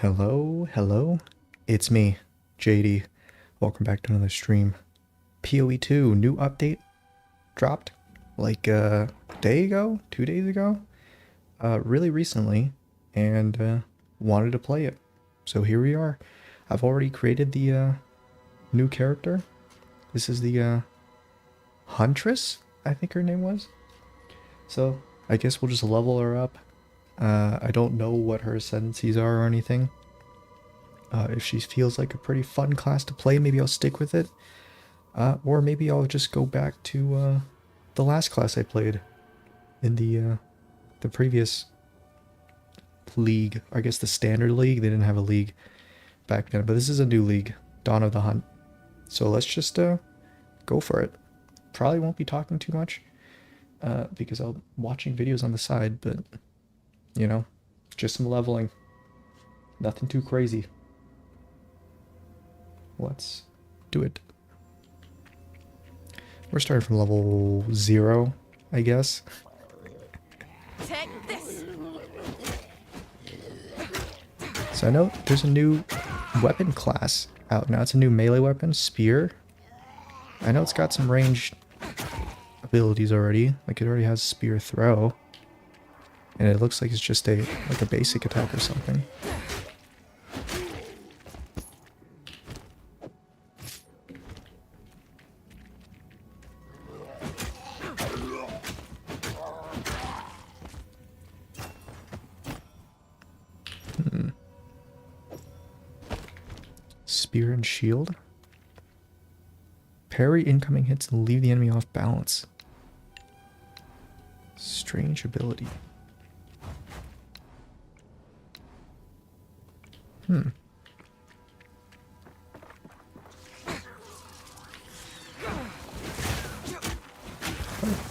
Hello, it's me, JD. Welcome back to another stream. PoE 2, new update dropped like a day ago, 2 days ago, really recently, and wanted to play it. So here we are. I've already created the new character. This is the Huntress, I think her name was. So I guess we'll just level her up. I don't know what her ascendancies are or anything. If she feels like a pretty fun class to play, maybe I'll stick with it. Or maybe I'll just go back to the last class I played in the previous league. I guess the standard league. They didn't have a league back then, but this is a new league, Dawn of the Hunt. So let's just go for it. Probably won't be talking too much because I'm watching videos on the side, but you know, just some leveling. Nothing too crazy. Let's do it. We're starting from level 0, I guess. Take this. So I know there's a new weapon class out now. It's a new melee weapon, Spear. I know it's got some ranged abilities already. Like it already has Spear Throw. And it looks like it's just a basic attack or something. Spear and shield. Parry incoming hits and leave the enemy off balance. Strange ability.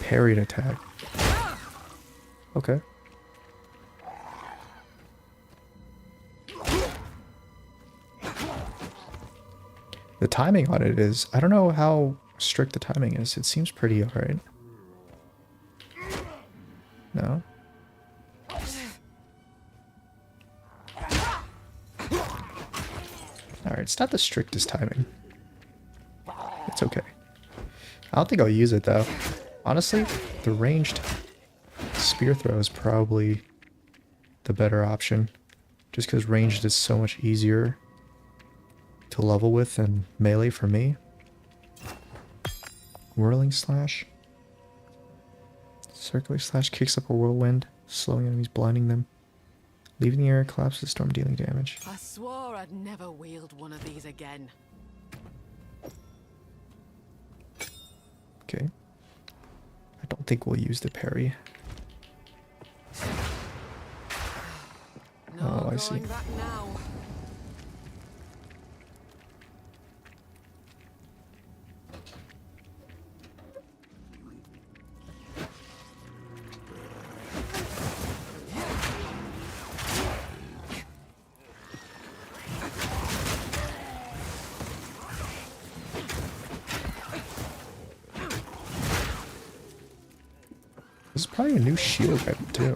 Parried attack. Okay. The timing on it is, I don't know how strict the timing is. It seems pretty alright. No? Alright, it's not the strictest timing. It's okay. I don't think I'll use it though. Honestly, the ranged spear throw is probably the better option. Just because ranged is so much easier to level with than melee for me. Whirling slash. Circular slash kicks up a whirlwind, slowing enemies, blinding them. Leaving the air, collapses the storm, dealing damage. I swore I'd never wield one of these again. Okay. I don't think we'll use the parry. No, Oh, I see. going back now. This is probably a new shield item too.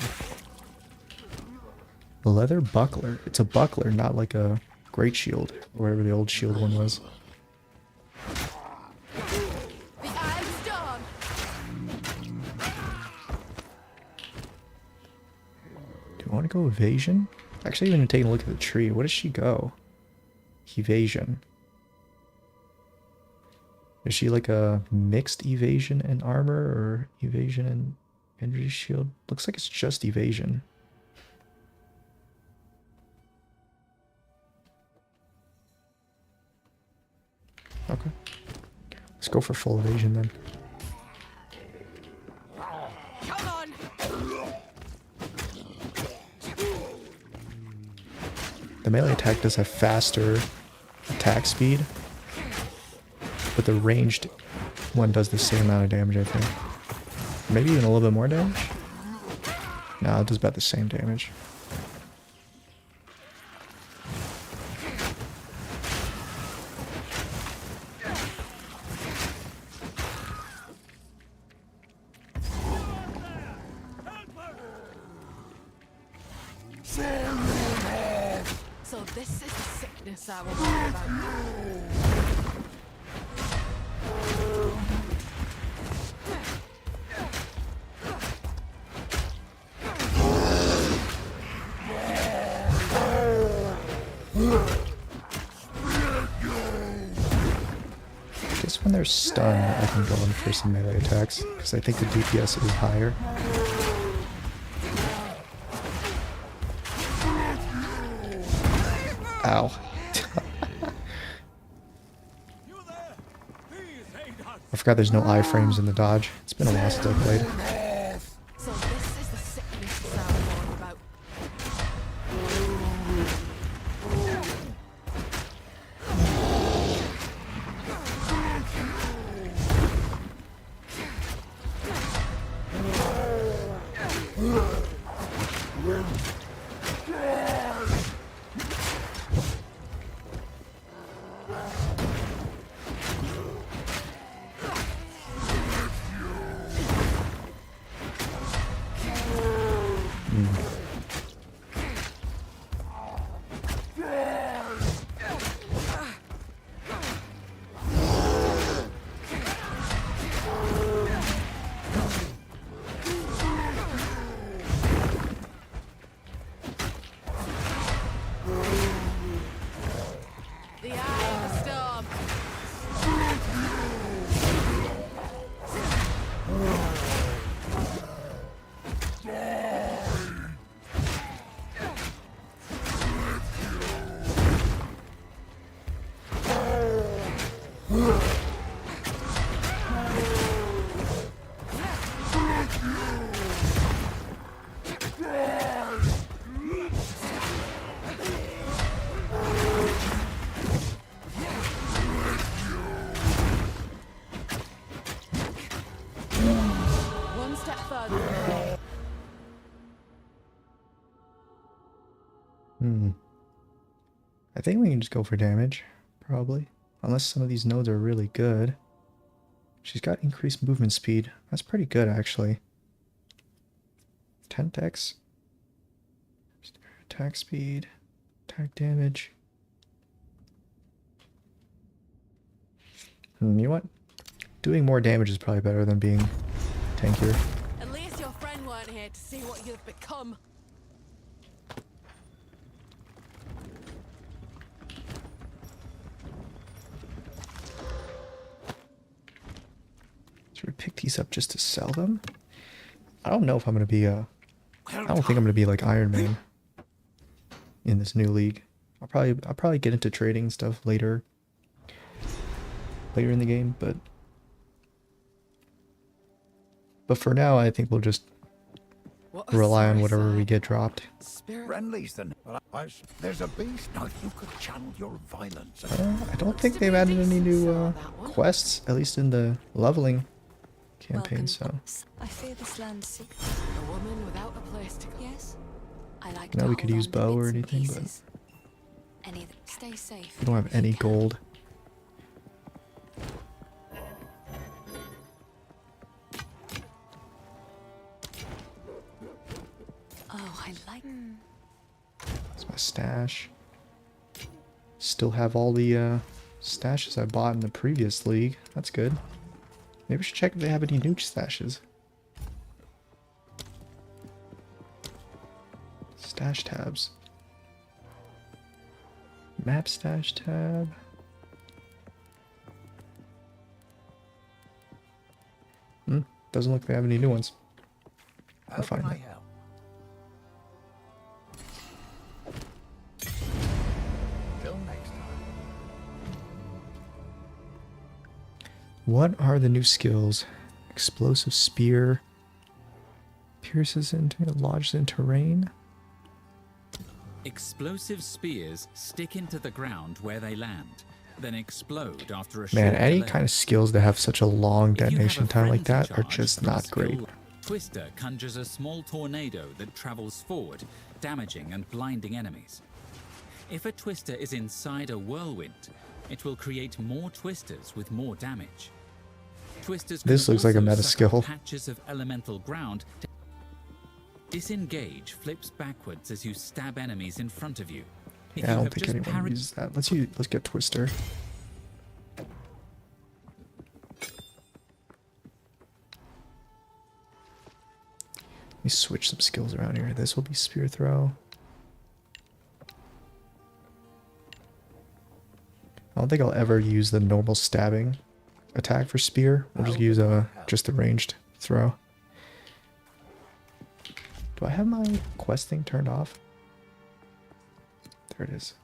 Leather buckler. It's a buckler, not like a great shield, or whatever the old shield one was. The Iron Storm. Do I want to go evasion? Actually, even taking a look at the tree. What does she go? Evasion. Is she like a mixed evasion and armor, or evasion and energy shield? Looks like it's just evasion. Okay. Let's go for full evasion then. Come on. The melee attack does have faster attack speed, but the ranged one does the same amount of damage, I think. Maybe even a little bit more damage? No, it does about the same damage. So this is the sickness I was worried about. I guess when they're stunned, I can go in for some melee attacks, because I think the DPS is higher. Ow. I forgot there's no iframes in the dodge. It's been a while since I played. So this is the sickness I was worried about. The eye of the storm. One step further. I think we can just go for damage, probably. Unless some of these nodes are really good. She's got increased movement speed. That's pretty good, actually. 10 dex. Attack speed. Attack damage. You know what? Doing more damage is probably better than being tankier. At least your friend weren't here to see what you've become. Should we pick these up just to sell them? I don't know if I'm gonna be I don't think I'm gonna be like Iron Man in this new league. I'll probably get into trading stuff later in the game, but for now I think we'll just What a rely on sorry whatever we sight. get dropped. Spirit. Friendlies then. There's a beast. Now you could channel your violence. I don't think they've added any new quests, at least in the leveling campaign, so I fear this land's secret. A woman without a place to go. Yes. I like now to we could hold use on to bow or bits and anything, but pieces. Stay safe. we don't have any gold. Oh, I like. That's my stash. Still have all the stashes I bought in the previous league. That's good. Maybe we should check if they have any new stashes. Stash tabs. Map stash tab. Doesn't look like they have any new ones. I'll find How it. can I help? Till next time. What are the new skills? Explosive spear. Pierces into, lodges in terrain. Explosive spears stick into the ground where they land, then explode after a Man, short any delay. kind of skills that have such a long If you have detonation a time like frenzy that are charge, just the not great. skill Twister conjures a small tornado that travels forward, damaging and blinding enemies. If a twister is inside a whirlwind, it will create more twisters with more damage. Twisters can This looks like a also meta suck skill. up patches of elemental ground. Disengage flips backwards as you stab enemies in front of you. If Yeah, I you don't have think just anyone parried- uses that. Let's get Twister. Let me switch some skills around here. This will be spear throw. I don't think I'll ever use the normal stabbing attack for spear. We'll just use just the ranged throw. Do I have my quest thing turned off? There it is.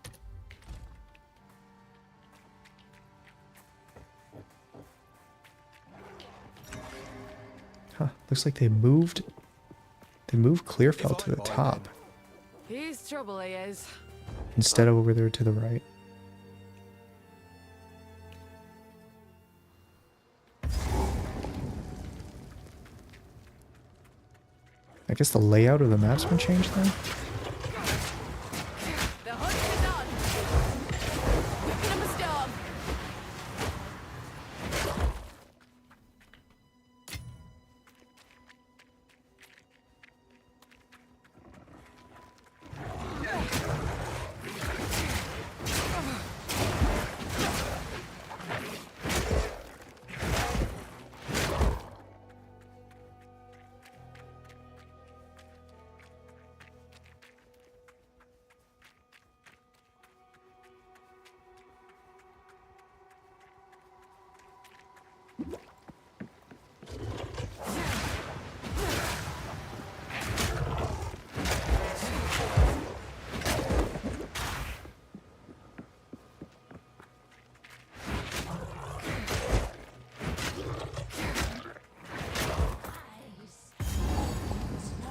Huh, looks like they moved Clearfell to the top He's trouble, he is. instead of over there to the right. I guess the layout of the map's been changed then? The hunt is on. Whipping up a storm.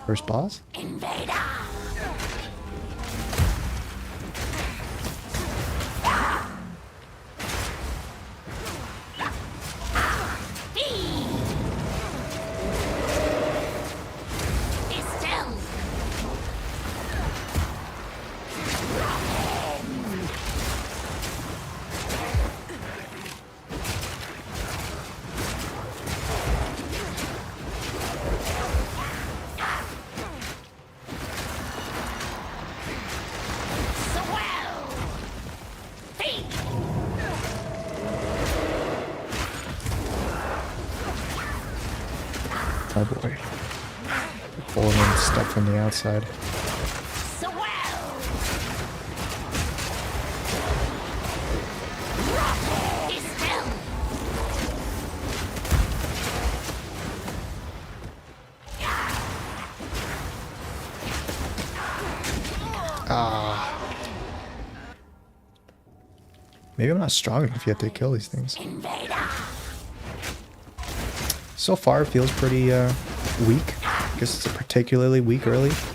First boss? Oh boy. Pulling in stuff from the outside. Ah. Maybe I'm not strong enough yet to kill these things. So far, it feels pretty weak. I guess it's a particularly weak early. Whipping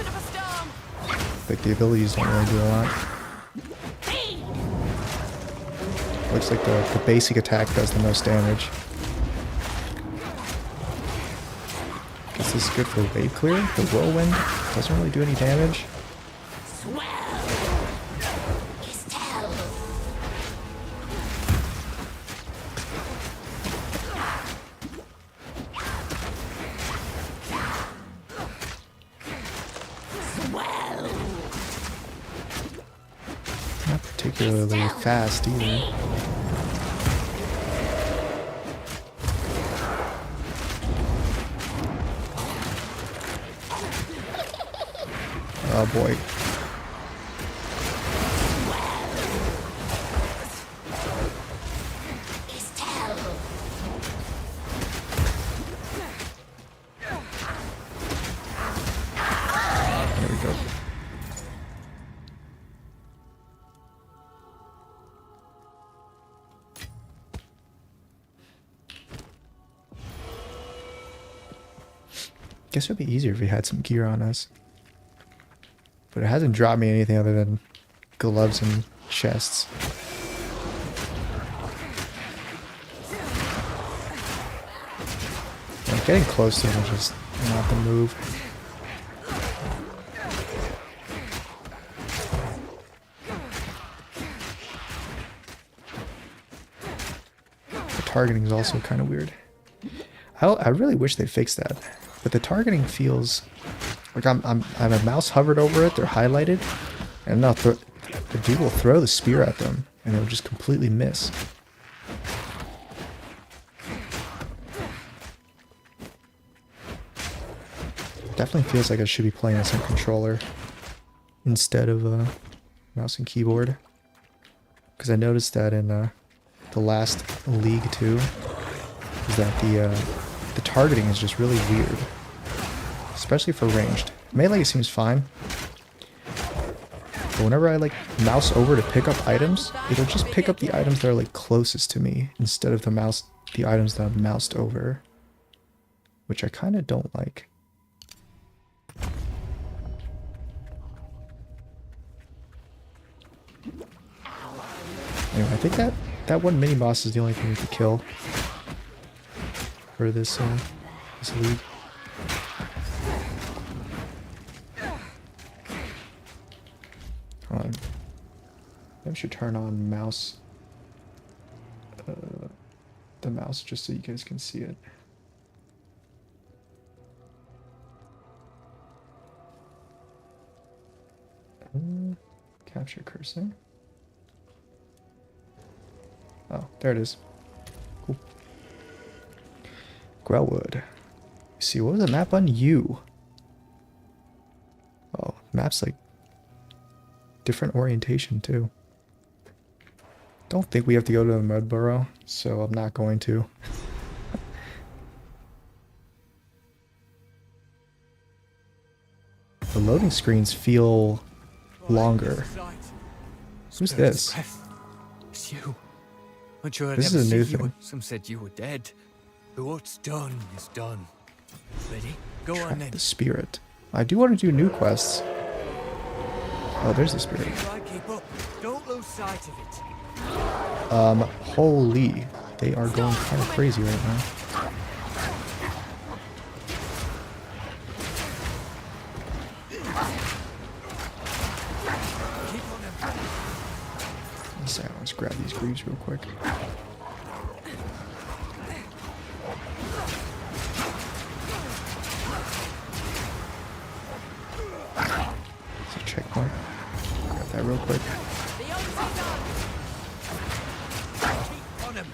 up a storm. Like the abilities don't really do a lot. Looks like the basic attack does the most damage. Guess this is good for wave clear. The whirlwind doesn't really do any damage. Not particularly fast either. Oh boy. There we go. Guess it would be easier if we had some gear on us. But it hasn't dropped me anything other than gloves and chests. I'm getting close to him, just not the move. The targeting is also kind of weird. I really wish they fixed that. But the targeting feels Like I have a mouse hovered over it. They're highlighted, and now the dude will throw the spear at them, and it'll just completely miss. Definitely feels like I should be playing this on controller instead of mouse and keyboard. Because I noticed that in the last League 2, is that the targeting is just really weird, especially for ranged. Melee seems fine, but whenever I like mouse over to pick up items, it'll just pick up the items that are like closest to me instead of the items that I'm moused over, which I kind of don't like. Anyway, I think that one mini boss is the only thing we could kill for this league. Hold on. I should turn on mouse. The mouse just so you guys can see it. Capture cursor. Oh, there it is. Cool. Grellwood. You see, what was the map on U? Oh, map's like different orientation too. Don't think we have to go to the mud burrow, so I'm not going to. The loading screens feel longer. Who's this? It's you. I'm sure I'd This never is a new see you. thing. Some said you were dead. But what's done is done. Ready? Go on Track then. the spirit. I do want to do new quests. Oh, there's the spirit. Try keep up. Don't lose sight of it. Holy. They are going kind of crazy right now. One second, let's grab these greaves real quick. It's a checkpoint. Grab that real quick. On him.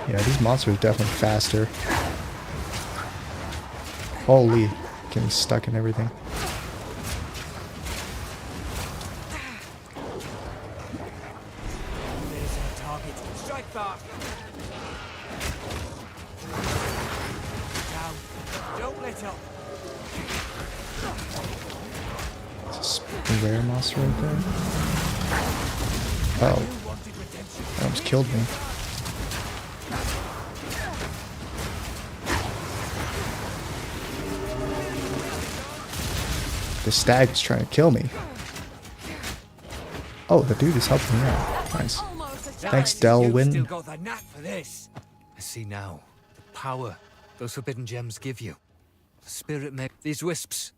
Yeah, these monsters are definitely faster. Holy, getting stuck in everything. There's our target. Strike back. Down. Don't let up. It's a rare monster right there. Oh, You wanted redemption. that almost killed me. The stag is trying to kill me. Oh, the dude is helping me out. Nice. Thanks, You've still Delwyn. got the knack for this. I see now. The power those forbidden gems give you. The spirit make these wisps.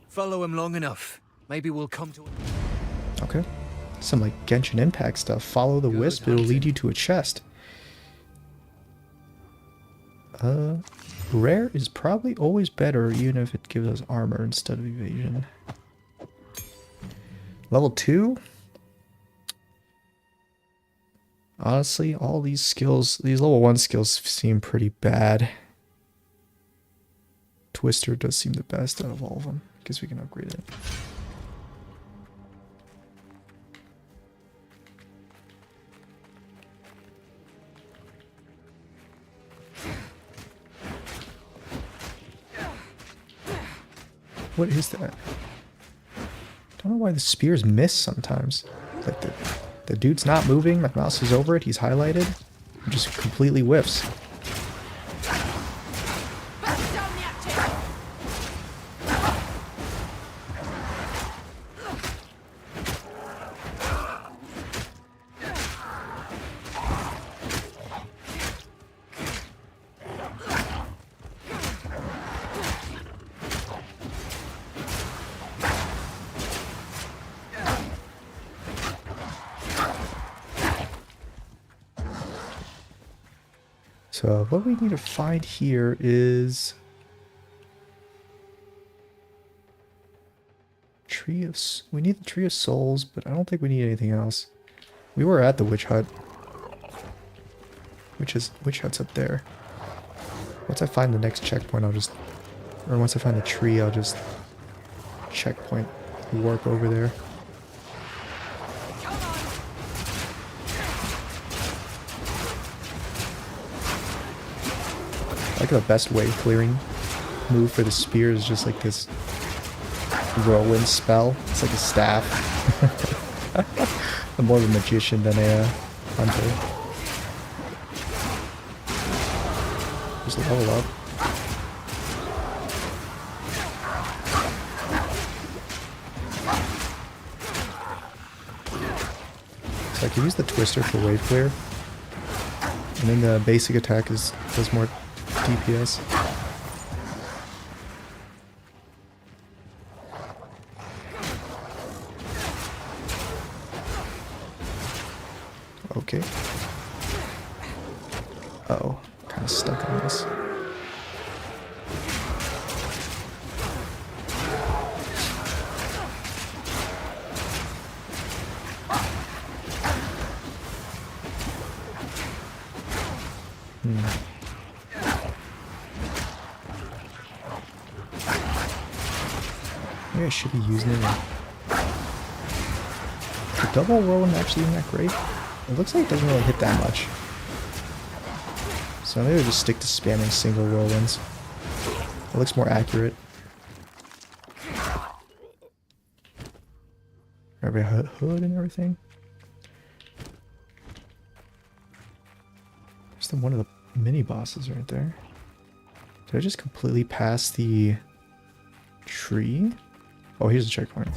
Follow them long enough. Maybe we'll come to it. Okay. Some like Genshin Impact stuff. Follow the Good wisp, it'll lead you to a chest. Rare is probably always better, even if it gives us armor instead of evasion. Level 2? Honestly, all these skills, these level 1 skills seem pretty bad. Twister does seem the best out of all of them. Guess we can upgrade it. What is that? Don't know why the spears miss sometimes. Like the dude's not moving, my mouse is over it, he's highlighted. It just completely whiffs. So what we need to find here is we need the Tree of Souls, but I don't think we need anything else. We were at the witch hut. Witch hut's up there. Once I find the next checkpoint, once I find the tree, I'll just checkpoint warp over there. I like the best wave clearing move for the spear is just like this whirlwind spell. It's like a staff. I'm more of a magician than a hunter. Just level up. So I can use the twister for wave clear. And then the basic attack does more DPS. Okay. Uh-oh. Kind of stuck on this. Maybe I should be using it. The double whirlwind actually isn't that great. It looks like it doesn't really hit that much. So maybe I'll just stick to spamming single whirlwinds. It looks more accurate. Grab a hood and everything. There's one of the mini bosses right there. Did I just completely pass the tree? Oh, here's the checkpoint.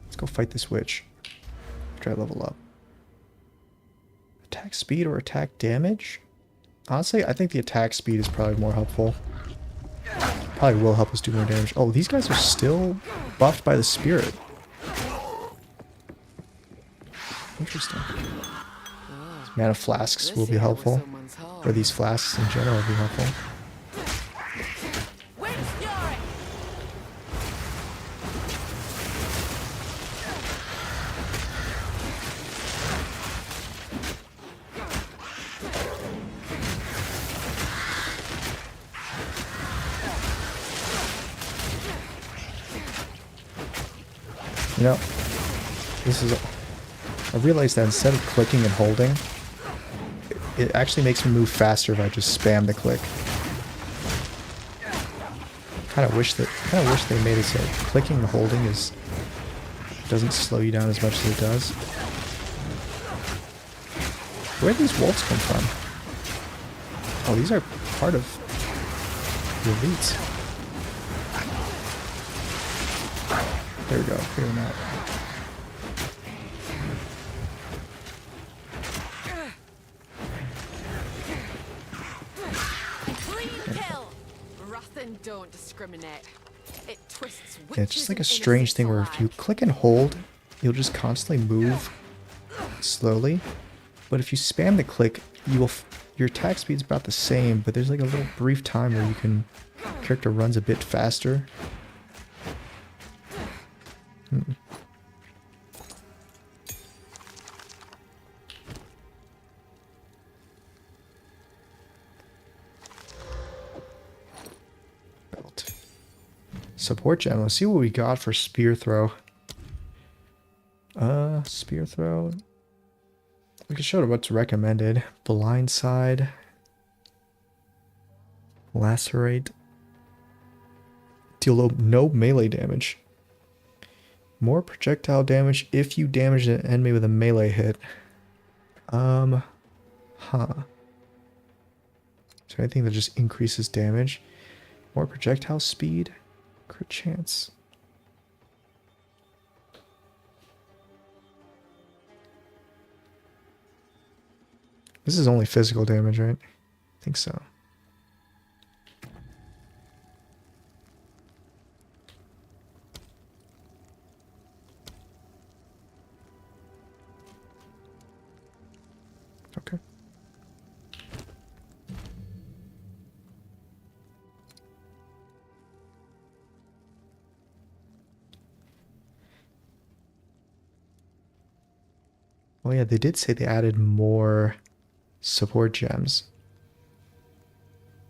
Let's go fight this witch. Try to level up. Attack speed or attack damage? Honestly, I think the attack speed is probably more helpful. Probably will help us do more damage. Oh, these guys are still buffed by the spirit. Interesting. Mana flasks will be helpful. Or these flasks in general will be helpful. You know, I realized that instead of clicking and holding, it actually makes me move faster if I just spam the click. Kind of wish they made it so clicking and holding doesn't slow you down as much as it does. Where do these wolves come from? Oh, these are part of the elites. There we go. Clear them out. Clean kill. Rathan don't discriminate. It twists witches. Yeah, it's just like a and strange thing where innocents if you click and hold, you'll just constantly move slowly. But if you spam the click, your attack speed's about the same, but there's like a little brief time where character runs a bit faster. Belt. Support gem. Let's see what we got for spear throw. Spear throw. We can show what's recommended. Blindside. Lacerate. Deal no melee damage. More projectile damage if you damage an enemy with a melee hit. Huh. Is there anything that just increases damage? More projectile speed? Crit chance. This is only physical damage, right? I think so. Okay. Oh yeah, they did say they added more support gems.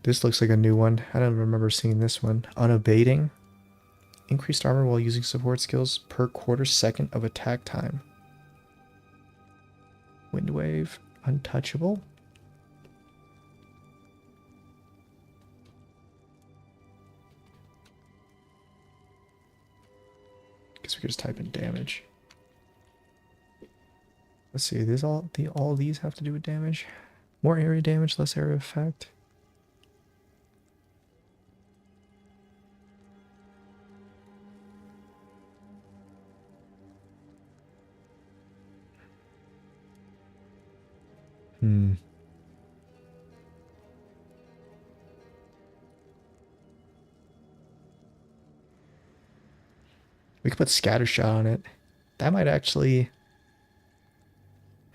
This looks like a new one. I don't remember seeing this one. Unabating. Increased armor while using support skills per quarter second of attack time. Wind wave. Untouchable. Guess we could just type in damage. Let's see, these all these have to do with damage. More area damage, less area effect. We could put scatter shot on it. That might actually...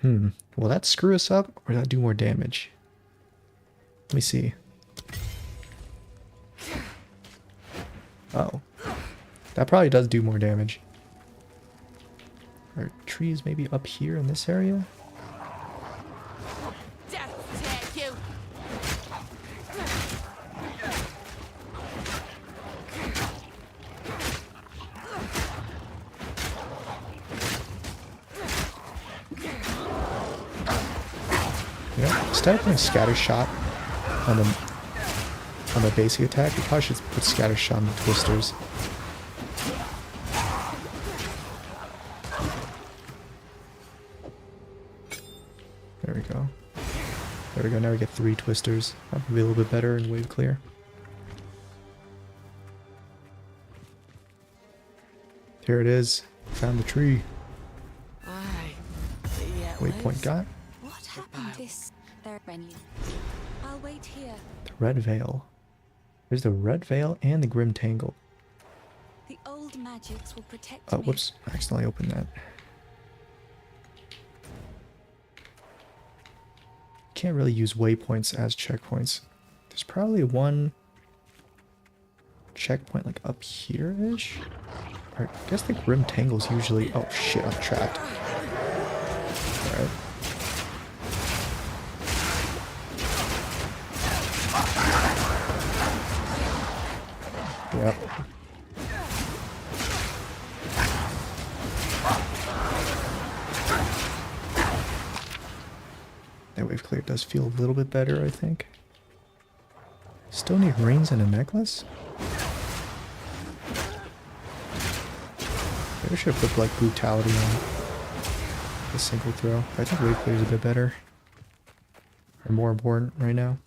Will that screw us up or will that do more damage? Let me see. Oh. That probably does do more damage. Are trees maybe up here in this area? Death take you. You know, instead of putting scatter shot on the basic attack, we probably should put scatter shot on the twisters. There we go. There we go. Now we get 3 twisters. That'll be a little bit better and wave clear. Here it is. Found the tree. Aye. Yet Waypoint lives. got. What happened this? There, Renly. I'll wait here. The red veil. There's the red veil and the grim tangle. The old magics will protect Oh, me. whoops. I accidentally opened that. Can't really use waypoints as checkpoints. There's probably one checkpoint like up here-ish? Or, I guess the grim tangle's usually... Oh shit, I'm trapped. Alright. Yep. That wave clear does feel a little bit better, I think. Still need rings and a necklace? Maybe I should have put like brutality on the single throw. I think wave clear is a bit better. Or more important right now.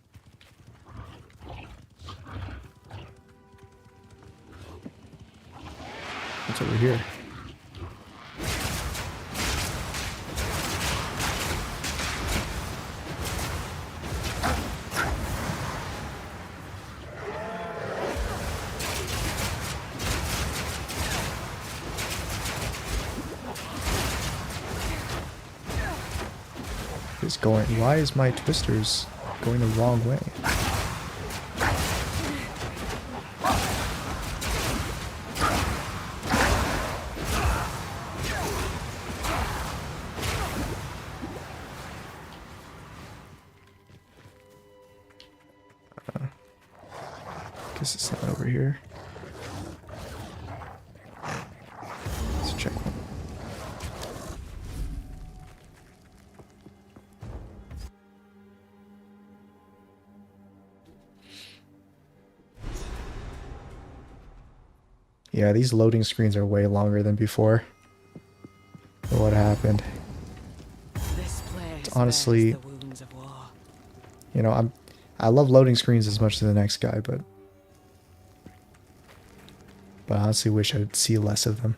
What's over here? It's going. Why is my twisters going the wrong way? Guess it's not over here. Let's check one. Yeah, these loading screens are way longer than before. What happened? This place Honestly, bears the wounds of war. you know, I love loading screens as much as the next guy, but I honestly wish I'd see less of them.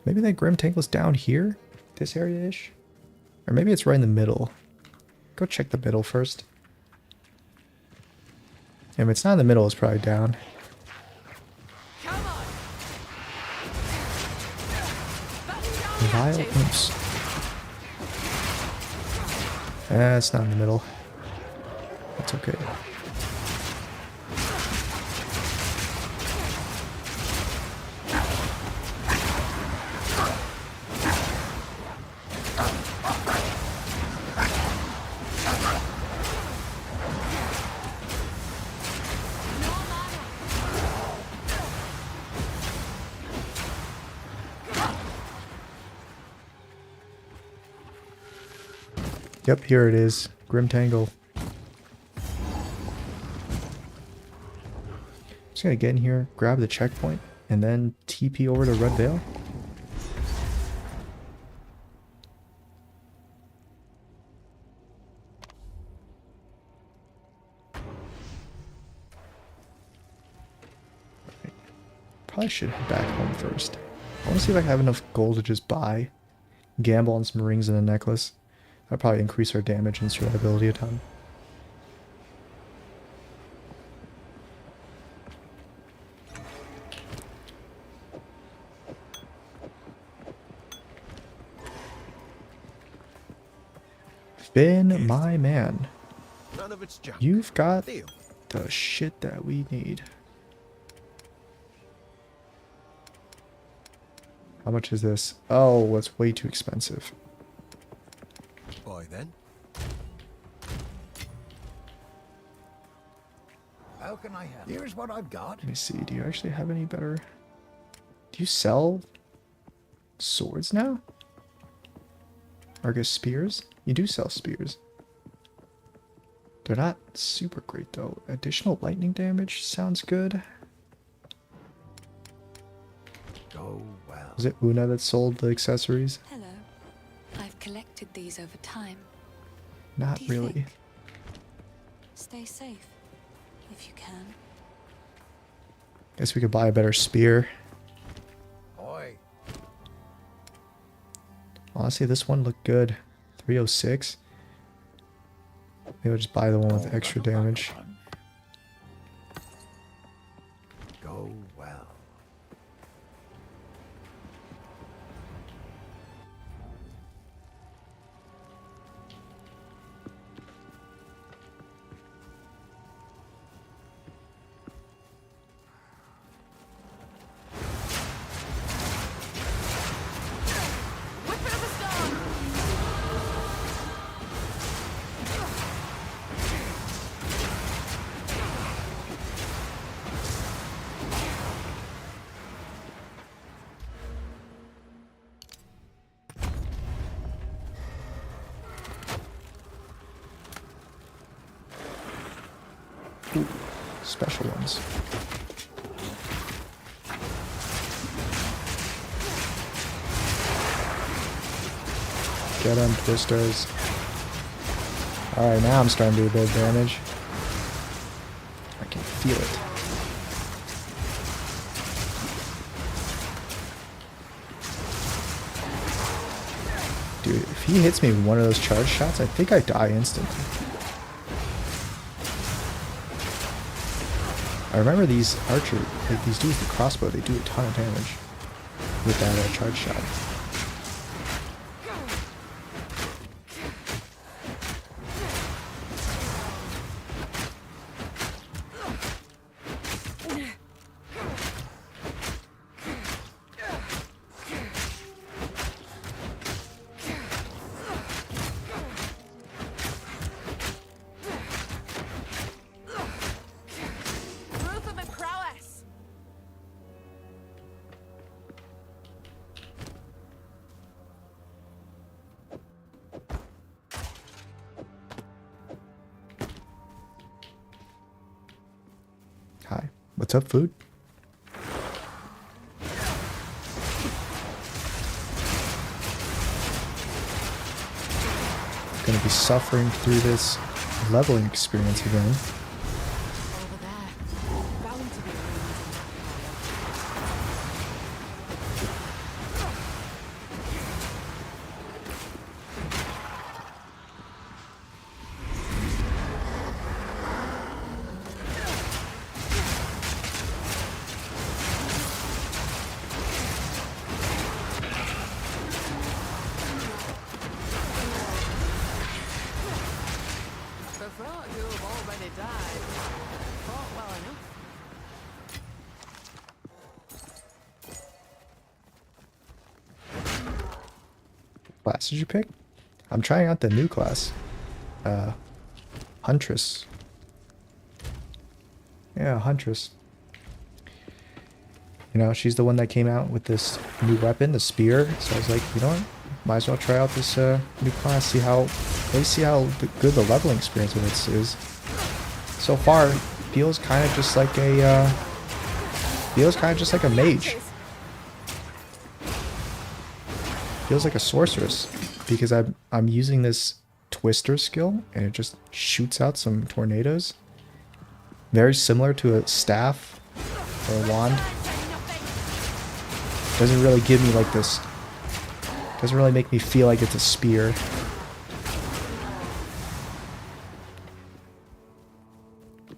Maybe that grim tangle's down here, this area-ish, or maybe it's right in the middle. Go check the middle first. If it's not in the middle, it's probably down. Come on. Vile imps. It's not in the middle. That's okay. Yep, here it is. Grim Tangle. Just gonna get in here, grab the checkpoint, and then TP over to Red Veil. Probably should head back home first. I want to see if I have enough gold to just buy, gamble on some rings and a necklace. That'd probably increase our damage and survivability a ton. Finn, my man, None of it's junk. you've got Deal. the shit that we need. How much is this? Oh, it's way too expensive. Buy then. How can I help? Here's what I've got. Let me see. Do you actually have any better? Do you sell swords now? Or I guess spears? You do sell spears. They're not super great though. Additional lightning damage sounds good. Go well. Was it Una that sold the accessories? Hello. I've collected these over time. Not What do you really. think? Stay safe, if you can. Guess we could buy a better spear. Oi. Honestly, this one looked good. 306. Maybe I'll just buy the one with Go extra well, damage. son. Go well. Whipping up a stone! Ooh, special ones. Get them, twisters. Alright, now I'm starting to do a bit of damage. I can feel it. Dude, if he hits me with one of those charge shots, I think I die instantly. I remember these archer, like these dudes with the crossbow, they do a ton of damage with that charge shot. Proof of my prowess! Hi, what's up, food? Gonna be suffering through this leveling experience again. Over there. Bound to be rings in that pile. The front who have already died fought well enough. Class did you pick? I'm trying out the new class. Huntress. Yeah, Huntress. You know, she's the one that came out with this new weapon, the spear. So I was like, you know what? Might as well try out this new class. See how, at least see how good the leveling experience with it is. So far, it feels kind of just like a mage. Feels like a sorceress because I'm using this twister skill and it just shoots out some tornadoes. Very similar to a staff or a wand. Doesn't really give me like this. Doesn't really make me feel like it's a spear.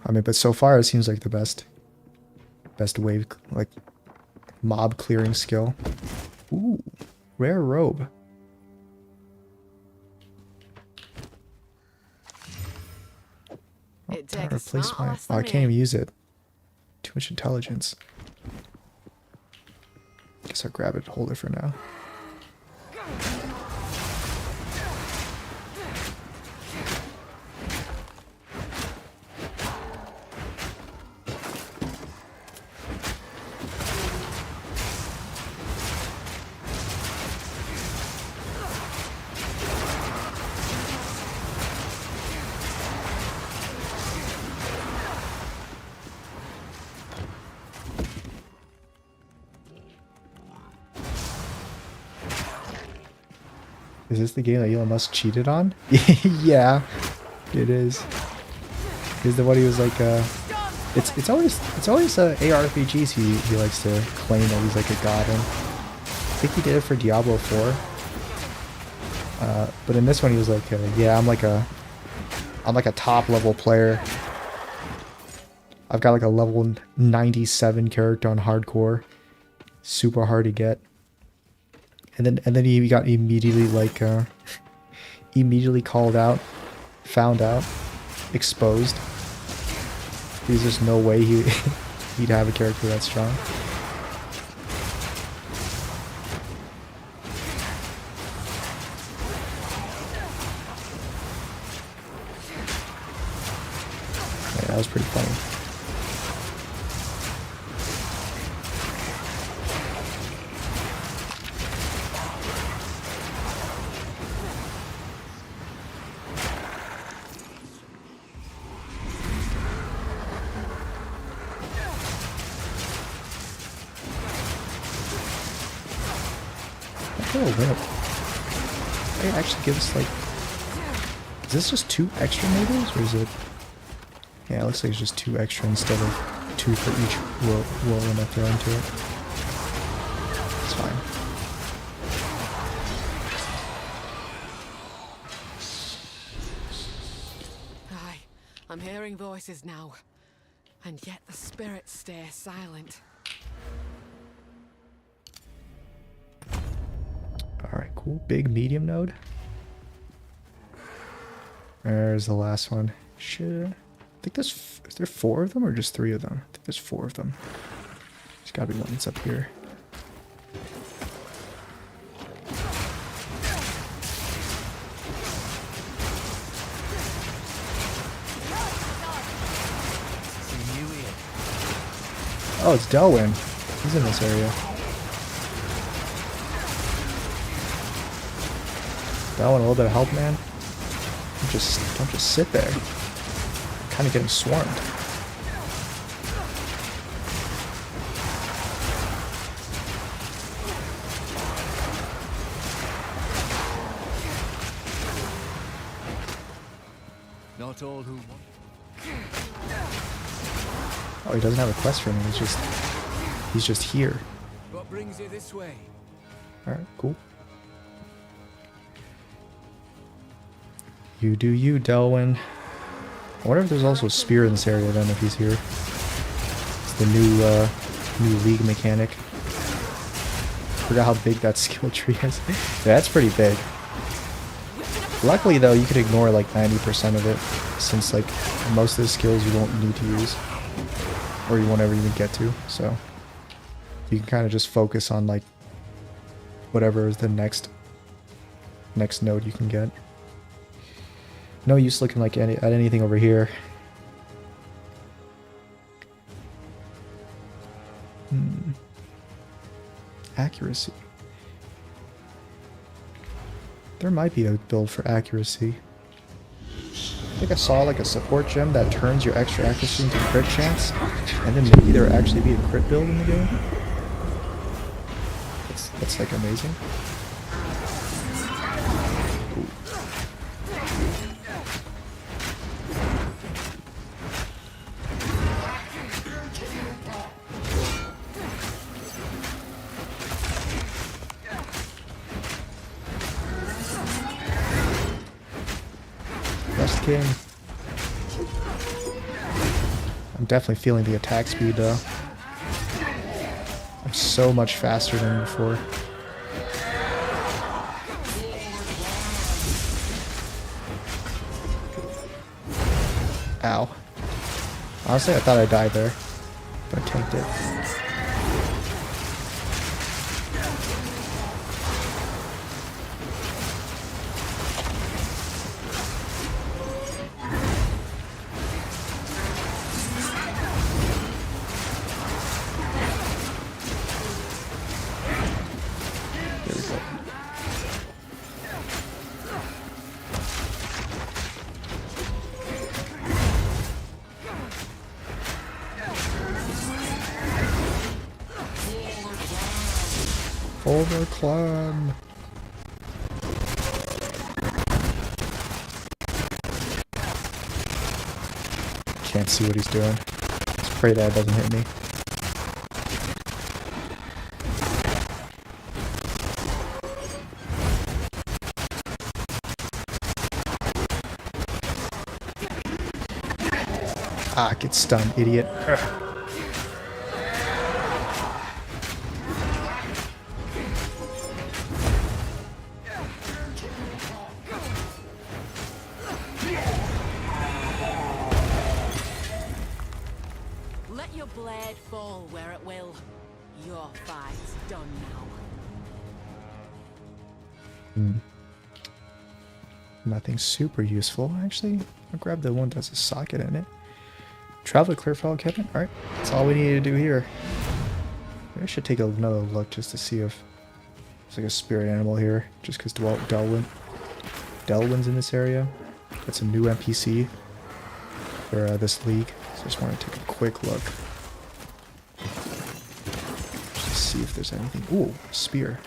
I mean, but so far it seems like the best wave, like, mob clearing skill. Ooh, rare robe. It Trying takes to a replace smart my. lass Oh, I than can't me. even use it. Too much intelligence. Guess I'll grab it, hold it for now. Is this the game that Elon Musk cheated on? Yeah, it is. Is the one he was like, it's always ARPGs he likes to claim that he's like a god in. I think he did it for Diablo 4. But in this one he was like, yeah, I'm like a top level player. I've got like a level 97 character on hardcore, super hard to get. And then he got immediately like immediately called out, found out, exposed. There's just no way he'd have a character that strong. Yeah, that was pretty funny. Oh, win it. It actually gives like. Is this just 2 extra neighbors or is it? Yeah, it looks like it's just 2 extra instead of 2 for each whirlwind I throw into it. It's fine. Aye, I'm hearing voices now. And yet the spirits stay silent. Alright, cool. Big medium node. There's the last one. Shit. I think there's. Is there 4 of them or just 3 of them? I think there's 4 of them. There's gotta be one that's up here. Oh, it's Delwyn. He's in this area. Delwyn, a little bit of help, man. Don't just sit there. I'm kind of getting swarmed. Not all who want. Oh, he doesn't have a quest for me. He's just here. What brings you this way? All right, cool. You do you, Delwyn. I wonder if there's also a spear in this area then if he's here. It's the new league mechanic. Forgot how big that skill tree is. Yeah, that's pretty big. Luckily though, you could ignore like 90% of it, since like most of the skills you won't need to use. Or you won't ever even get to, so you can kind of just focus on like whatever is the next node you can get. No use looking like at anything over here. Accuracy. There might be a build for accuracy. I think I saw like a support gem that turns your extra accuracy into crit chance, and then maybe there actually be a crit build in the game. That's like amazing. Ooh. Best king. I'm definitely feeling the attack speed though. I'm so much faster than before. Ow. Honestly, I thought I died there, but I tanked it. There we go. Overclimb. Can't see what he's doing. Just pray that it doesn't hit me. Ah, get stunned, idiot. Ugh. Let your blade fall where it will. Your fight's done now. Nothing super useful, actually. I'll grab the one that has a socket in it. Travel to Clearfell Cabin? Alright, that's all we need to do here. Maybe I should take another look just to see if there's like a spirit animal here. Just because Delwyn's in this area. That's a new NPC for this league. So I just want to take a quick look. Just to see if there's anything. Ooh, spear.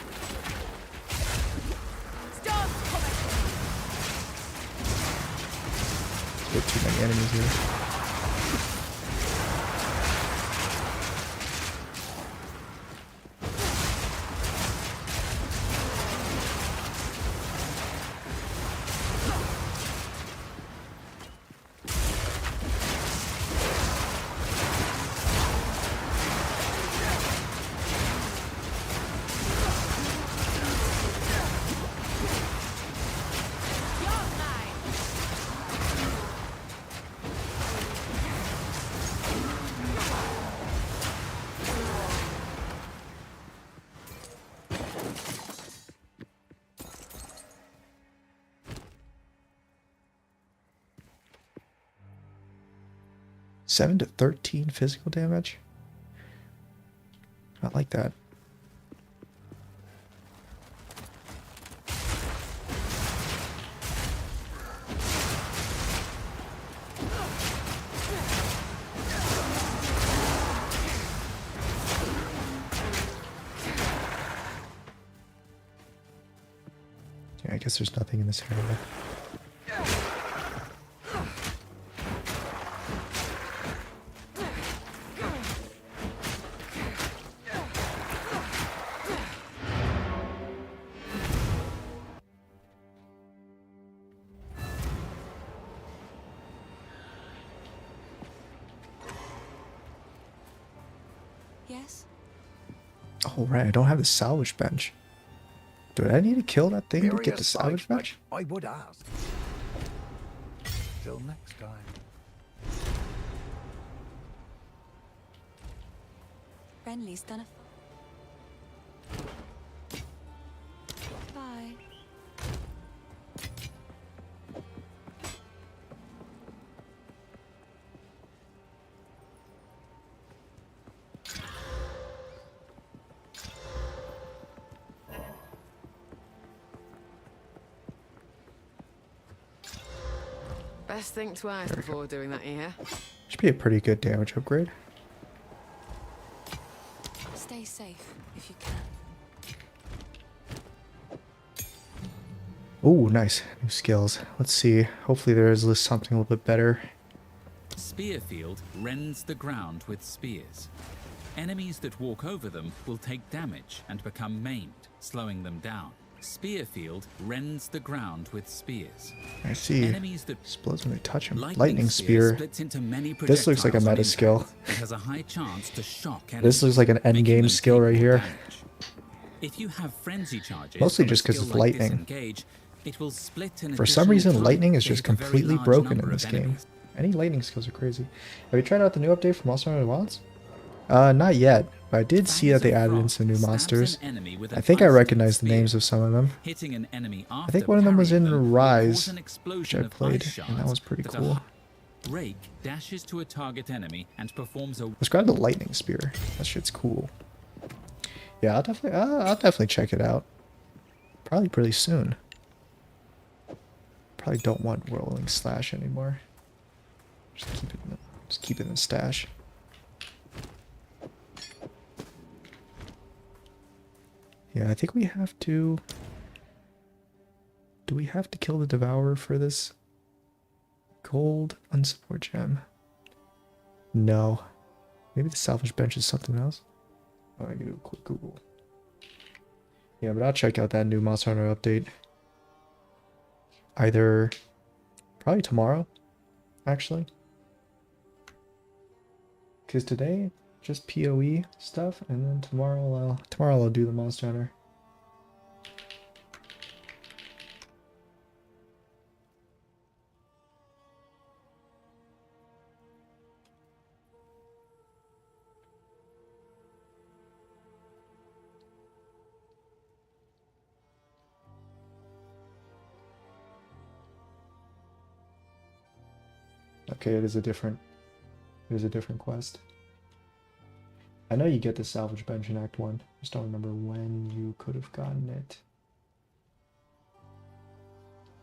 There's a bit too many enemies here. Seven to 13 physical damage. I like that. Yeah, I guess there's nothing in this area. Yes? Oh, right, I don't have the salvage bench. Do I need to kill that thing to get the Curious salvage sight, bench? I would ask. Till next time. Renly's done a... Bye. Best think twice before doing that here. Should be a pretty good damage upgrade. Stay safe if you can. Oh, nice. New skills. Let's see. Hopefully there is something a little bit better. Spearfield rends the ground with spears. Enemies that walk over them will take damage and become maimed, slowing them down. Spearfield rends the ground with spears. I see. Enemies that Explodes when they touch him. Lightning spear splits into many This looks like a projectiles on meta skill. impact and has a high chance to shock This looks like an end making game them skill take right more here. damage. If you have frenzy charges, Mostly from a just 'cause skill it's like lightning. Disengage, it will split an For some additional reason, time lightning is to just hit a very completely large broken in number this of game. enemies. Any lightning skills are crazy. Have you tried out the new update from Monster Hunter Wilds? Not yet, but I did see that they added in some new monsters. I think I recognize the names of some of them. Hitting an enemy I think one of them was in Rise, which I played, and that was pretty cool. Rake dashes to a target enemy and performs a Let's grab the lightning spear. That shit's cool. Yeah, I'll definitely check it out. Probably pretty soon. Probably don't want Whirling Slash anymore. Just keep it in the stash. Yeah, I think we have to... Do we have to kill the Devourer for this gold unsupport gem? No. Maybe the salvage bench is something else. Oh, I can do a quick Google. Yeah, but I'll check out that new Monster Hunter update. Either... Probably tomorrow, actually. Because today... just PoE stuff, and then tomorrow I'll do the Monster Hunter. Okay, it is a different quest. I know you get the salvage bench in Act 1. Just don't remember when you could have gotten it.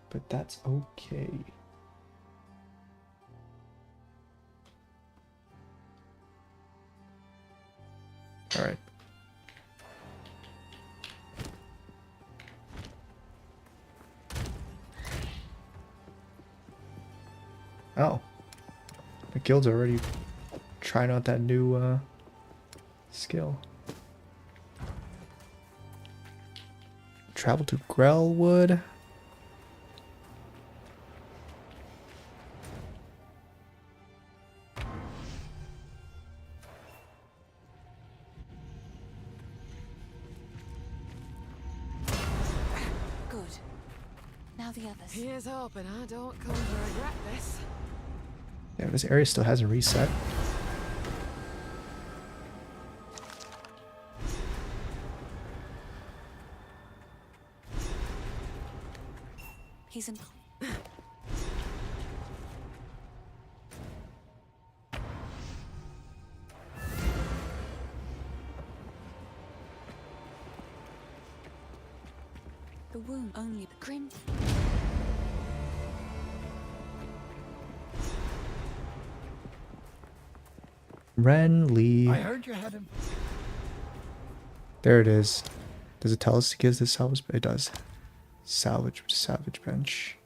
But that's okay. Alright. Oh. The guild's already trying out that new, skill. Travel to Grellwood. Good. Now the others. Here's hoping I don't come to regret this. Yeah, this area still hasn't reset. He's in. The wound only the grim. Renly. I heard you had him. There it is. Does it tell us to give this salvage? It does. Salvage bench.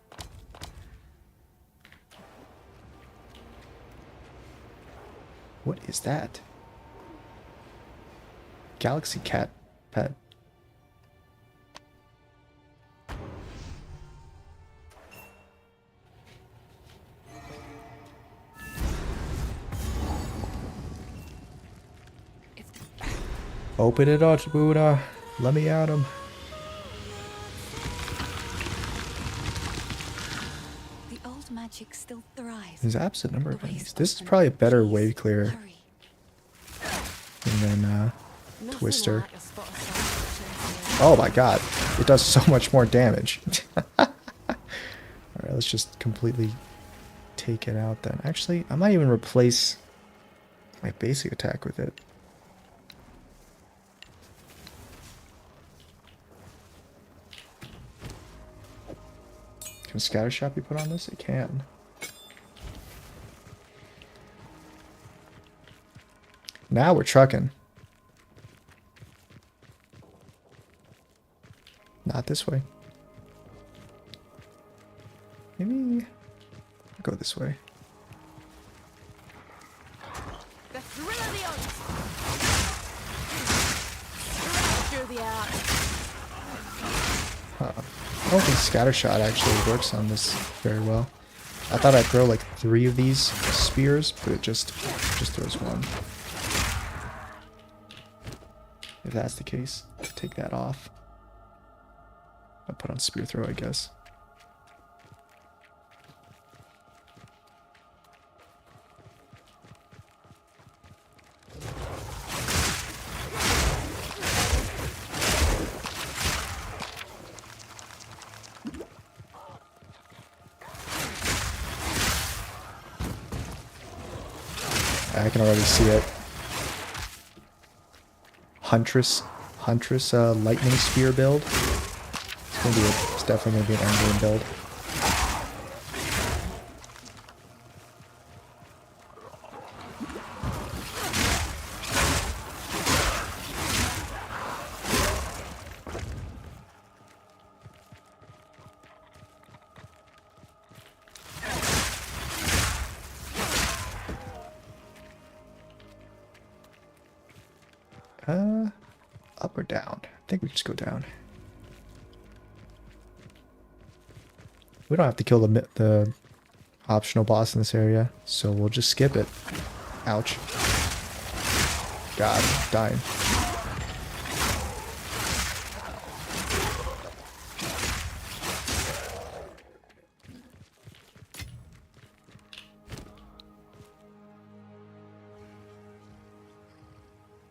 What is that? Galaxy cat pet. Open it up, Buddha. Let me at him. The old magic still thrives. There's absent number of The enemies. ways This is open. probably a better Please, wave clearer hurry. than Nothing Twister. like a spot of salvage. Oh my god. It does so much more damage. Alright, let's just completely take it out then. Actually, I might even replace my basic attack with it. Can Scatter Shot be put on this? It can. Now we're trucking. Not this way. Maybe go this way. The thrill of the hunt. Through the arc. I don't think scattershot actually works on this very well. I thought I'd throw like 3 of these spears, but it just throws 1. If that's the case, take that off. I'll put on spear throw, I guess. I can already see it. Huntress lightning spear build. It's definitely gonna be an endgame build. Up or down? I think we just go down. We don't have to kill the optional boss in this area, so we'll just skip it. Ouch. God, I'm dying.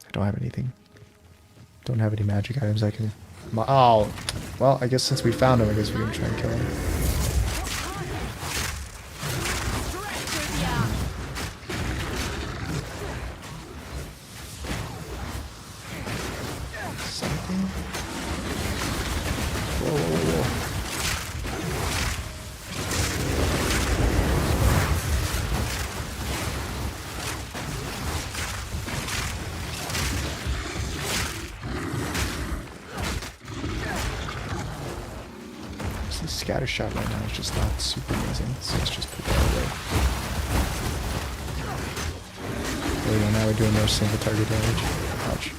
I don't have anything. Don't have any magic items I can... Oh! Well, I guess since we found him, I guess we're gonna try and kill him. Something? Whoa, whoa, whoa. Scatter shot right now is just not super amazing, so let's just put that away. There we go, now we're doing more single target damage. Ouch.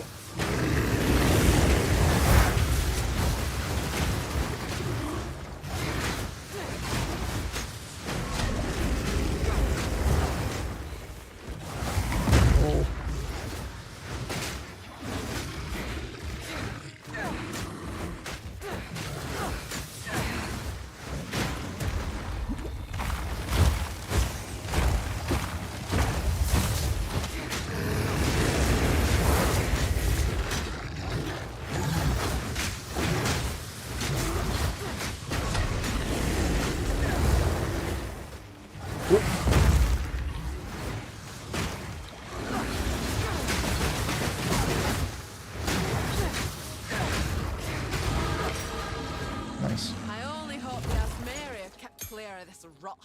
Oh. Nice. I only hope the Asmaria kept clear of this rot.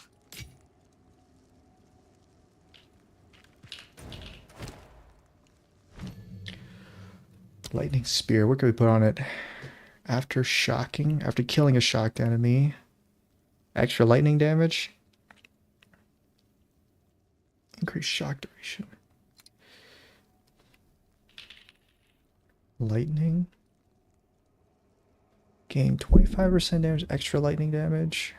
Lightning spear. What can we put on it? After killing a shocked enemy. Extra lightning damage. Increase shock duration. Lightning. Gain 25% damage, extra lightning damage.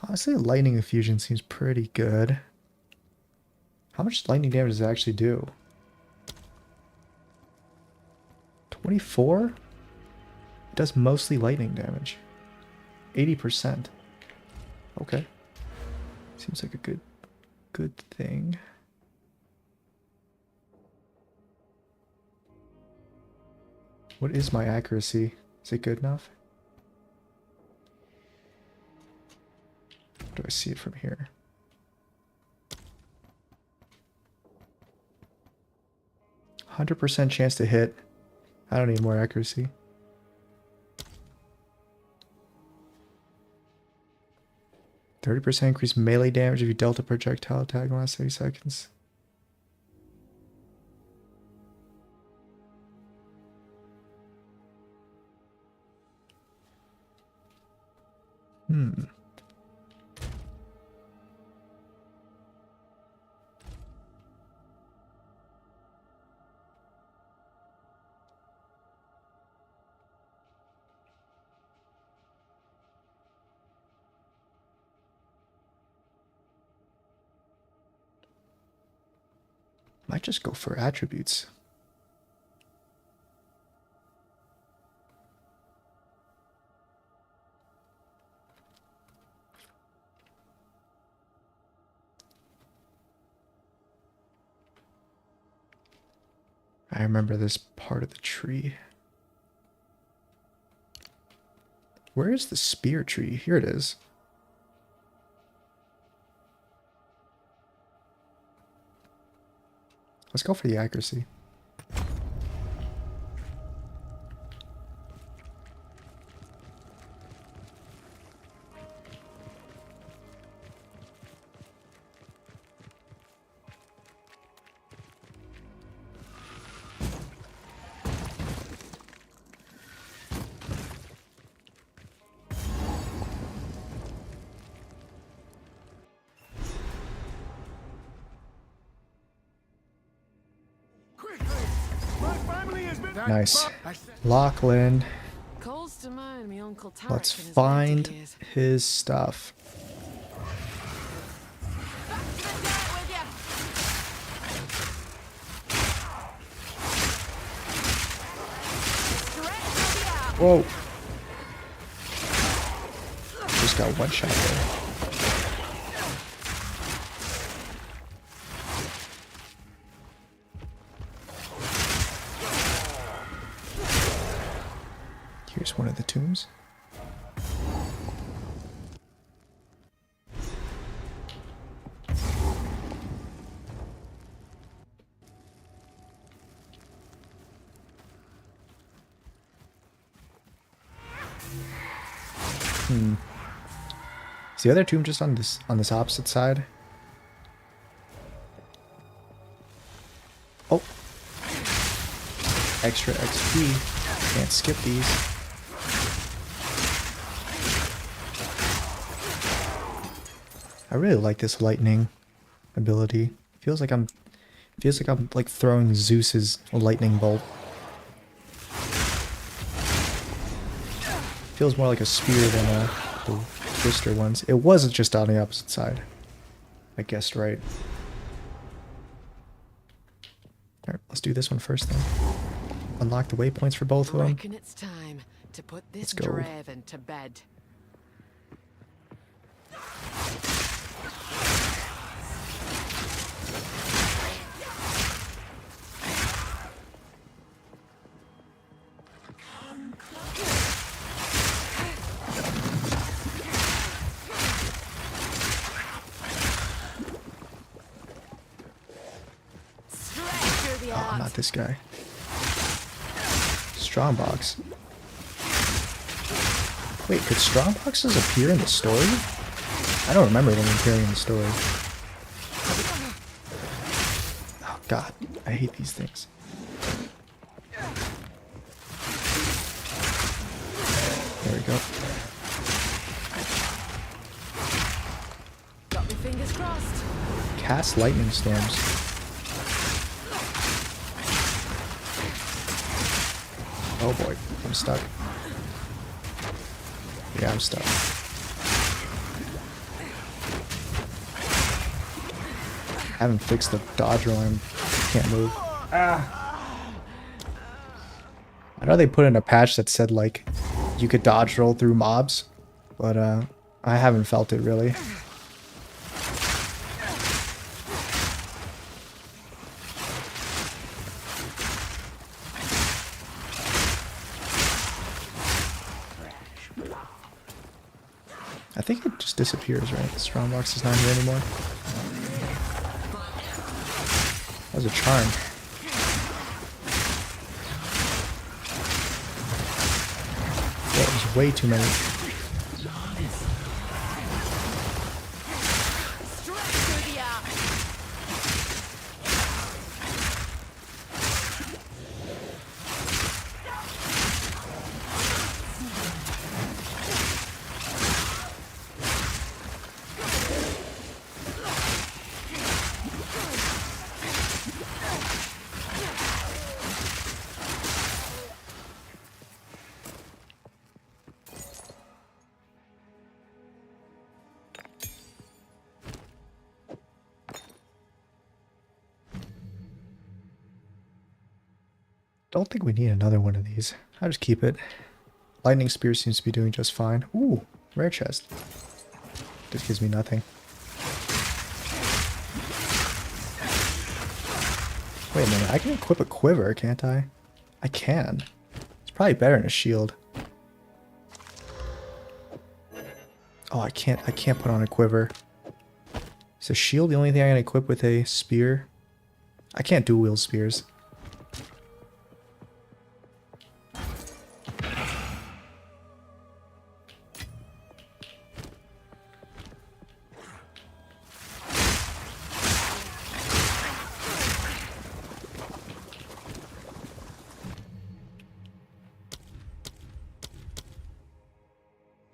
Honestly, lightning infusion seems pretty good. How much lightning damage does it actually do? 24? It does mostly lightning damage. 80%. Okay. Seems like a good thing. What is my accuracy? Is it good enough? Do I see it from here? %100 chance to hit. I don't need more accuracy. 30% increased melee damage if you dealt a projectile attack in the last 30 seconds. Might just go for attributes. I remember this part of the tree. Where is the spear tree? Here it is. Let's go for the accuracy. Nice. Lachlan. Calls to mind me Uncle Tarek Let's in his find later years. his stuff. Whoa. Just got one shot there. Here's one of the tombs. Is the other tomb just on this opposite side? Oh. Extra XP. Can't skip these. I really like this lightning ability. Feels like I'm like throwing Zeus's lightning bolt. Feels more like a spear than the twister ones. It wasn't just on the opposite side. I guessed right. Alright, let's do this one first then. Unlock the waypoints for both of them. Reckon it's time to put this Let's go. draven to bed. Oh, not this guy. Strongbox. Wait, could strongboxes appear in the story? I don't remember them appearing in the story. Oh god, I hate these things. There we go. Got my fingers crossed. Cast lightning storms. Oh boy, I'm stuck. Yeah, I'm stuck. I haven't fixed the dodge roll. I can't move. Ah. I know they put in a patch that said like you could dodge roll through mobs, but I haven't felt it really. I think it just disappears, right? The strongbox is not here anymore. That was a charm. That was way too many. don't think we need another one of these. I'll just keep it. Lightning Spear seems to be doing just fine. Ooh, rare chest. This gives me nothing. Wait a minute, I can equip a quiver, can't I? I can. It's probably better than a shield. Oh, I can't put on a quiver. Is a shield the only thing I can equip with a spear? I can't dual wield spears.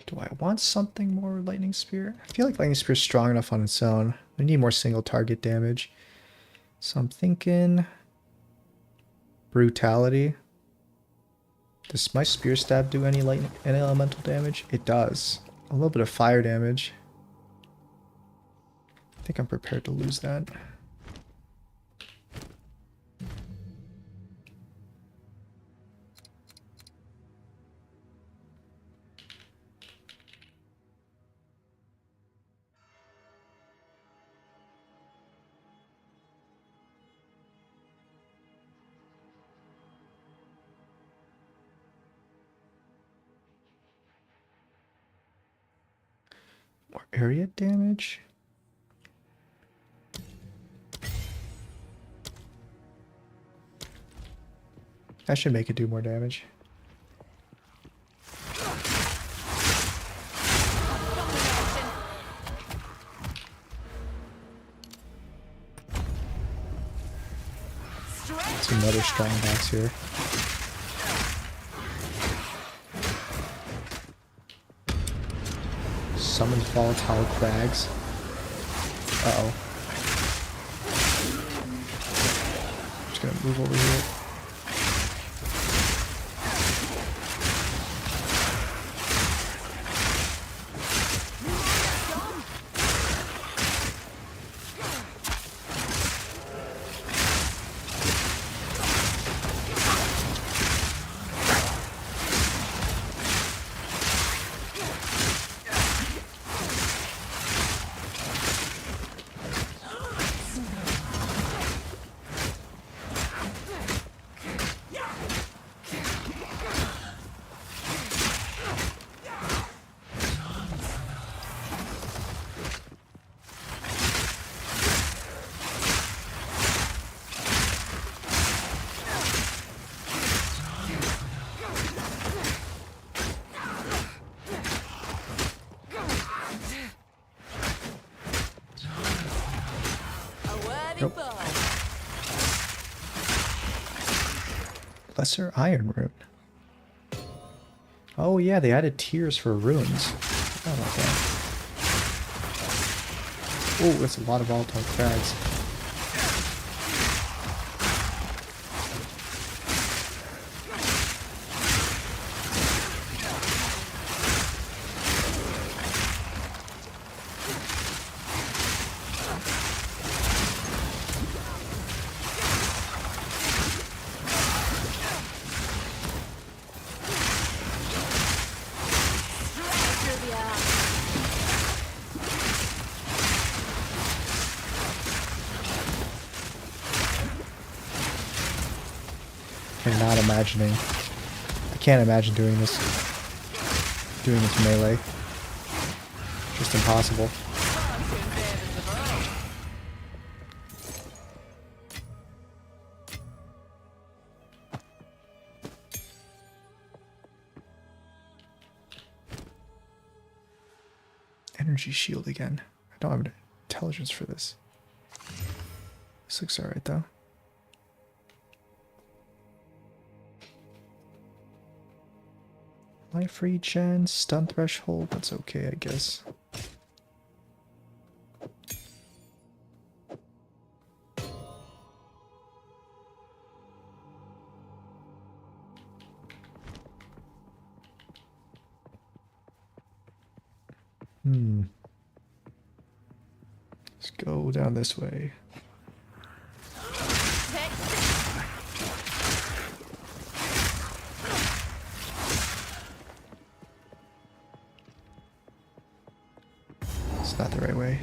Do I want something more lightning spear? I feel like lightning spear is strong enough on its own. I need more single target damage. So I'm thinking brutality. Does my spear stab do any lightning and elemental damage? It does. A little bit of fire damage. I think I'm prepared to lose that. More area damage? That should make it do more damage. It's another strong box here. Summons volatile crags. Uh-oh. Just gonna move over here. Nope. Lesser Iron Rune. Oh yeah, they added tiers for runes. How about that? Oh, that's a lot of volatile crags. I'm not imagining. I can't imagine doing this melee. Just impossible. Energy shield again. I don't have intelligence for this. This looks alright though. Life regen, stun threshold, that's okay, I guess. Let's go down this way. It's not the right way.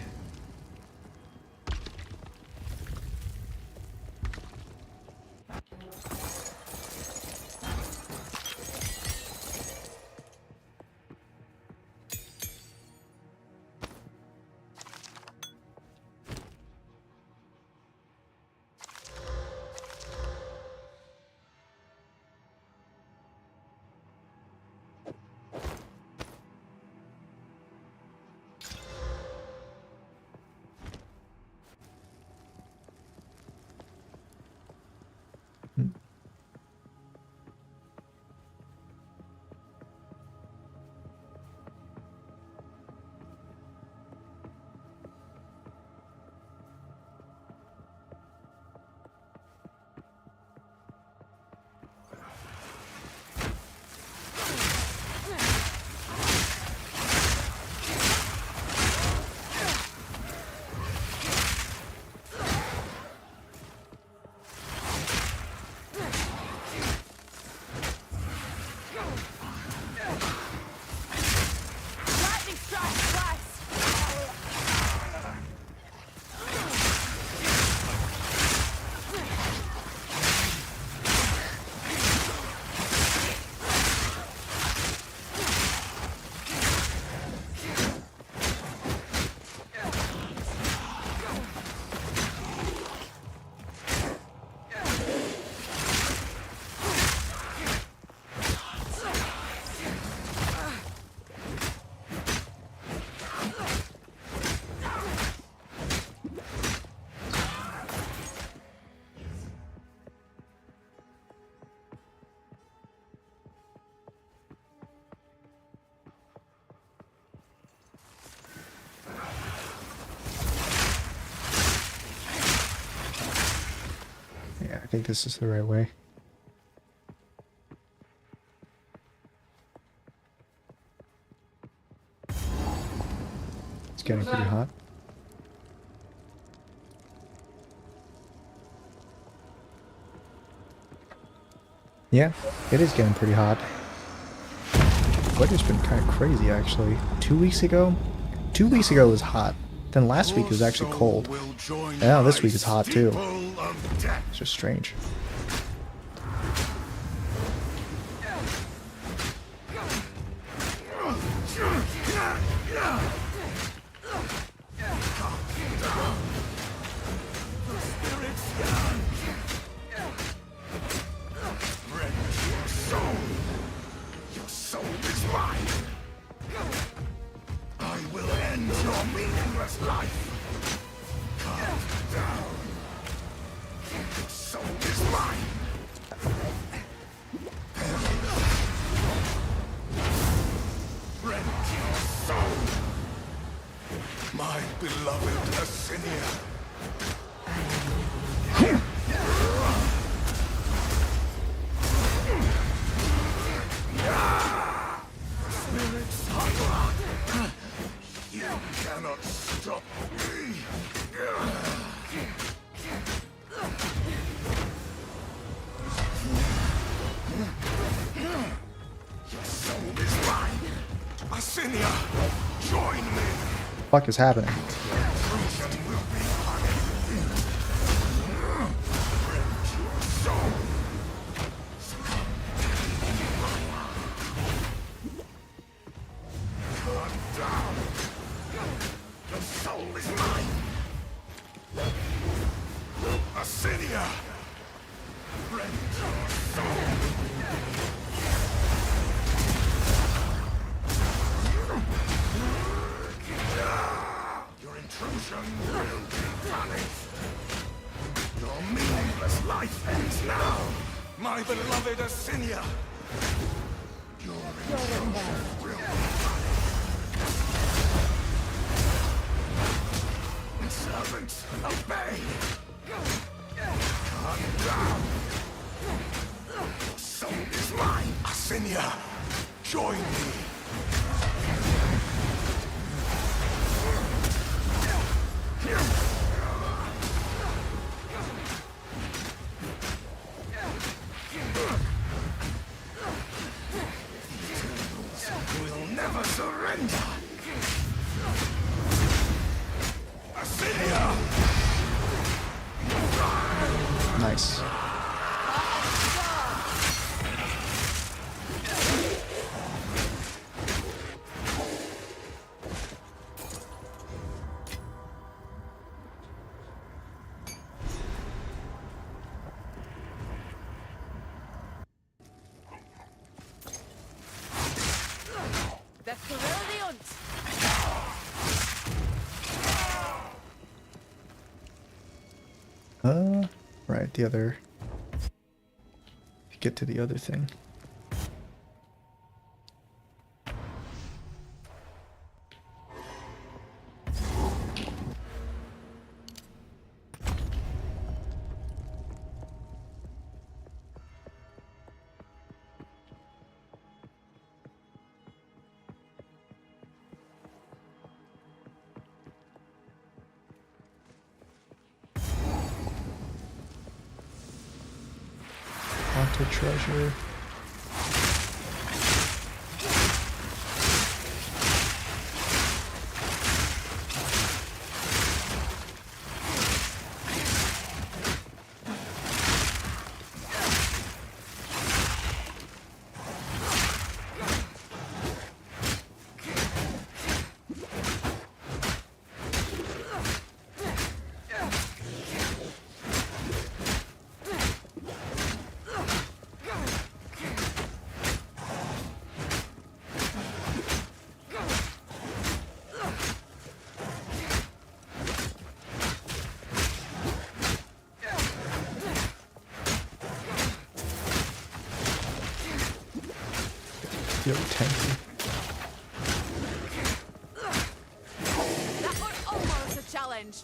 I think this is the right way. It's getting pretty hot. Yeah, it is getting pretty hot. Weather's been kind of crazy, actually. 2 weeks ago? 2 weeks ago was hot. Then last week it was actually cold. And now this week is hot too. It's just strange. Your soul is mine. I will end your meaningless life. Come down. Your soul is mine. Rend your soul. My beloved Asinia. Spirits hunger. You cannot stop me. Your soul is mine. Asinia, join me. What the fuck is happening? Fruition will be honey. Rend your soul. Come down. Your soul is mine. Asinia, rend your soul. Your intrusion will be punished. Your meaningless life ends now. My beloved Asinia. Your intrusion will be punished. Servants, obey. Come down. Your soul is mine. Asinia, join me. We'll never surrender. Right, the other... Get to the other thing. Haunted treasure. Yo, tanky. That was almost a challenge.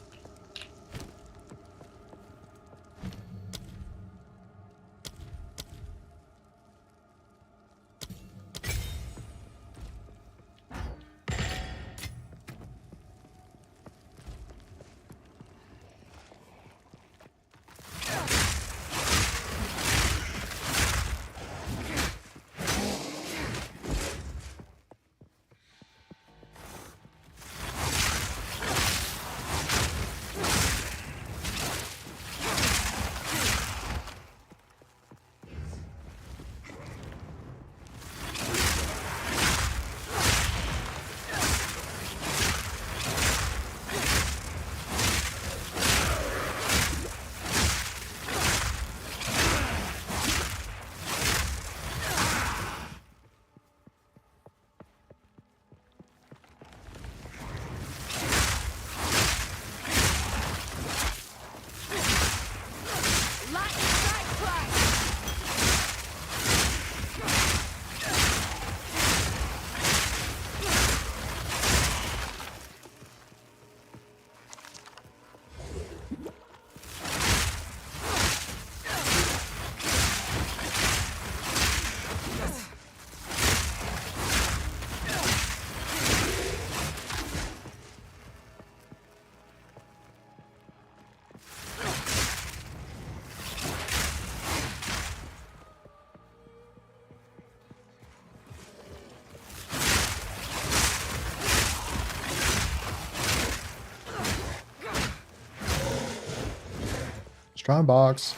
Strong box.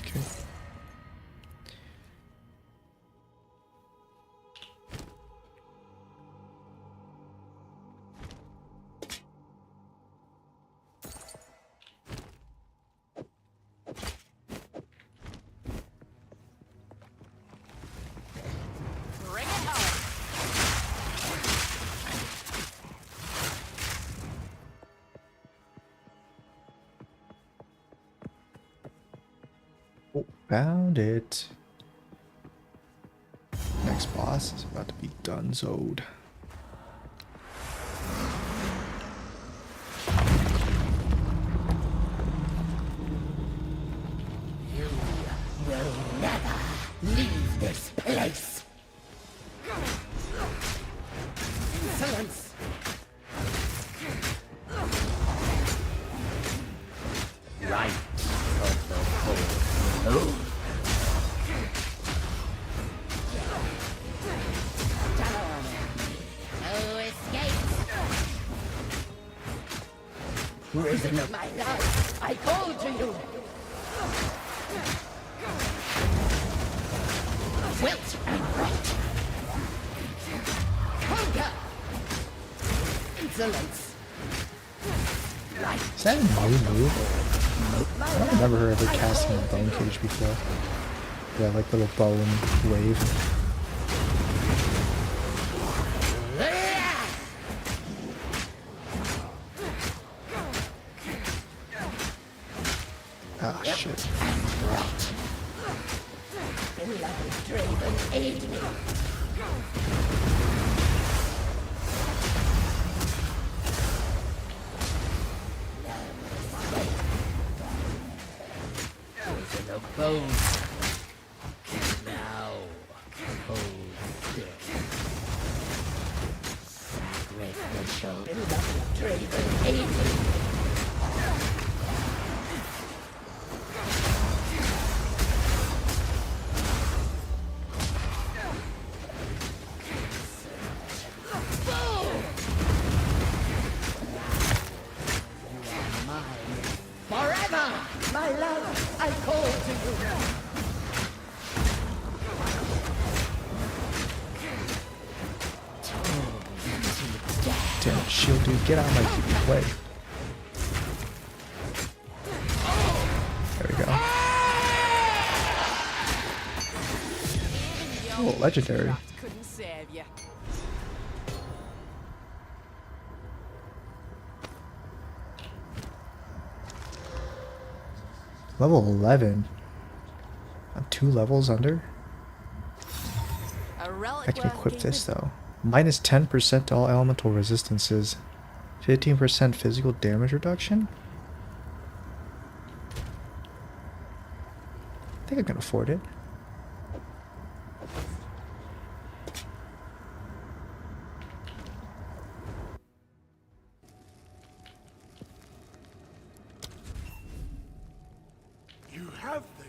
Okay. Bring it home. Oh, found it. Next boss is about to be donezoed. You will never leave this place. Insolence. Right of the whole moon. No escape. Risen of my life, I call to you. Wilt and rot. Conquer. Insolence. Right Is that a new move? I don't remember her ever casting a bone cage before. Yeah, like little bone wave. Ah, shit. Beloved Draven, aid me. Poison of bones. Now, hold still. Sacrificial. Beloved Draven, aid me. Forever! My love, I call to you. Damn it, shield dude, get out of my way. There we go. Oh, legendary. Couldn't save you. Level 11. I'm 2 levels under. A relic I can worth equip this keeping. though. Minus 10% to all elemental resistances. 15% physical damage reduction? I think I can afford it. You have the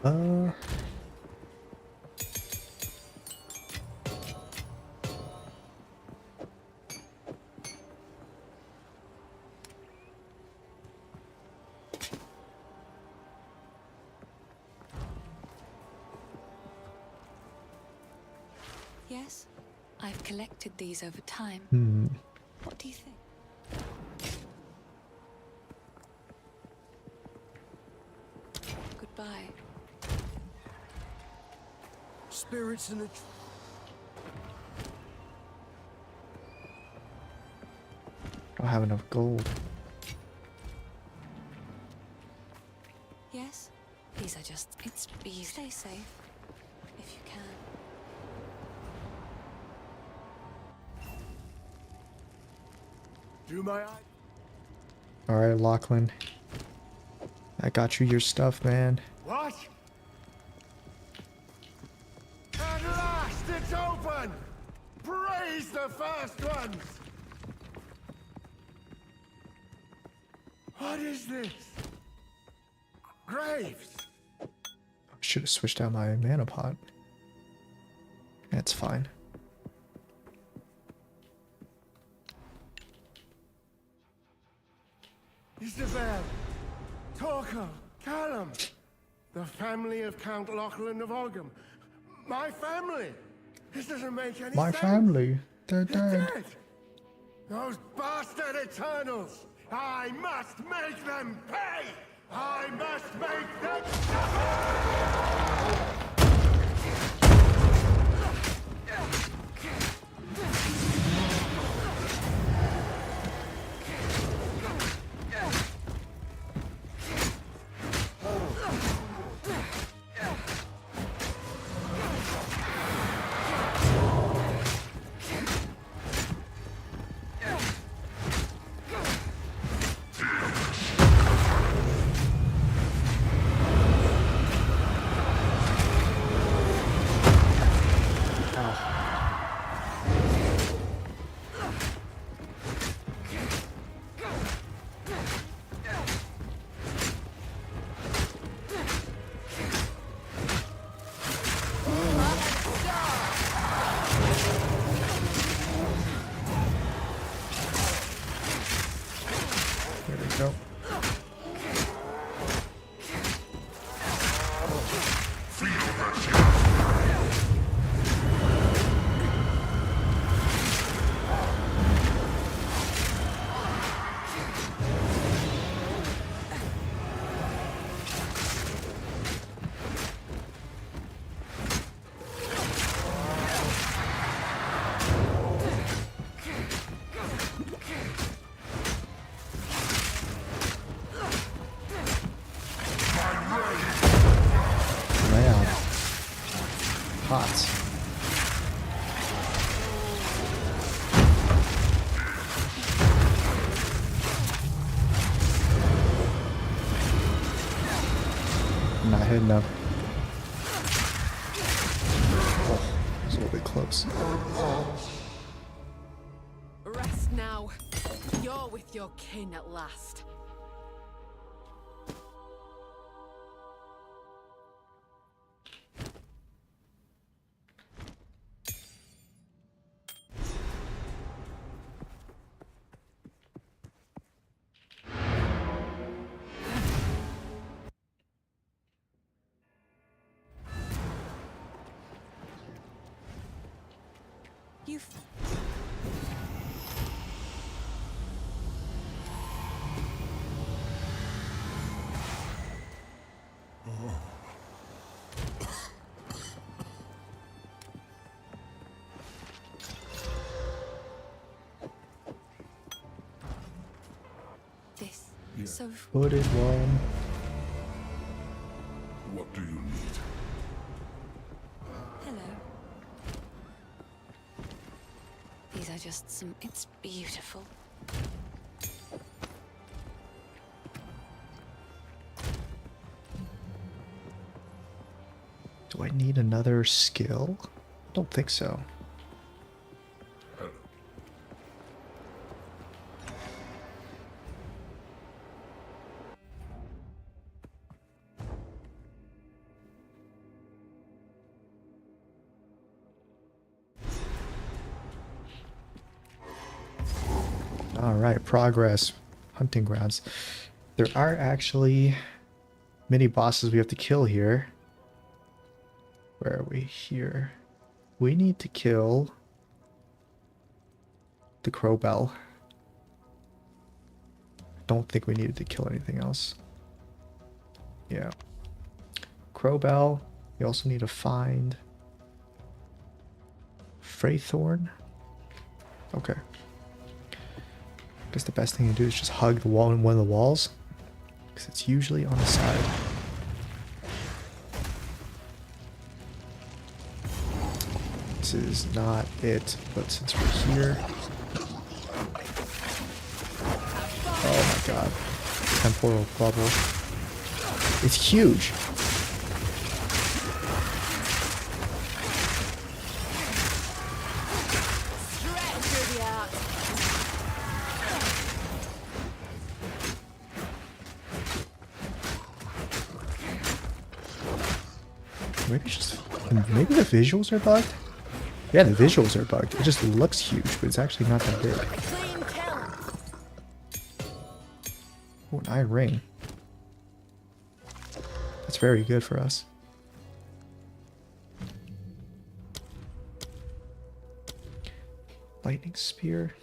Uh... Yes, I've collected these over time. What do you think? Goodbye. Spirits in a... Don't have enough gold. Yes, these are just... It's easy. Stay safe, if you can. Do my eye. Alright, Lachlan. I got you your stuff, man. What? At last it's open! Praise the first ones! What is this? Graves! I should have switched out my mana pot. That's fine. Isabel, Torko, Callum, the family of Count Lachlan of Ogham. My family! This doesn't make any My sense! family, they're They're dead. dead! Those bastard Eternals! I must make them pay! I must make them suffer! pots. I'm not hitting up. Oh, it's a little bit close. Rest now. You're with your kin at last. You. This. So. Footed one. What do you need? Hello. These are just some. It's beautiful. Do I need another skill? Don't think so. Alright, progress. Hunting grounds. There are actually mini bosses we have to kill here. Where are we? Here. We need to kill the Crowbell. Don't think we needed to kill anything else. Yeah. Crowbell. We also need to find Freythorn. Okay. I guess the best thing to do is just hug the wall in one of the walls, because it's usually on the side. This is not it, but since we're here... Oh my god. Temporal bubble. It's huge! Maybe the visuals are bugged? Yeah, the visuals are bugged. It just looks huge, but it's actually not that big. Oh, an iron ring. That's very good for us. Lightning spear.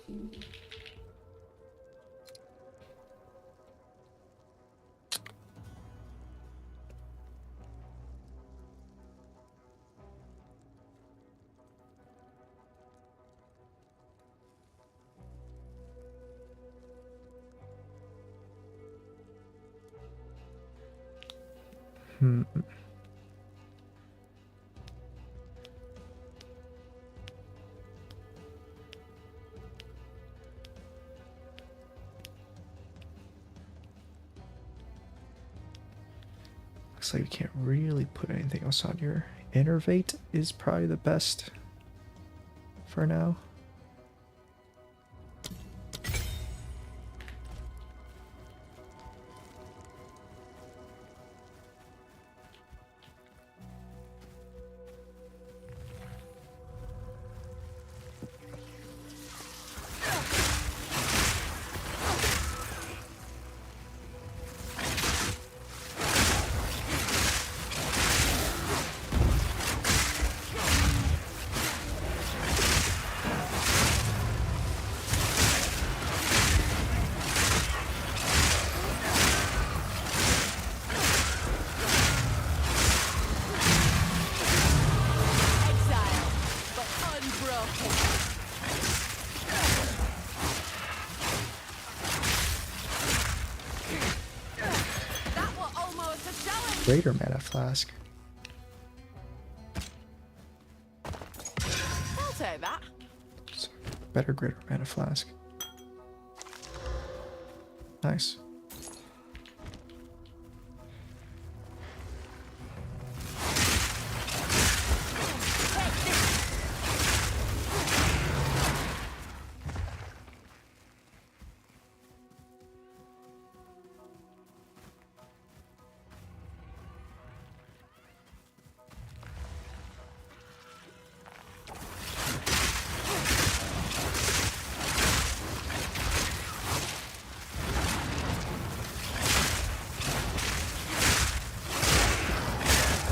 Looks like we can't really put anything else on here. Innervate is probably the best for now. Exile, but unbroken. That was almost a challenge. Greater mana flask. better greater mana flask. Nice.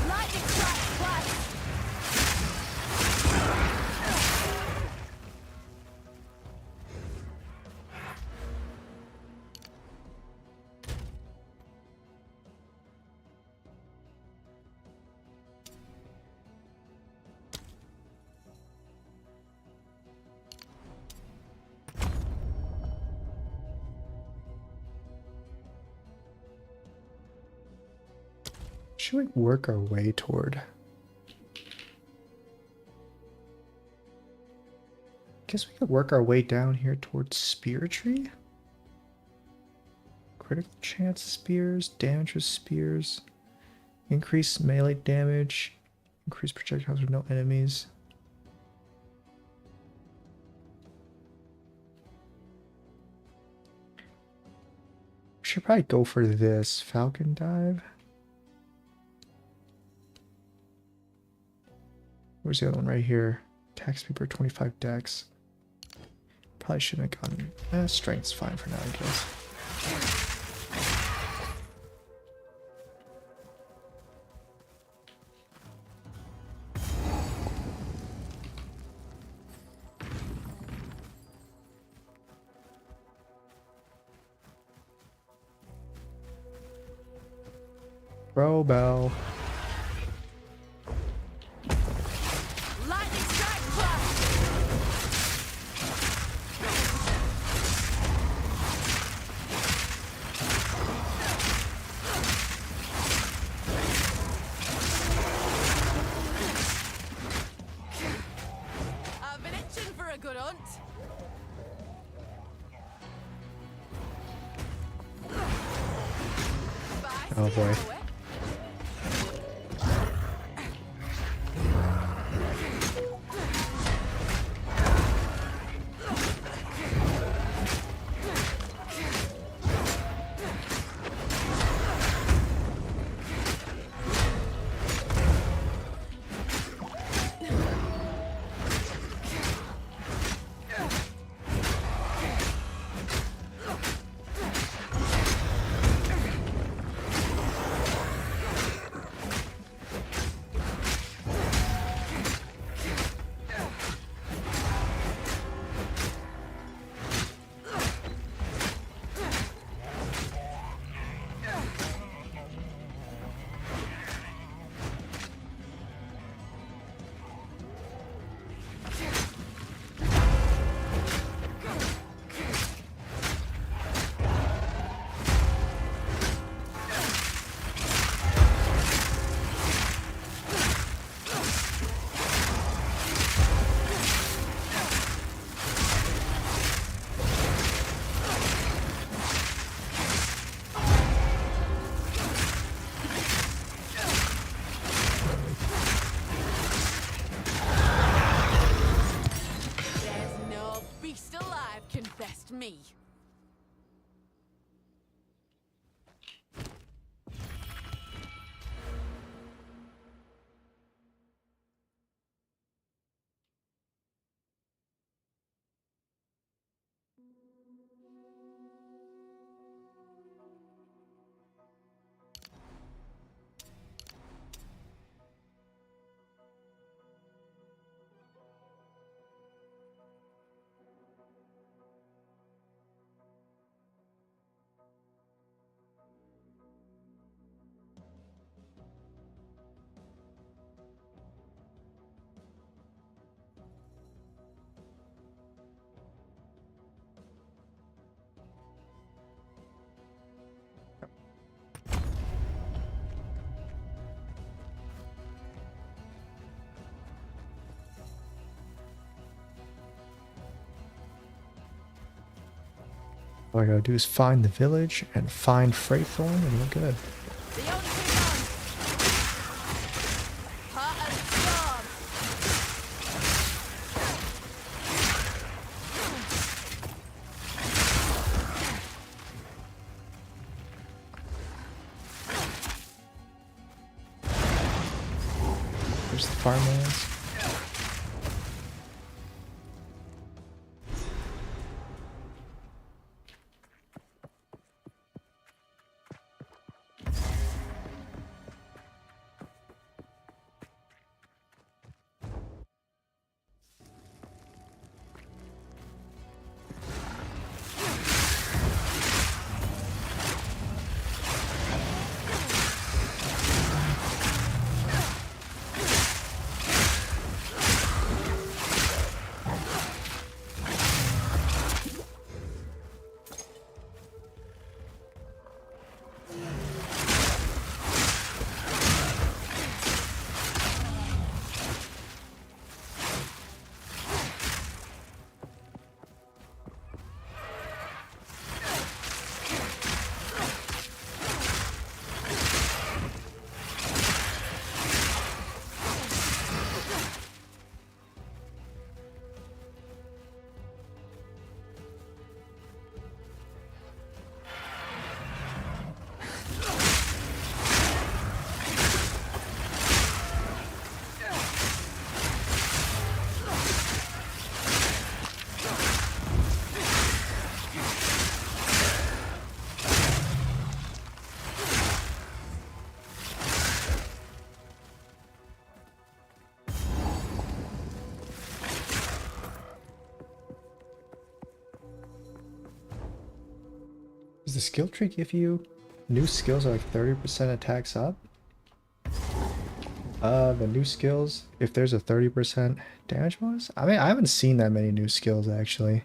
Lightning strike twice. Should we work our way toward? Guess we could work our way down here towards Spear Tree. Critical chance spears, damage with spears, increase melee damage, increase projectiles with no enemies. We should probably go for this Falcon Dive. Where's the other one right here? Attack speed per 25 dex. Probably shouldn't have gotten. Strength's fine for now, I guess. Throw bell. Lightning strike twice. I've been itching for a good hunt. Oh boy. All I gotta do is find the village and find Freythorn and we're good. The only thing on. Part of the job. There's the farmlands. Does the skill tree give you new skills are like 30% attacks up? The new skills, if there's a 30% damage bonus? I mean, I haven't seen that many new skills actually.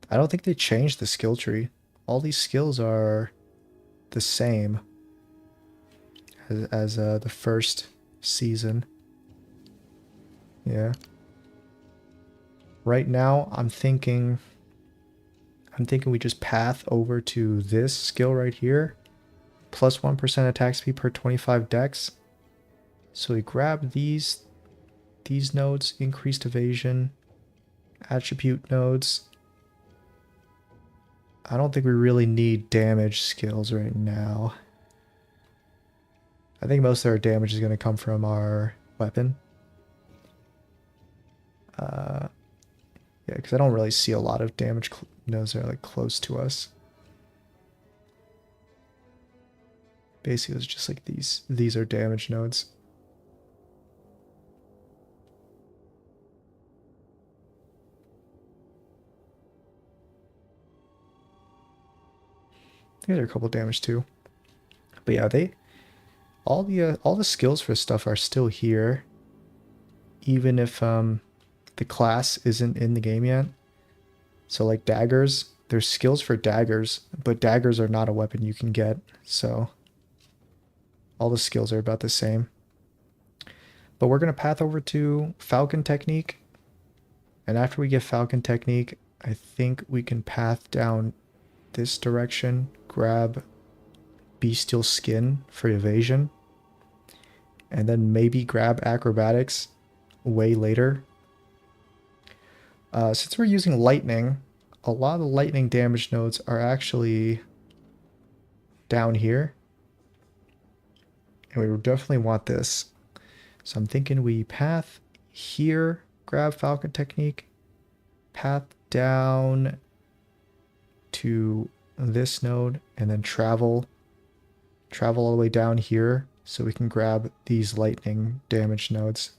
I don't think they changed the skill tree. All these skills are the same as the first season. Yeah. Right now, I'm thinking we just path over to this skill right here. Plus 1% attack speed per 25 dex. So we grab these nodes, increased evasion, attribute nodes. I don't think we really need damage skills right now. I think most of our damage is going to come from our weapon. Yeah, because I don't really see a lot of damage nodes that are like close to us. Basically, it's just like these are damage nodes. These are a couple damage too. But yeah, all the skills for stuff are still here, even if the class isn't in the game yet. So like daggers, there's skills for daggers, but daggers are not a weapon you can get. So all the skills are about the same. But we're gonna path over to Falcon Technique, and after we get Falcon Technique, I think we can path down this direction, grab Bestial Skin for evasion, and then maybe grab Acrobatics way later. Since we're using lightning, a lot of the lightning damage nodes are actually down here, and we would definitely want this. So I'm thinking we path here, grab Falcon Technique, path down to this node, and then travel all the way down here so we can grab these lightning damage nodes.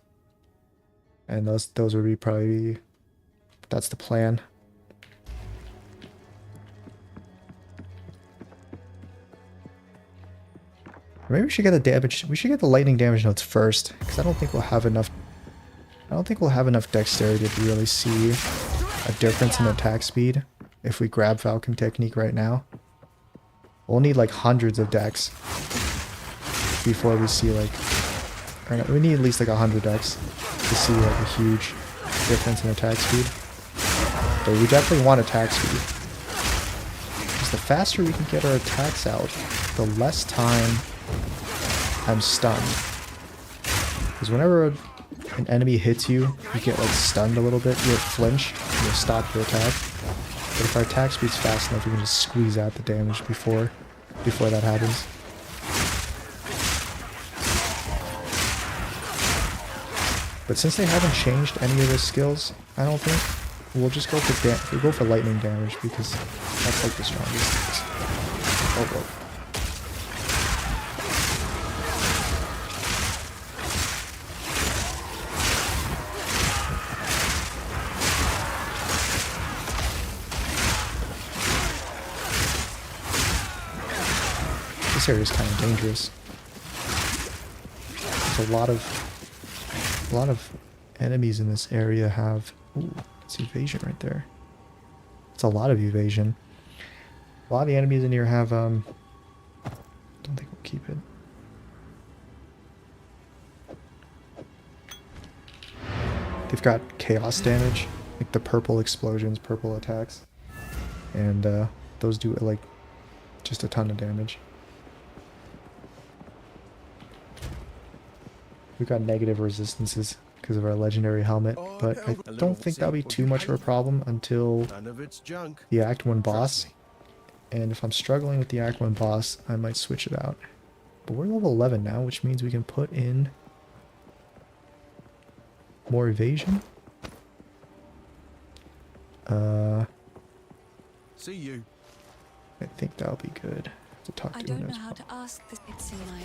And those would be probably, that's the plan. Maybe we should get the damage. We should get the lightning damage nodes first, because I don't think we'll have enough. I don't think we'll have enough dexterity to really see a difference in attack speed if we grab Falcon Technique right now. We'll need like hundreds of dex before we see like, or no, we need at least like 100 dex to see like a huge difference in attack speed. But we definitely want attack speed. the faster we can get our attacks out, the less time I'm stunned. Because whenever an enemy hits you, you get like stunned a little bit, you'll flinch, and you'll stop your attack. But if our attack speed's fast enough, we can just squeeze out the damage before that happens. But since they haven't changed any of the skills, I don't think, we'll just go for we'll go for lightning damage because that's like the strongest. Oh, whoa. This area is kind of dangerous. There's a lot of enemies in this area have... Ooh, it's evasion right there. It's a lot of evasion. A lot of the enemies in here have... don't think we'll keep it. They've got chaos damage. Like the purple explosions, purple attacks. And those do like just a ton of damage. We've got negative resistances because of our legendary helmet, but I don't think that'll be too much of a problem until the Act 1 boss. And if I'm struggling with the Act 1 boss, I might switch it out. But we're level 11 now, which means we can put in more evasion. See you. I think that'll be good. To talk to I don't know how to ask this. It's in my...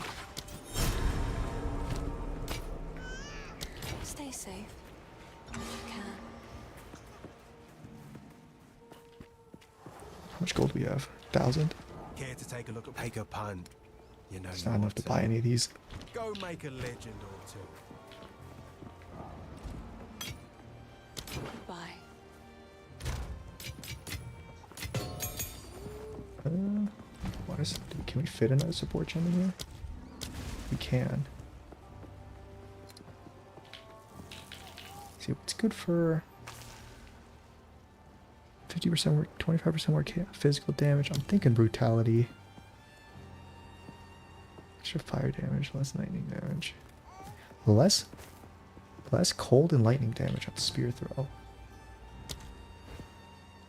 Stay safe. If you can. How much gold do we have? 1,000? Care to take a look at take a pun? You know, It's not enough to buy any of these. Go make a legend or two. Goodbye. What is? Can we fit another support gem in here? We can. See, it's good for 50% more, 25% more physical damage. I'm thinking brutality. Extra fire damage, less lightning damage. Less cold and lightning damage on spear throw.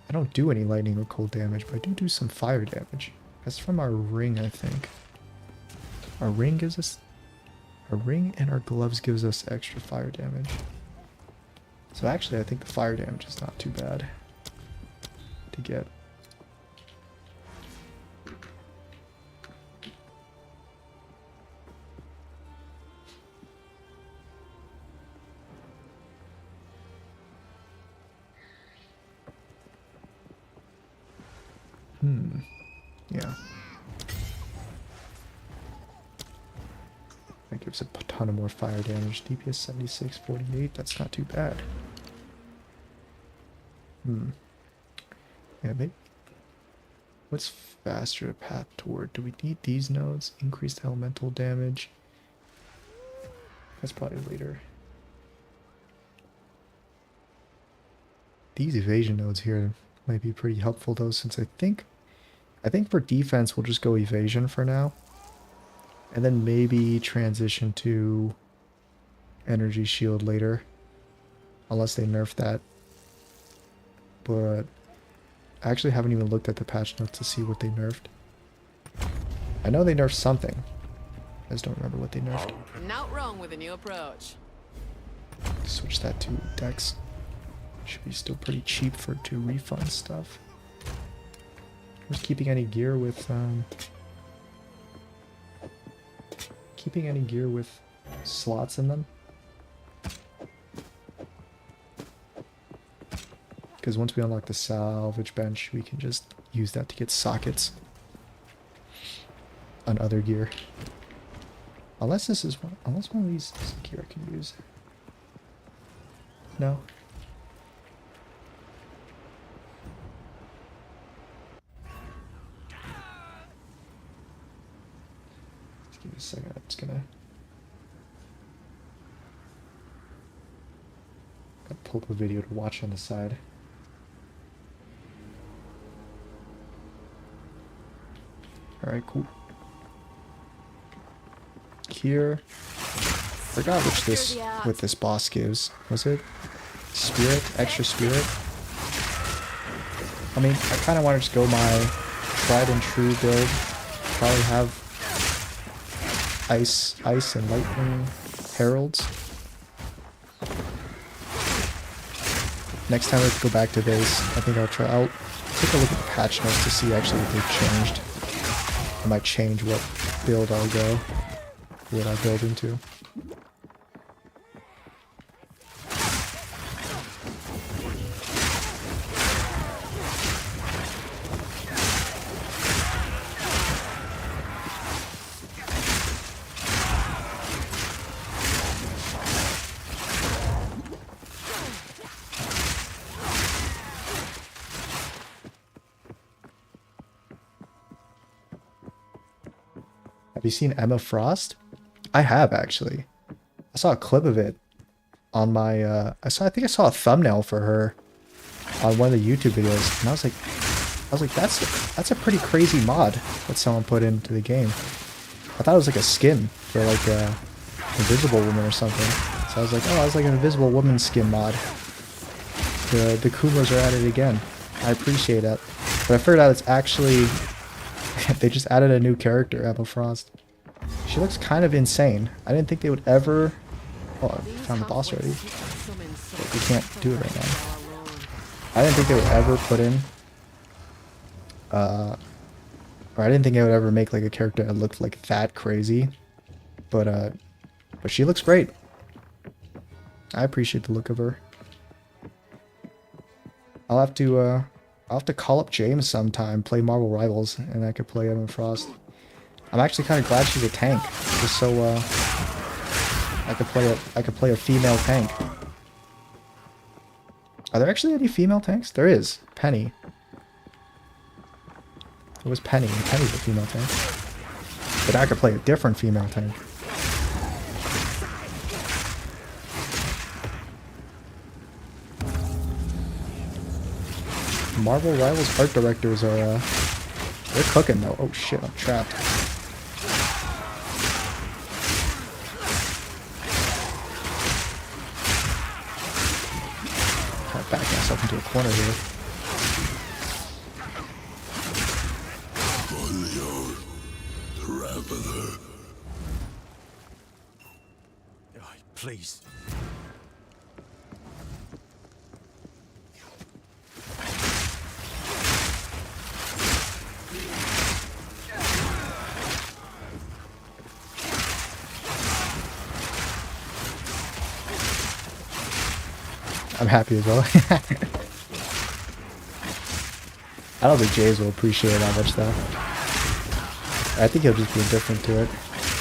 I don't do any lightning or cold damage, but I do some fire damage. That's from our ring, I think. Our ring gives us... Our ring and our gloves gives us extra fire damage. So actually, I think the fire damage is not too bad to get. Yeah. That gives a ton of more fire damage. DPS 76, 48, that's not too bad. Yeah, maybe. What's faster to path toward? Do we need these nodes? Increased elemental damage. That's probably later. These evasion nodes here might be pretty helpful though, since I think for defense we'll just go evasion for now. And then maybe transition to energy shield later. Unless they nerf that. But I actually haven't even looked at the patch notes to see what they nerfed. I know they nerfed something. I just don't remember what they nerfed. Not wrong with a new approach. Switch that to Dex. Should be still pretty cheap to refund stuff. Who's keeping any gear with slots in them? Because once we unlock the salvage bench, we can just use that to get sockets on other gear. Unless one of these is gear I can use. No. Just give me a second. I'm just gonna pull up a video to watch on the side. Alright, cool. Here. Forgot which this boss gives. Was it spirit? Extra spirit? I mean, I kind of want to just go my tried and true build. Probably have ice and lightning heralds. Next time we go back to base, I think I'll take a look at the patch notes to see actually if they've changed. I might change what build I'll go, what I build into. Have you seen Emma Frost? I have, actually. I saw a clip of it on my I think I saw a thumbnail for her on one of the YouTube videos, and I was like that's a pretty crazy mod that someone put into the game. I thought it was like a skin for like a Invisible Woman or something. So I was like, oh, it's like an Invisible Woman skin mod. The Kumas are at it again. I appreciate that. But I figured out it's actually they just added a new character, Emma Frost. She looks kind of insane. I didn't think they would ever... Oh, I found the boss already. But we can't do it right now. I didn't think they would ever put in... or I didn't think they would ever make like a character that looked like that crazy. But she looks great. I appreciate the look of her. I'll have to call up James sometime, play Marvel Rivals, and I could play Emma Frost. I'm actually kind of glad she's a tank, just so I could play a female tank. Are there actually any female tanks? There is. Penny. It was Penny, and Penny's a female tank. But I could play a different female tank. Marvel Rivals art directors are, they're cooking though. Oh shit, I'm trapped. Try to back myself into a corner here. Please. I'm happy as well. I don't think Jays will appreciate it that much though. I think he'll just be indifferent to it.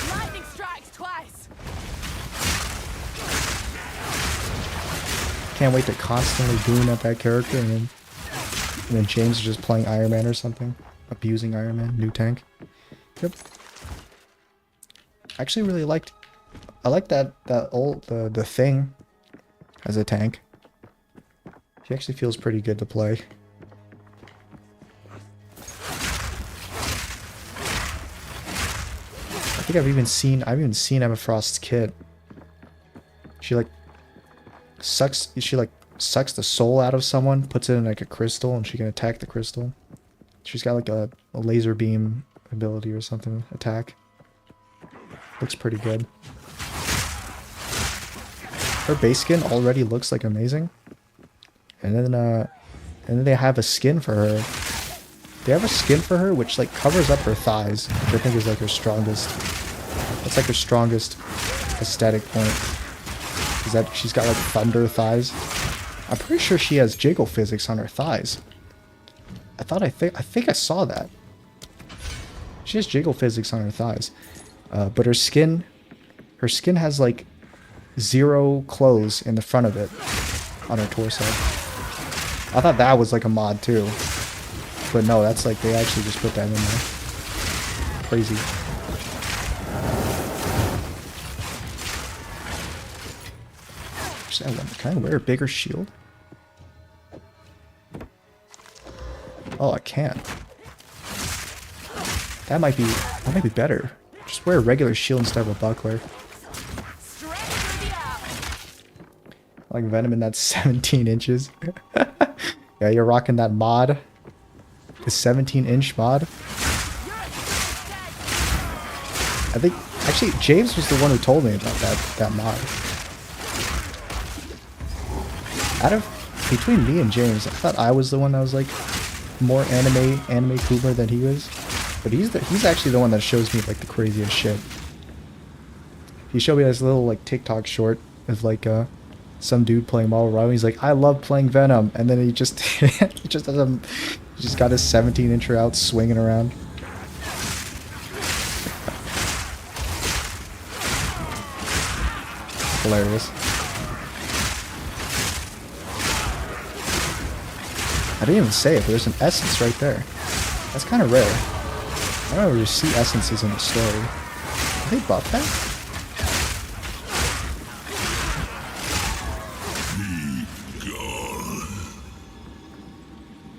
Lightning strikes twice. Can't wait to constantly boon at that character and then James is just playing Iron Man or something. Abusing Iron Man, new tank. Yep. I actually really liked that old the Thing as a tank. He actually feels pretty good to play. I think I've even seen Emma Frost's kit. She sucks the soul out of someone, puts it in like a crystal, and she can attack the crystal. She's got like a laser beam ability or something, attack. Looks pretty good. Her base skin already looks like amazing. And then they have a skin for her. They have a skin for her which like covers up her thighs, which I think is like her strongest. That's like her strongest aesthetic point. Is that she's got like thunder thighs. I'm pretty sure she has jiggle physics on her thighs. I think I saw that. She has jiggle physics on her thighs. But her skin has like 0 clothes in the front of it on her torso. I thought that was like a mod too. But no, that's like they actually just put that in there. Crazy. Can I wear a bigger shield? Oh, I can. That might be better. Just wear a regular shield instead of a buckler. Like Venom in that 17 inches. Yeah, you're rocking that mod. The 17-inch mod. I think actually James was the one who told me about that mod. Out of between me and James, I thought I was the one that was like more anime boomer than he was. But he's actually the one that shows me like the craziest shit. He showed me this little like TikTok short of like some dude playing Marvel Rival. He's like, I love playing Venom, and then he just he just got his 17-incher out swinging around. Hilarious. I didn't even say it, but there's an essence right there. That's kind of rare. I don't ever see essences in the story. Did they buff that?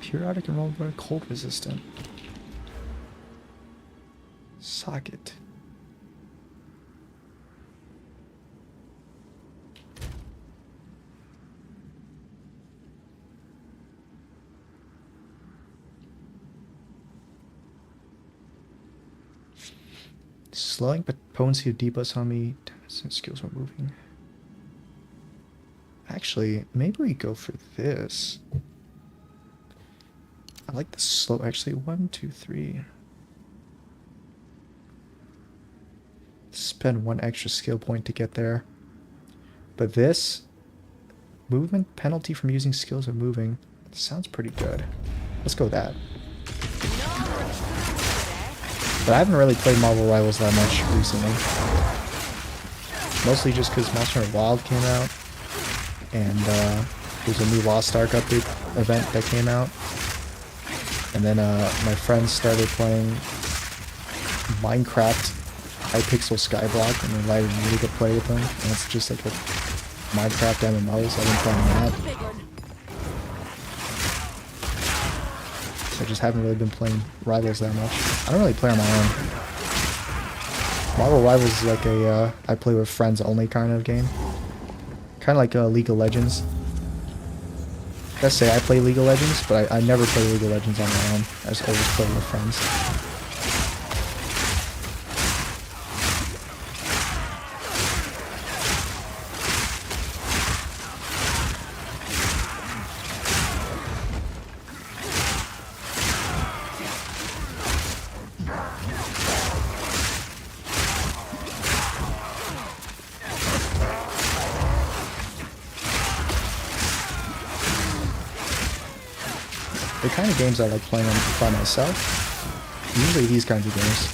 Periodic and roll cold resistant. Socket. Slowing potency of debuffs on me. Since skills are moving. Actually, maybe we go for this. I like the slow. Actually, 1, 2, 3. Spend 1 extra skill point to get there. But this movement penalty from using skills of moving sounds pretty good. Let's go with that. But I haven't really played Marvel Rivals that much recently. Mostly just because Monster Hunter Wild came out. And there's a new Lost Ark update event that came out. And then my friends started playing Minecraft Hypixel Skyblock, and they invited me to play with them. And it's just like a Minecraft MMO, so I've been playing that. So I just haven't really been playing Rivals that much. I don't really play on my own. Marvel Rivals is like a I play with friends only kind of game. Kind of like League of Legends. Let's say I play League of Legends, but I never play League of Legends on my own. I just always play with friends. The kind of games I like playing on by myself, usually these kinds of games.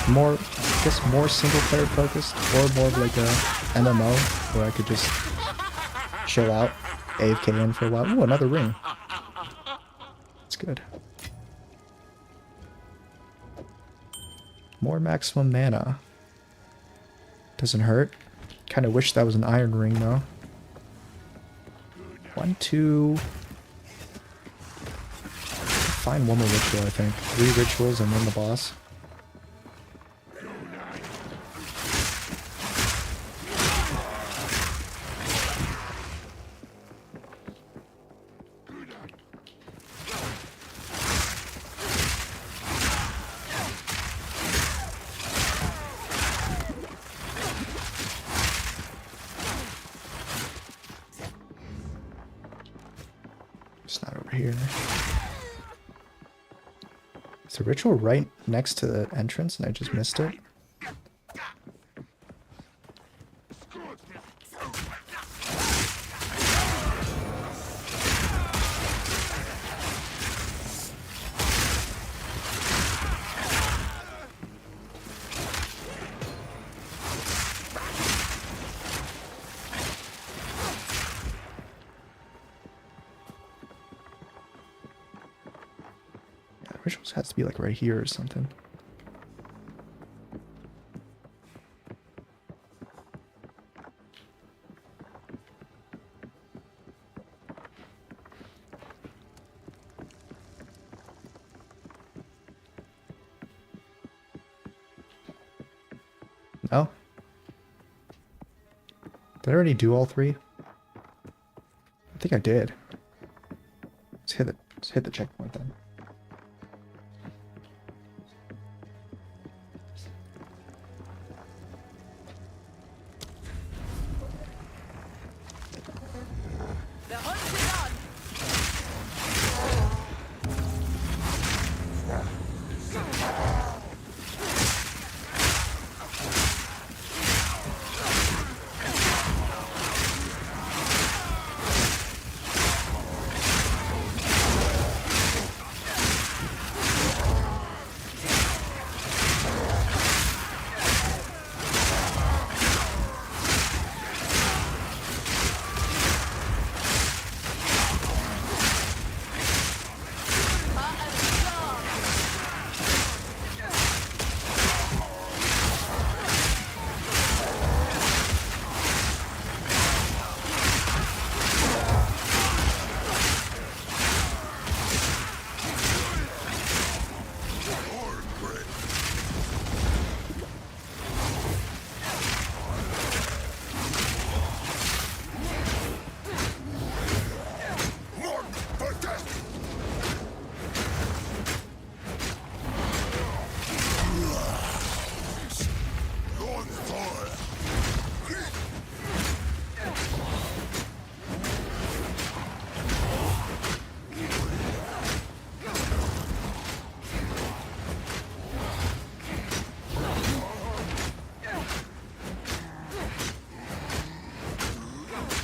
I guess more single player focused, or more of like a MMO, where I could just chill out, AFK in for a while. Ooh, another ring. That's good. More maximum mana. Doesn't hurt. Kind of wish that was an iron ring though. 1, 2... Find one more ritual, I think. 3 rituals and then the boss. It's not over here. Is the ritual right next to the entrance and I just missed it? Rituals has to be like right here or something. No? Did I already do all 3? I think I did. Let's hit the checkpoint then. The hunt is on!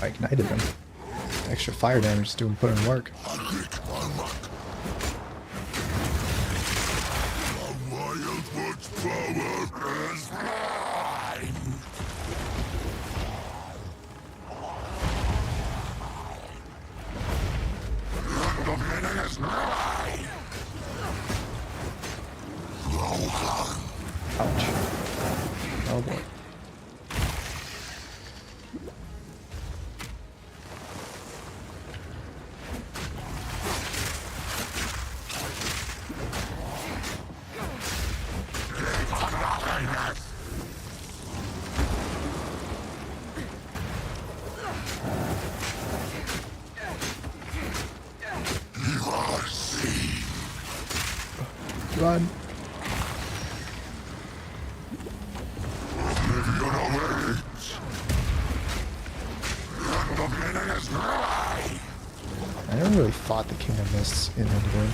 I ignited them. Extra fire damage is doing put in work. Ouch. Oh boy. Run. I never really fought the King of Mists in Endgame.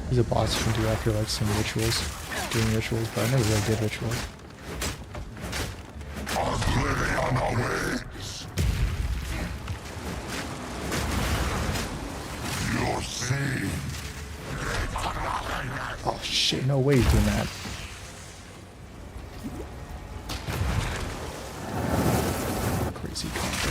He's a boss you can do after like some rituals, doing rituals, but I never really did rituals. Oh shit, no way he's doing that. Crazy combo.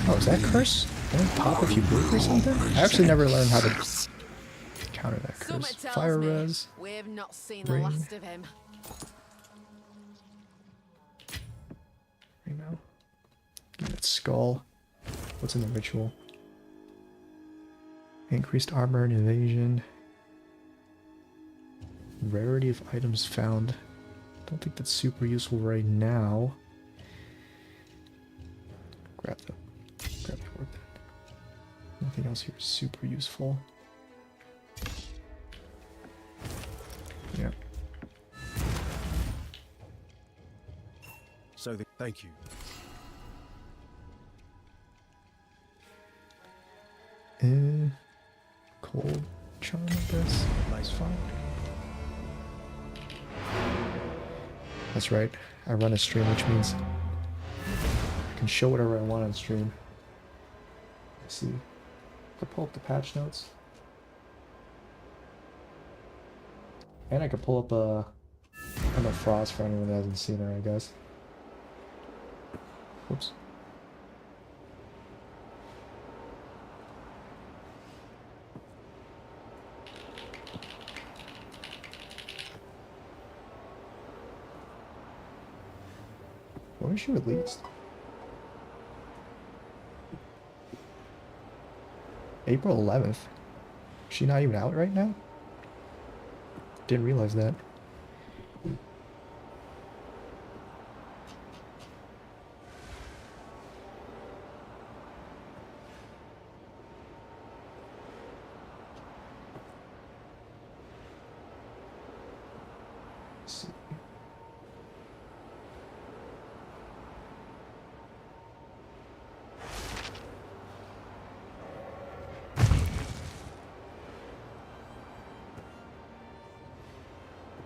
Oh, is that curse? Can it pop if you break or something? I actually never learned how to counter that curse. Summit tells Fire me res. we've not seen the Ring. last of him. Right now. Give me that skull. What's in the ritual? Increased armor and evasion. Rarity of items found. Don't think that's super useful right now. Grab the orb. Nothing else here is super useful. Yeah. So thank you. Cold charm, I guess. Nice fine. That's right. I run a stream, which means I can show whatever I want on stream. Let's see. I can pull up the patch notes. And I could pull up Emma Frost for anyone that hasn't seen her, I guess. Whoops. When was she released? April 11th. Is she not even out right now? Didn't realize that. Let's see.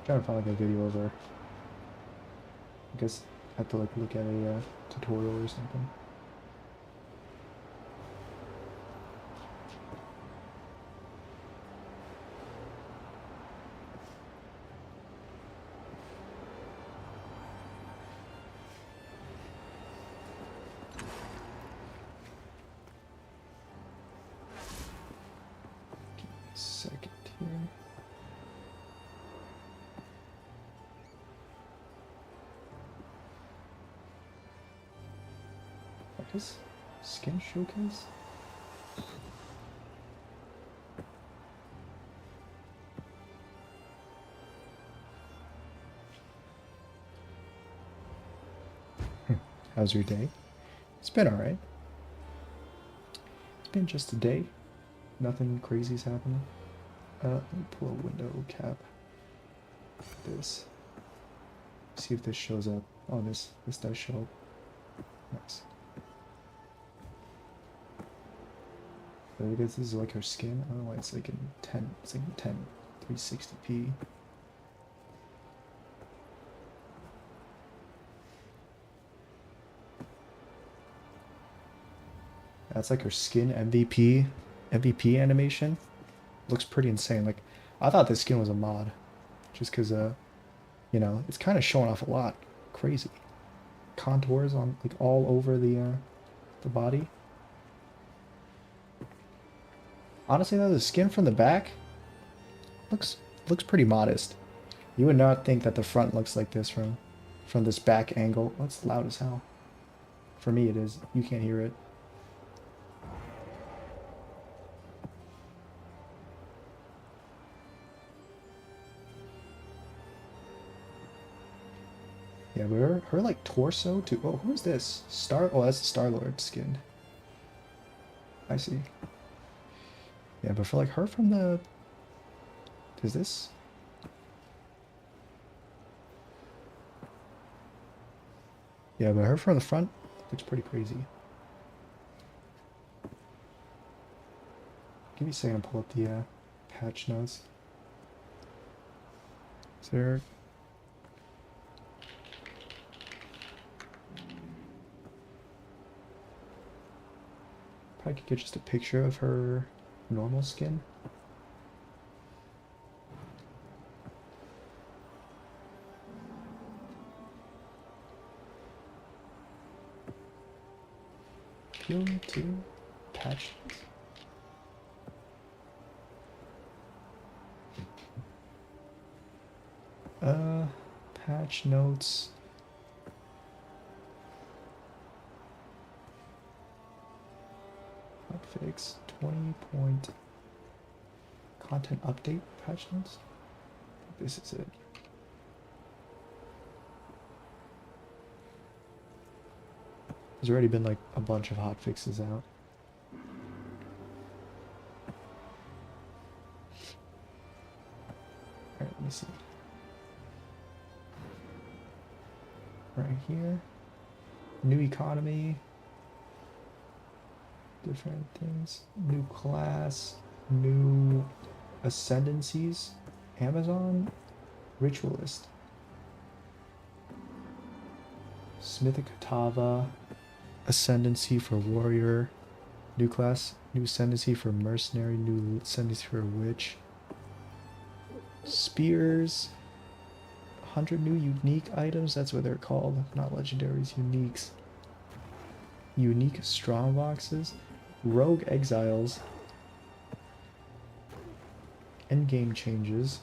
Trying to find like a video of her. I guess I have to like look at a tutorial or something. Give me a second here. This skin showcase? How's your day? It's been alright. It's been just a day. Nothing crazy's happening. Let me pull a window cap. This. See if this shows up. Oh, this does show up. Nice. But I guess this is like her skin. I don't know why it's like in 10. It's like in 10, 360p. That's like her skin MVP animation. Looks pretty insane. Like, I thought this skin was a mod, just because you know, it's kind of showing off a lot. Crazy contours on like all over the body. Honestly though, the skin from the back looks pretty modest. You would not think that the front looks like this from this back angle. That's loud as hell. For me it is. You can't hear it. Yeah, but her like torso too. Oh, who's this? Oh, that's the Star-Lord skin. I see. Yeah, but for like her from the... Is this? Yeah, but her from the front looks pretty crazy. Give me a second to pull up the patch notes. Is there... Probably could get just a picture of her normal skin. Appeal to patch. Patch notes. Fix 20 point content update patch notes. This is it. There's already been like a bunch of hot fixes out. Alright, let me see. Right here. New economy. Different things. New class. New ascendancies. Amazon. Ritualist. Smithic Katava. Ascendancy for warrior. New class. New ascendancy for mercenary. New ascendancy for witch. Spears. 100 new unique items. That's what they're called. Not legendaries. Uniques. Unique strong boxes. Rogue exiles. Endgame changes.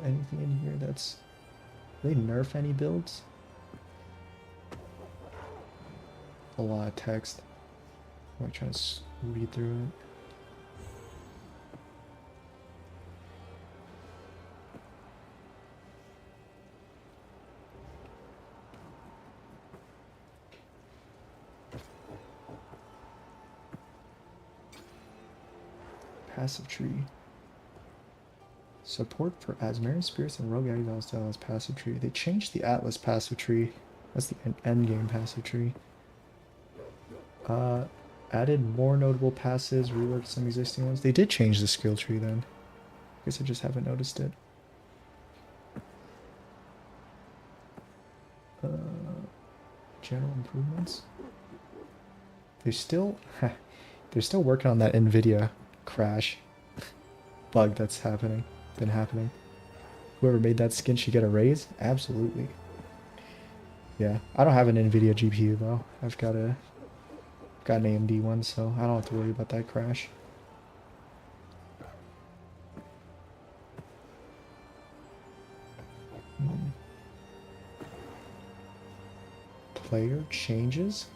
Anything in here that's... Do they nerf any builds? a lot of text. I'm like trying to read through it. Passive tree. Support for Asmarian spirits and rogue exile style as passive tree. They changed the Atlas passive tree. That's the end game passive tree. Added more notable passives, reworked some existing ones. They did change the skill tree then. I guess I just haven't noticed it. General improvements. They're still working on that NVIDIA crash bug that's been happening. Whoever made that skin should get a raise? Absolutely. Yeah, I don't have an NVIDIA GPU though. I've got an AMD one, so I don't have to worry about that crash. Player changes.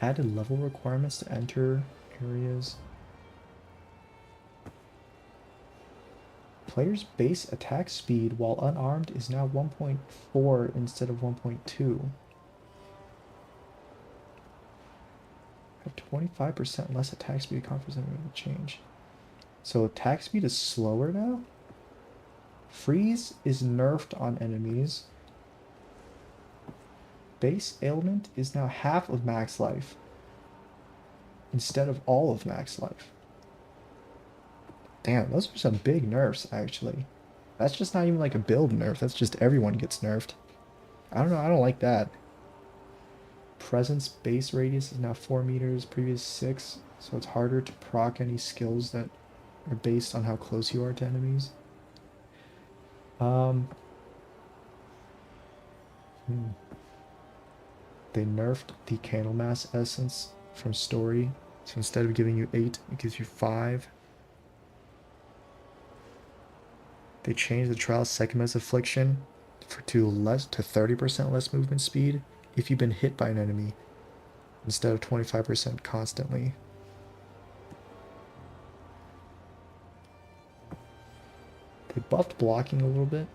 Added level requirements to enter areas. Player's base attack speed while unarmed is now 1.4 instead of 1.2. Have 25% less attack speed confidence and change. So attack speed is slower now? Freeze is nerfed on enemies. Base ailment is now half of max life instead of all of max life. Damn, those are some big nerfs, actually. That's just not even like a build nerf. That's just everyone gets nerfed. I don't know. I don't like that. Presence base radius is now 4 meters, previous 6. So it's harder to proc any skills that are based on how close you are to enemies. They nerfed the Candlemass essence from story. So instead of giving you 8, it gives you 5. They changed the Trial's second Mess Affliction to 30% less movement speed if you've been hit by an enemy, instead of 25% constantly. They buffed blocking a little bit.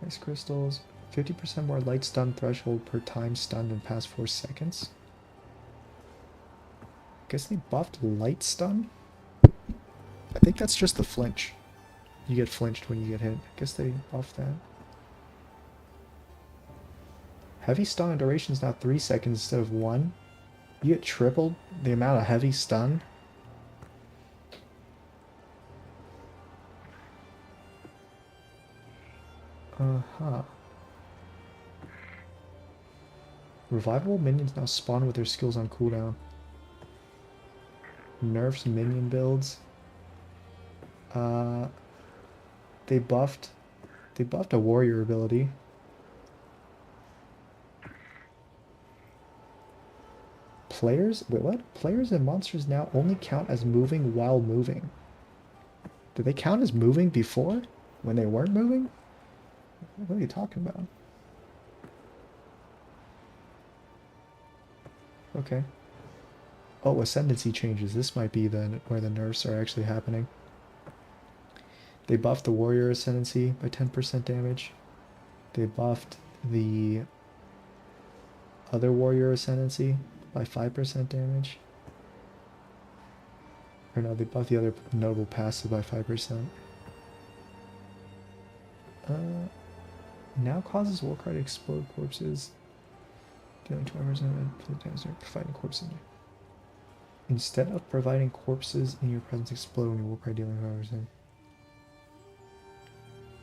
Ice crystals. 50% more light stun threshold per time stunned in past 4 seconds. Guess they buffed light stun? I think that's just the flinch. You get flinched when you get hit. I guess they buffed that. Heavy stun and duration is now 3 seconds instead of 1. You get tripled the amount of heavy stun. Revivable minions now spawn with their skills on cooldown. Nerfs minion builds. They buffed a warrior ability. Players, wait, what? Players and monsters now only count as moving while moving. Did they count as moving before? When they weren't moving? What are you talking about? Okay. Oh, ascendancy changes. This might be where the nerfs are actually happening. They buffed the warrior ascendancy by 10% damage. They buffed the other warrior ascendancy by 5% damage. Or no, they buffed the other notable passive by 5%. Now causes Warcry to explode corpses. Dealing 20% of damage providing corpses. Instead of providing corpses in your presence explode when your Warcry dealing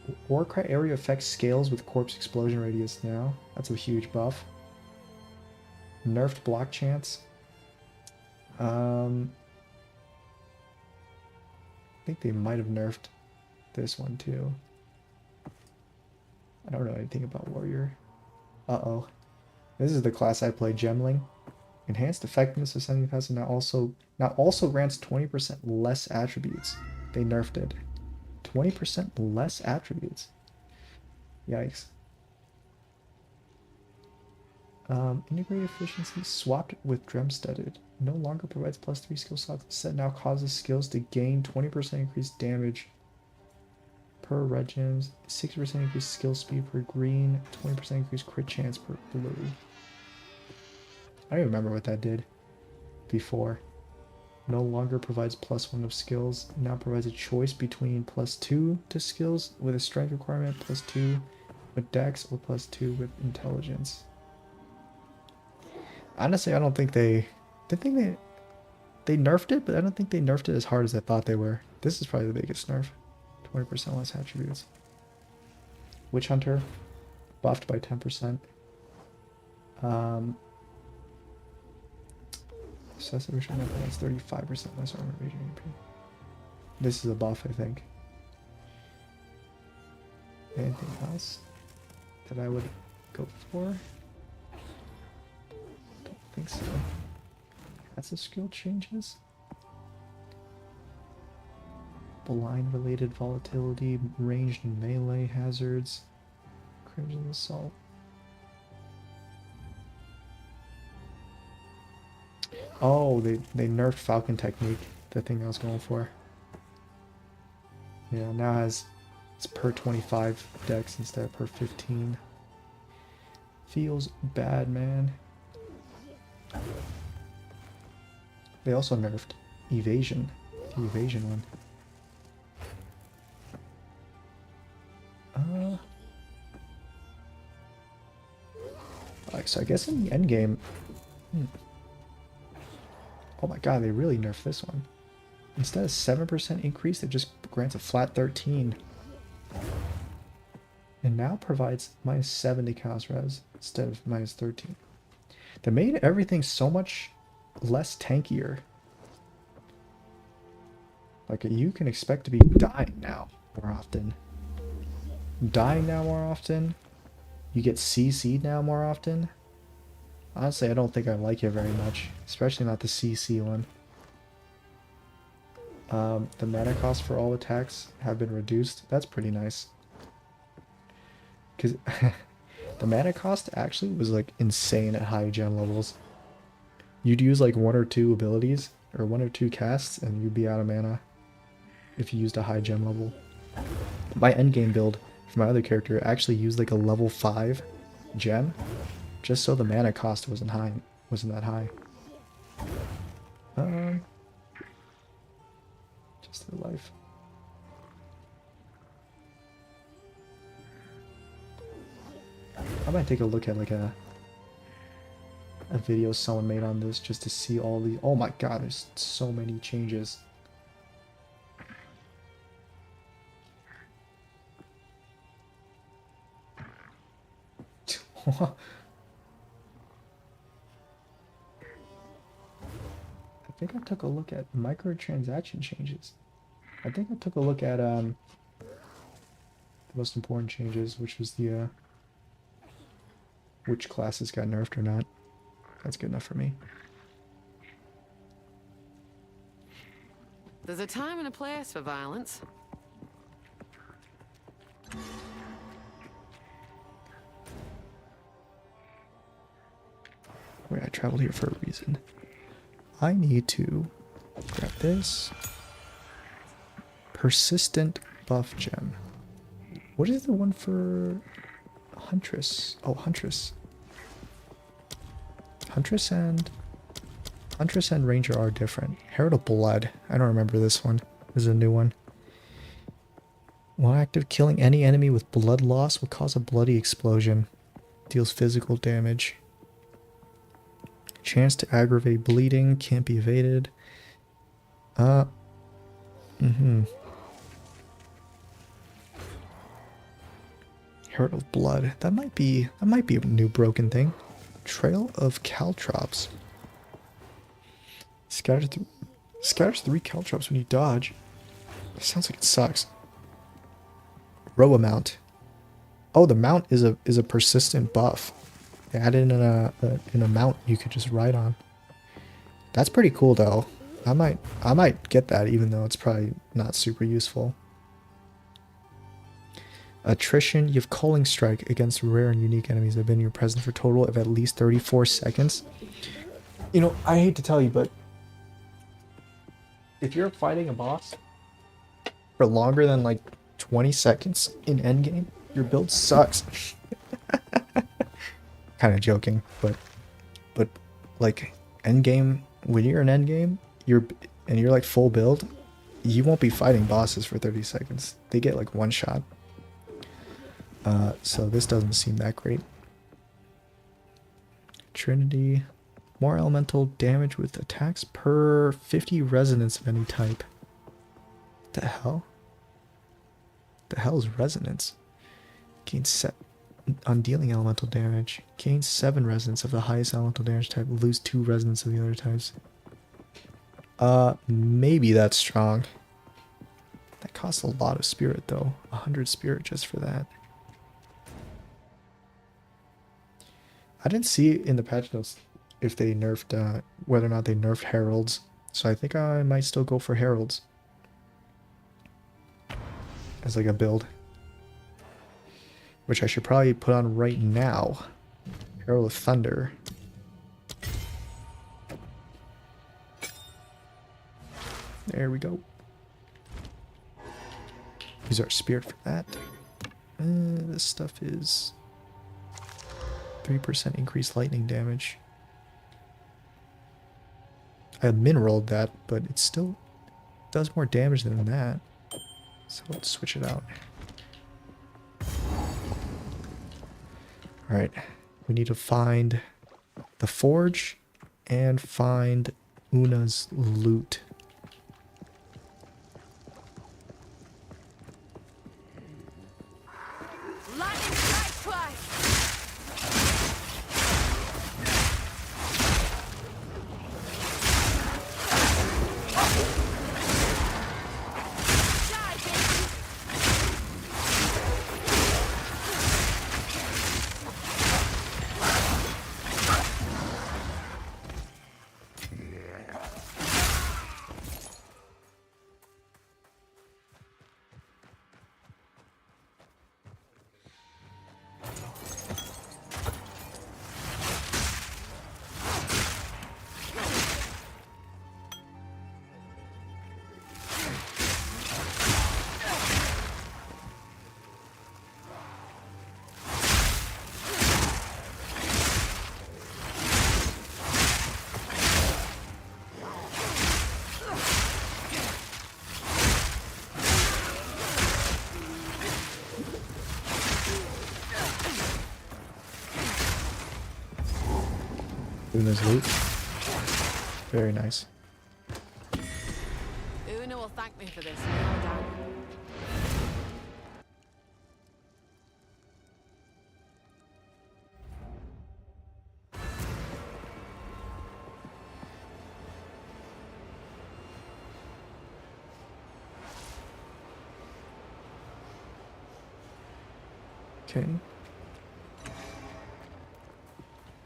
20%. Warcry area effect scales with corpse explosion radius now. That's a huge buff. Nerfed block chance. I think they might have nerfed this one too. I don't know anything about warrior. Uh-oh. This is the class I play, Gemling. Enhanced effectiveness of 70,000 now also grants 20% less attributes. They nerfed it. 20% less attributes. Yikes. Integrated efficiency swapped with Dremstudded. No longer provides +3 skill slots. Set now causes skills to gain 20% increased damage per red gems, 60% increased skill speed per green, 20% increased crit chance per blue. I don't even remember what that did before. No longer provides +1 of skills. Now provides a choice between +2 to skills with a strength requirement, +2 with dex, or +2 with intelligence. Honestly, I don't think they nerfed it, but I don't think they nerfed it as hard as I thought they were. This is probably the biggest nerf. 20% less attributes. Witch Hunter buffed by 10%. Excessive restraint that's 35% less armor raging AP. This is a buff, I think. Anything else that I would go for? Don't think so. That's a skill changes. Blind related volatility, ranged and melee hazards, Crimson Assault. Oh, they nerfed Falcon Technique, the thing I was going for. Yeah, now it's per 25 dex instead of per 15. Feels bad, man. They also nerfed Evasion, the Evasion one. So I guess in the end game. Oh my god, they really nerfed this one. Instead of 7% increase, it just grants a flat 13. And now provides -7 to chaos res instead of -13. They made everything so much less tankier. Like, you can expect to be dying now more often. Dying now more often. You get CC'd now more often. Honestly, I don't think I like it very much. Especially not the CC one. The mana cost for all attacks have been reduced. That's pretty nice. Because the mana cost actually was like insane at high gem levels. You'd use like 1 or 2 abilities or 1 or 2 casts and you'd be out of mana if you used a high gem level. My endgame build for my other character actually used like a level 5 gem just so the mana cost wasn't that high. Just their life. I might take a look at like a video someone made on this just to see all the. Oh my god, there's so many changes. I think I took a look at microtransaction changes. I think I took a look at the most important changes, which was the which classes got nerfed or not. That's good enough for me. There's a time and a place for violence. Wait, I traveled here for a reason. I need to grab this. Persistent buff gem. What is the one for Huntress? Oh, Huntress. Huntress and Ranger are different. Herald of Blood. I don't remember this one. This is a new one. One active killing any enemy with blood loss will cause a bloody explosion. Deals physical damage. Chance to aggravate bleeding. Can't be evaded. Herald of Blood. That might be a new broken thing. Trail of Caltrops. Scatters 3 Caltrops when you dodge. Sounds like it sucks. Rowa Mount. Oh, the mount is a persistent buff. They added in a mount you could just ride on. That's pretty cool though. I might get that even though it's probably not super useful. Attrition, you have Culling Strike against rare and unique enemies that have been in your presence for a total of at least 34 seconds. You know, I hate to tell you, but if you're fighting a boss for longer than like 20 seconds in endgame, your build sucks. Kind of joking, but like endgame, when you're in endgame, you're like full build, you won't be fighting bosses for 30 seconds. They get like one shot. So this doesn't seem that great. Trinity, more elemental damage with attacks per 50 resonance of any type. What the hell? The hell is resonance? Gain set on dealing elemental damage. Gain 7 resonance of the highest elemental damage type. Lose 2 resonance of the other types. Maybe that's strong. That costs a lot of spirit though. 100 spirit just for that. I didn't see in the patch notes if they nerfed, whether or not they nerfed heralds. So I think I might still go for heralds as like a build, which I should probably put on right now. Herald of Thunder. There we go. Use our spirit for that. This stuff is 3% increased lightning damage. I min-rolled that, but it still does more damage than that. So let's switch it out. Alright, we need to find the forge and find Una's loot. Lightning strike twice! Una's loot. Very nice. Una will thank me for this, no doubt. Okay.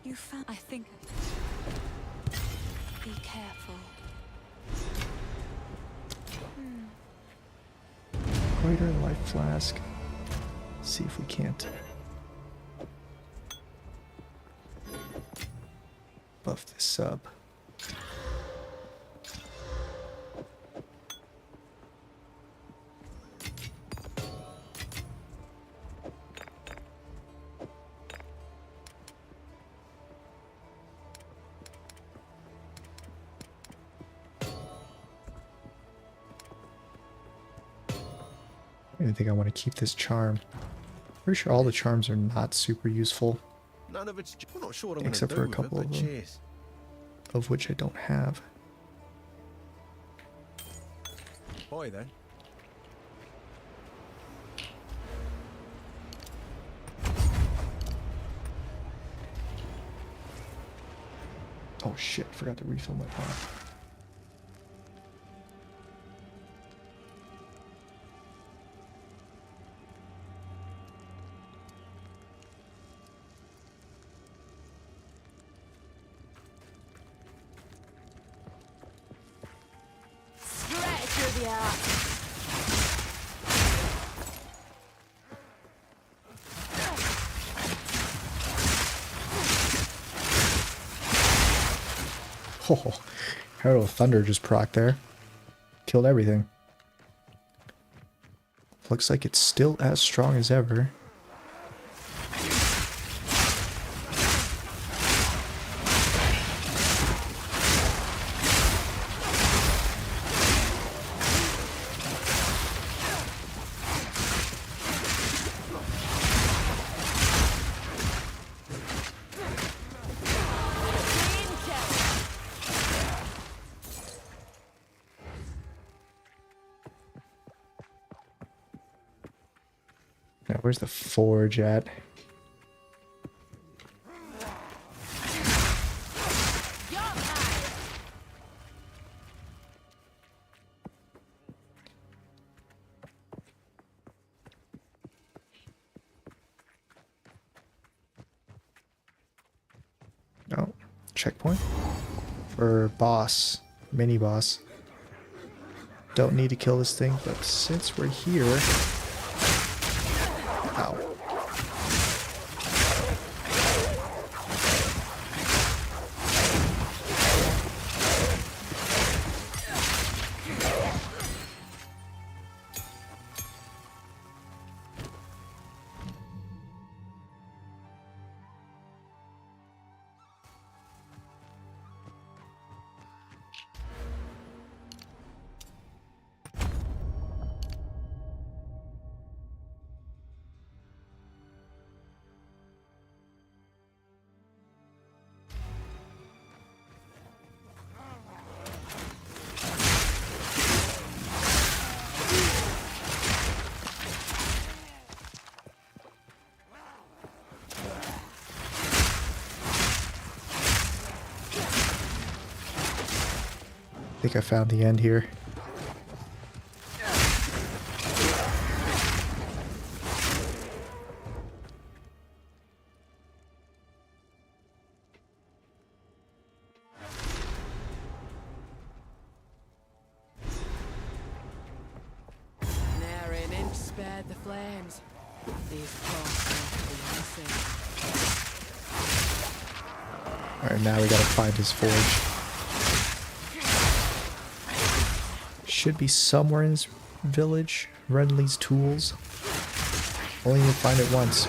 You found. I think. Be careful. Greater life flask. See if we can't buff this up. I think I want to keep this charm. Pretty sure all the charms are not super useful, None of it's. We're not sure what I'm except gonna for do a couple with it, of but them, cheers. of which I don't have. Bye then. Oh shit, forgot to refill my pot. the art. Oh, Herald of Thunder just proc there. Killed everything. Looks like it's still as strong as ever. Now, where's the forge at? Oh, checkpoint for boss, mini boss. Don't need to kill this thing, but since we're here, ow. I think I found the end here. Ne'er an inch spared the flames. These poor Alright, now we gotta find his forge. Should be somewhere in this village. Renly's tools. Only need to find it once.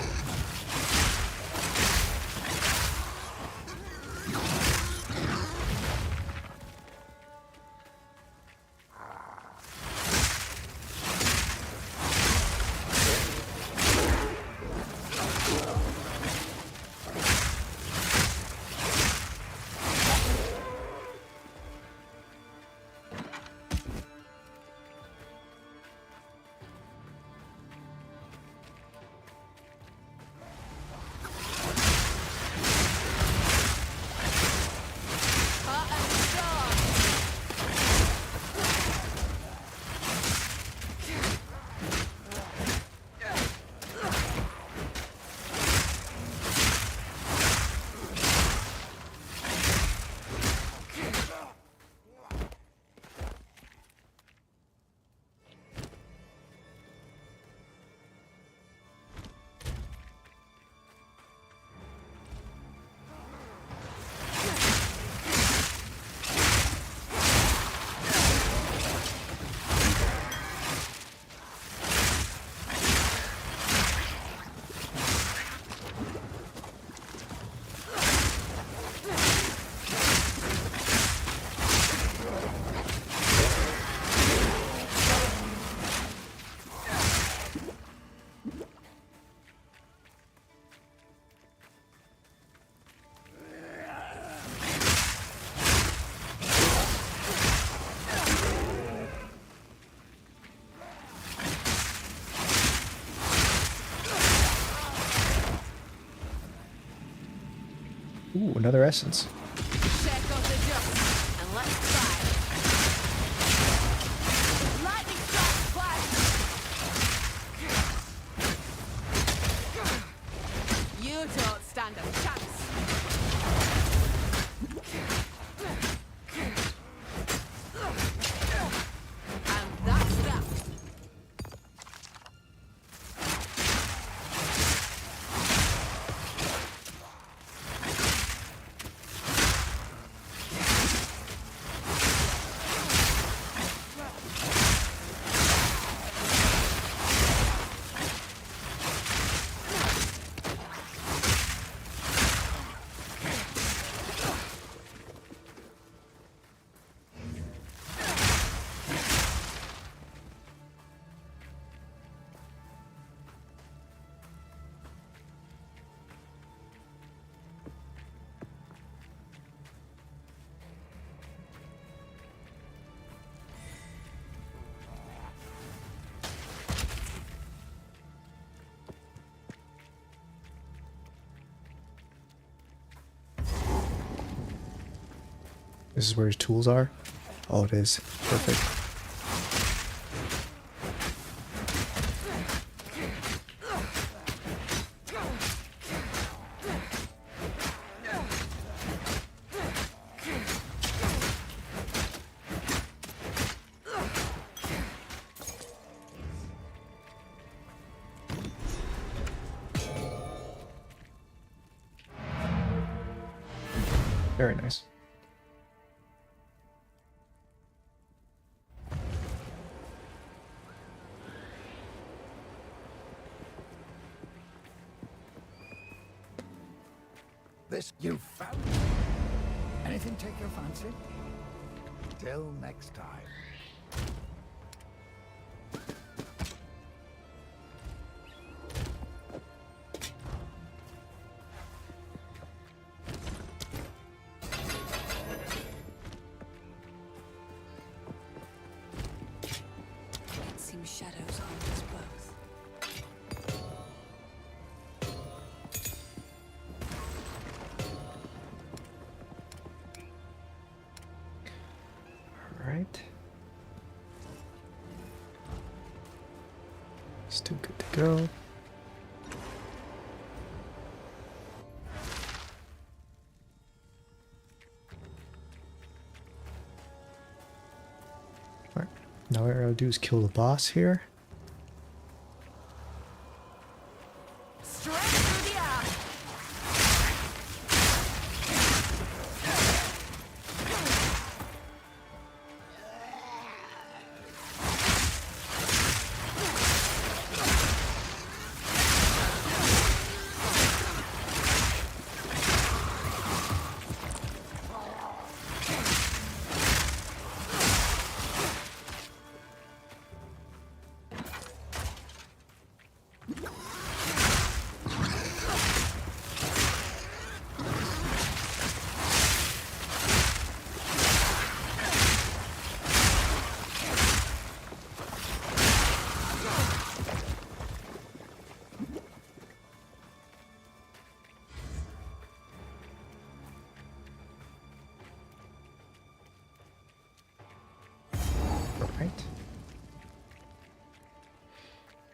Ooh, another essence. Shake off the dust and let's fight. Lightning strike twice. You don't stand a chance. And This is where his tools are. Oh, it is. Perfect. Very nice. This you found? Anything take your fancy? Till next time. It seems shadows harm us both. All right. Still good to go. Alright, now what I gotta do is kill the boss here. Straight through the eye. Alright.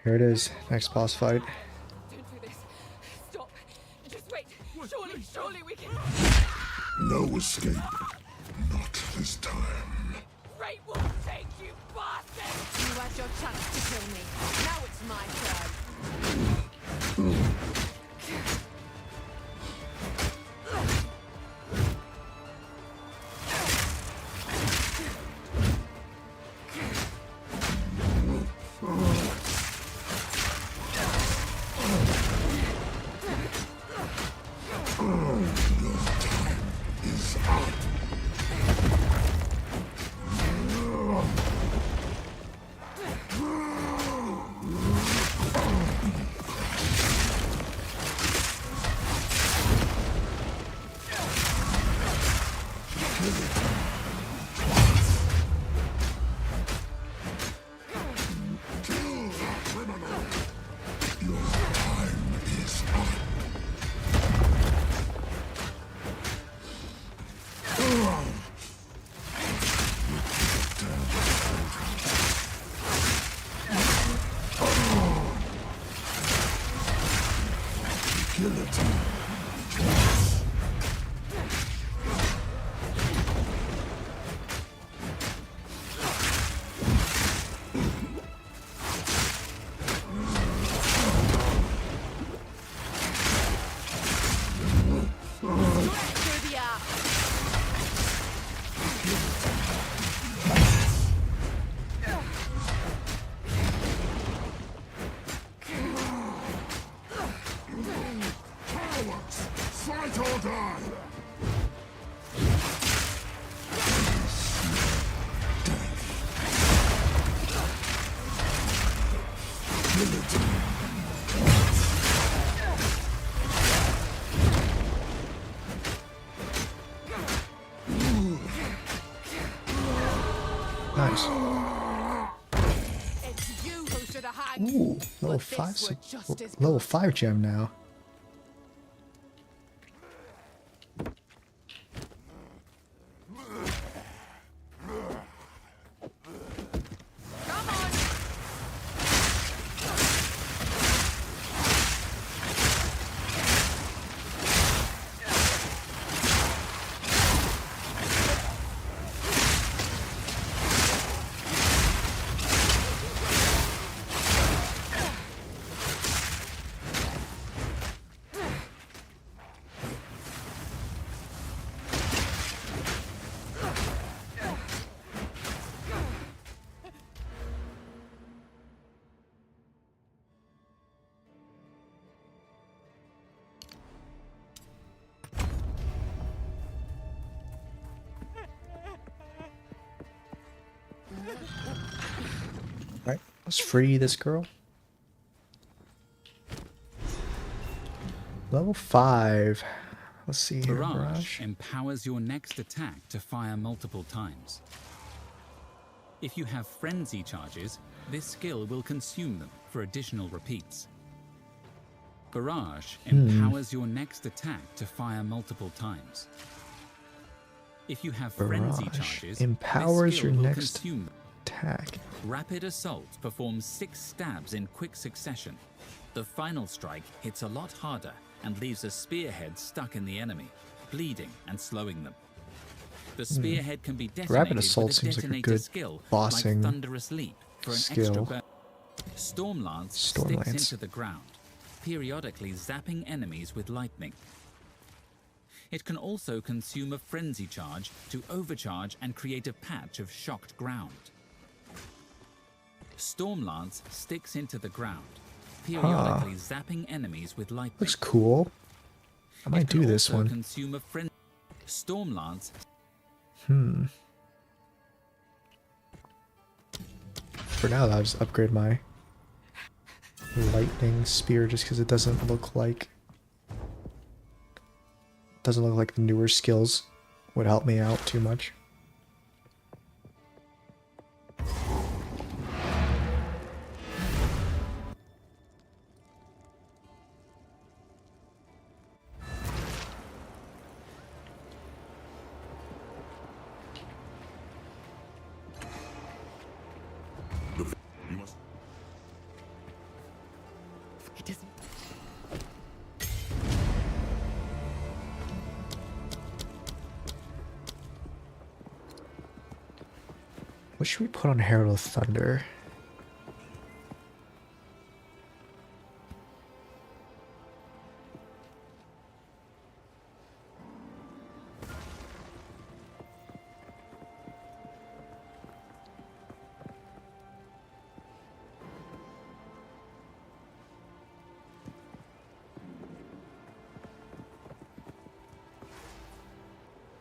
Here it is. Next boss fight. Don't do this. Stop. Just wait. Surely we can. No escape. Not this time. Great will take you, bastard! You had your chance to kill me. Now it's my turn. Through the eye. Fight or die! Nice. It's you who should have hanged. Ooh, level But this 5. were just as Level good. 5 gem now. Let's free this girl. Level 5. Let's see here. Barrage empowers your next attack to fire multiple times. If you have frenzy charges, this skill will consume them for additional repeats. Barrage empowers your next attack to fire multiple times. If you have frenzy Barrage charges, empowers this skill your will next consume them. attack. Rapid Assault performs 6 stabs in quick succession. The final strike hits a lot harder and leaves a spearhead stuck in the enemy, bleeding and slowing them. The spearhead can be detonated Rapid Assault with a seems like a detonator good skill bossing like Thunderous Leap for an skill. extra burn. Stormlance sticks into the ground, periodically zapping enemies with lightning. It can also consume a frenzy charge to overcharge and create a patch of shocked ground. Stormlance sticks into the ground, periodically zapping enemies with lightning. Looks cool. I might do this one. Consume a Stormlance. For now, I'll just upgrade my lightning spear just because it doesn't look like the newer skills would help me out too much. It isn't. What should we put on Herald of Thunder?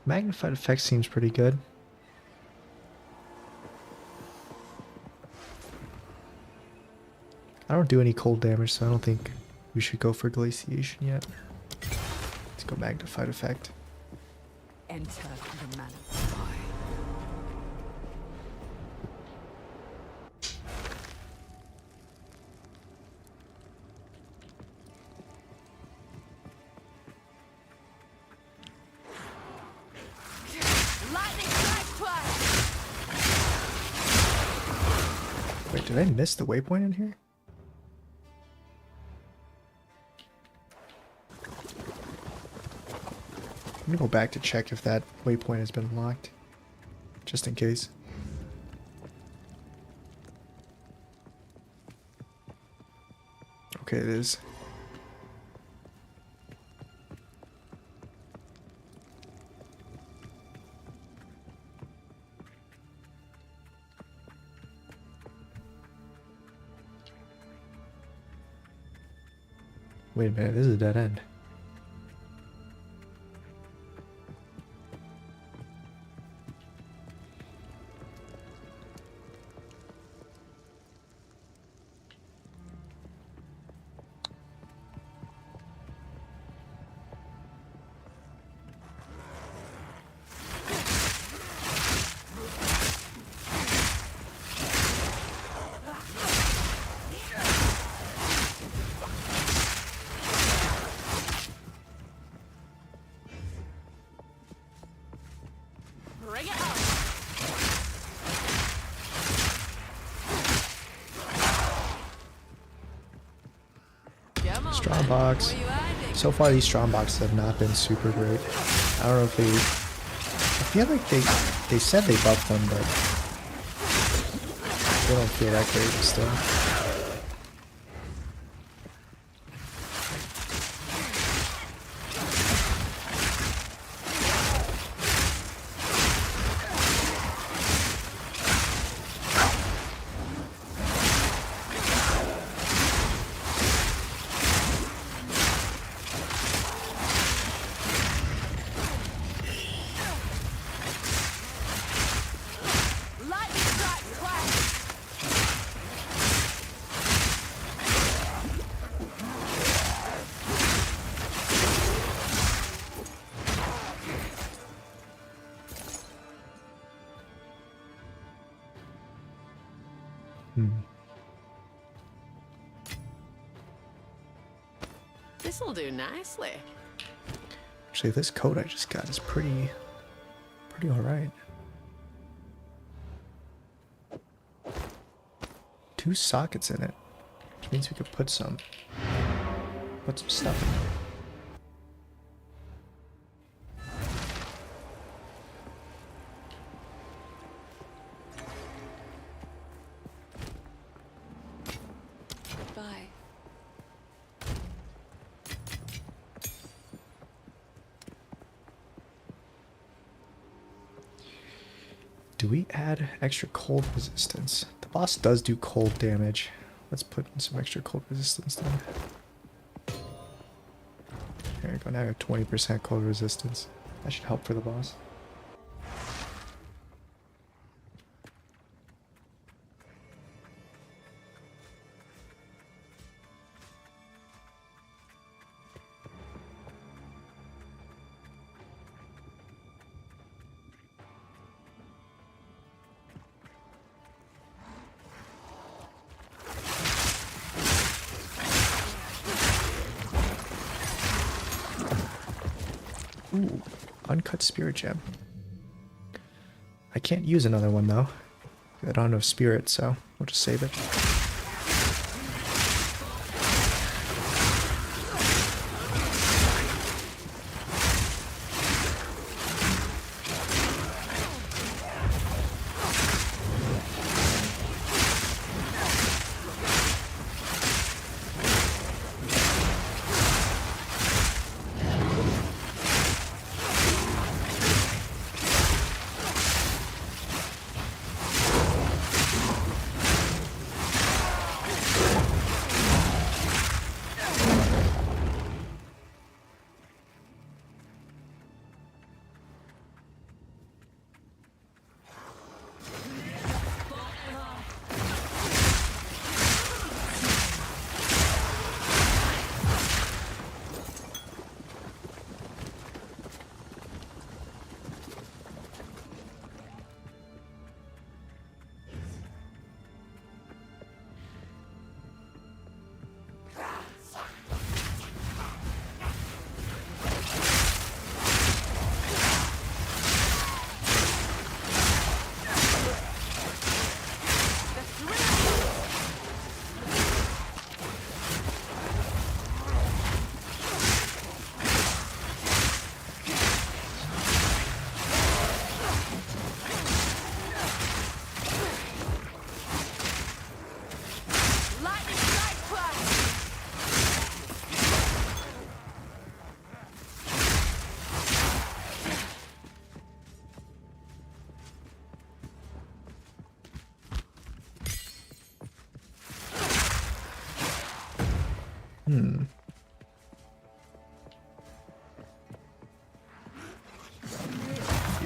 Magnified effect seems pretty good. I don't do any cold damage, so I don't think we should go for glaciation yet. Let's go magnified effect. Enter the manor. Lightning strike twice. Wait, did I miss the waypoint in here? I'm gonna go back to check if that waypoint has been locked, just in case. Okay, it is. Wait a minute, this is a dead end. Bring it on. Come on, Strong man. box. Where you hiding? So far, these strong boxes have not been super great. I don't know if they. I feel like they said they buffed them, but they don't feel that great still. Lightning strike twice. This'll do nicely. Actually, this coat I just got is pretty alright. 2 sockets in it, which means we could put some stuff in there. Goodbye. Do we add extra cold resistance? The boss does do cold damage. Let's put in some extra cold resistance then. There we go, now I have 20% cold resistance. That should help for the boss. Ooh, uncut spirit gem. I can't use another one though. I don't have spirit, so we'll just save it.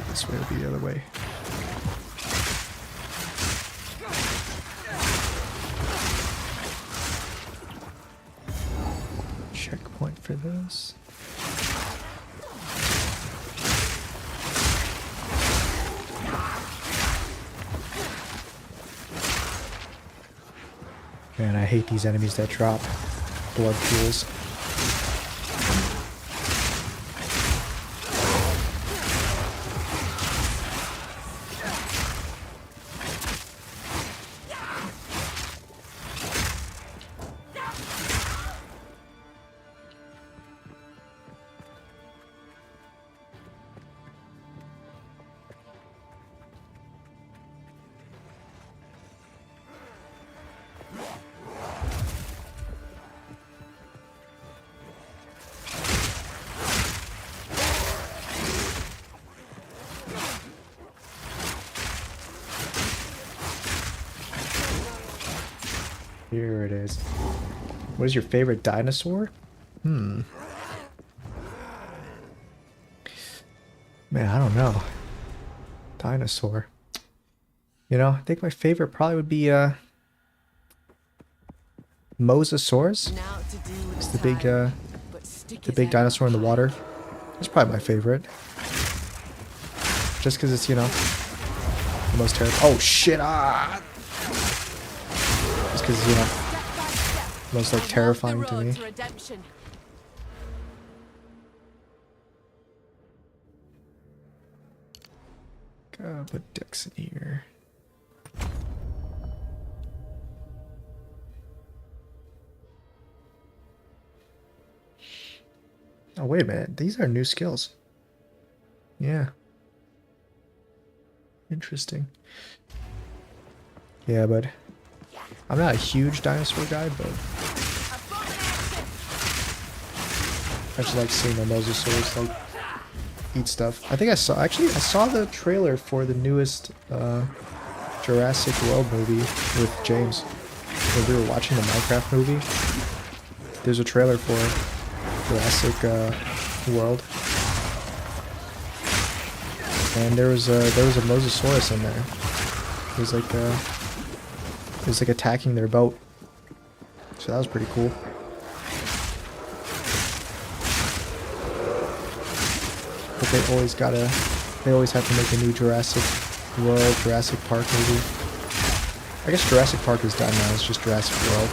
This way would be the other way. Checkpoint for this. Man, I hate these enemies that drop blood pools. Here it is. What is your favorite dinosaur? Man, I don't know. Dinosaur. You know, I think my favorite probably would be Mosasaurus. It's the big dinosaur in the water. It's probably my favorite. Just because it's, you know, the most terrible. Oh shit! Ah! because, you know, most like terrifying to me. redemption. Gotta put Dex in here. Oh, wait a minute. These are new skills. Yeah. Interesting. Yeah, but I'm not a huge dinosaur guy, but I just like seeing the mosasaurs like eat stuff. I think I saw the trailer for the newest Jurassic World movie with James. When we were watching the Minecraft movie, there's a trailer for Jurassic World, and there was a mosasaurus in there. It was like attacking their boat, so that was pretty cool. But they always have to make a new Jurassic World, Jurassic Park movie. I guess Jurassic Park is done now. It's just Jurassic World.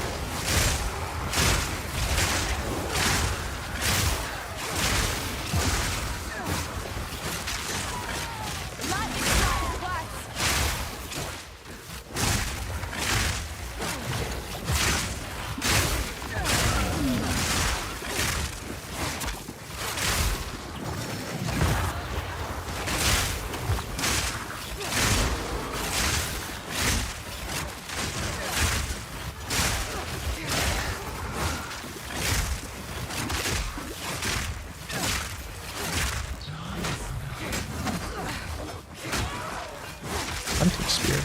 Hunting spear.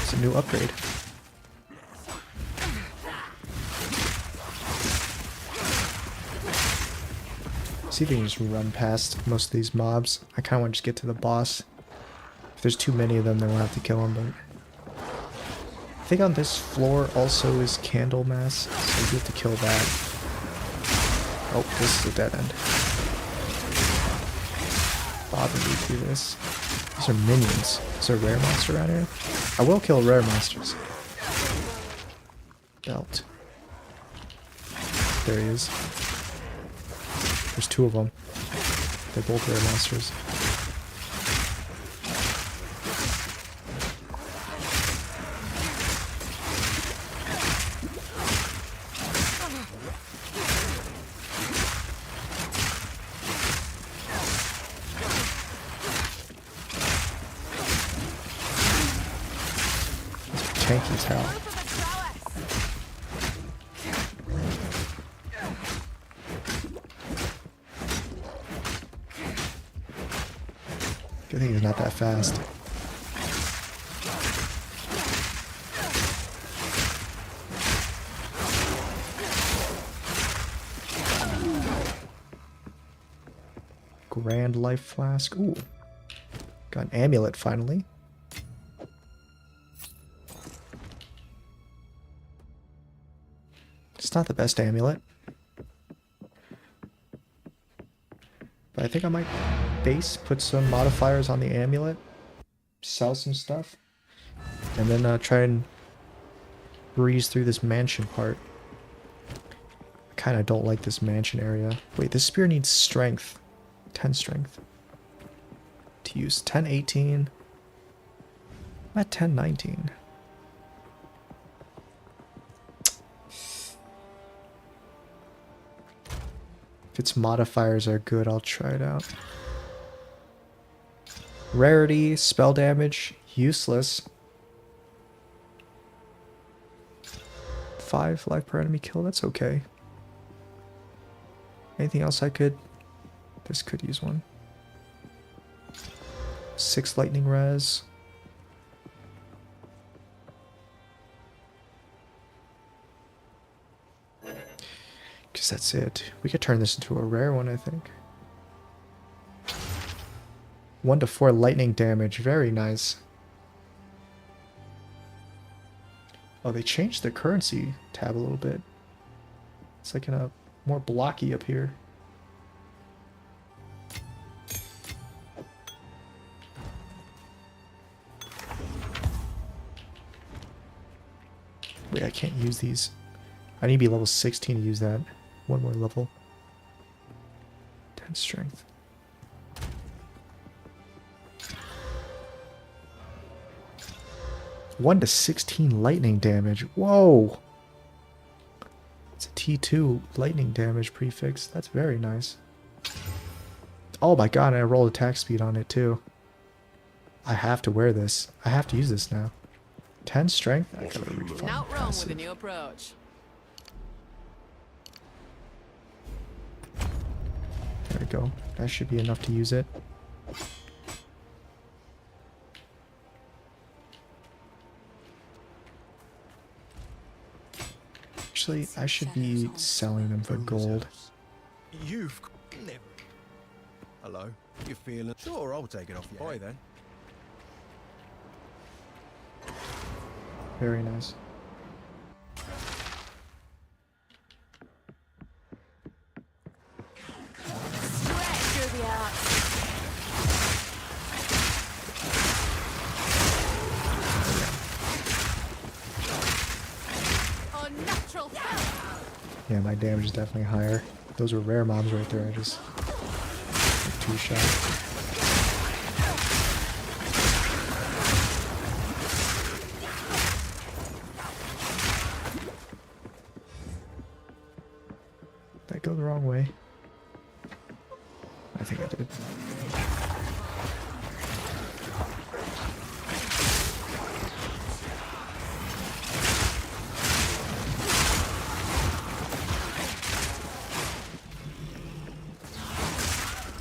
It's a new upgrade. See if we can just run past most of these mobs. I kind of want to just get to the boss. If there's too many of them, then we'll have to kill them. But I think on this floor also is Candlemass, so we have to kill that. Oh, this is a dead end. Bother me through this. These are minions. Is there a rare monster around here? I will kill rare monsters. Belt. There he is. There's two of them. They're both rare monsters. Tanky as hell. Good thing he's not that fast. Grand Life Flask. Ooh. Got an amulet finally. It's not the best amulet. But I think I might put some modifiers on the amulet, sell some stuff, and then try and breeze through this mansion part. I kind of don't like this mansion area. Wait, this spear needs strength. 10 strength. To use 10, 18. I'm at 10, 19. If its modifiers are good, I'll try it out. Rarity, spell damage, useless. 5 life per enemy kill, that's okay. Anything else I could? This could use one. 6 lightning res. Guess that's it. We could turn this into a rare one, I think. 1 to 4 lightning damage. Very nice. Oh, they changed the currency tab a little bit. It's like in a more blocky up here. Wait, I can't use these. I need to be level 16 to use that. One more level. 10 strength. One to 16 lightning damage. Whoa! It's a T2 lightning damage prefix. That's very nice. Oh my god, and I rolled attack speed on it too. I have to wear this. I have to use this now. 10 strength? I gotta refund Not wrong with passive. a new approach. There we go. That should be enough to use it. Actually, I should be selling them for gold. You've never. Hello. You feeling? Sure, I'll take it off you. Boy, then. Very nice. Through the arcs. Unnatural foul. Yeah, my damage is definitely higher. Those were rare mobs right there. I just took 2 shots. Did I go the wrong way? I think I did.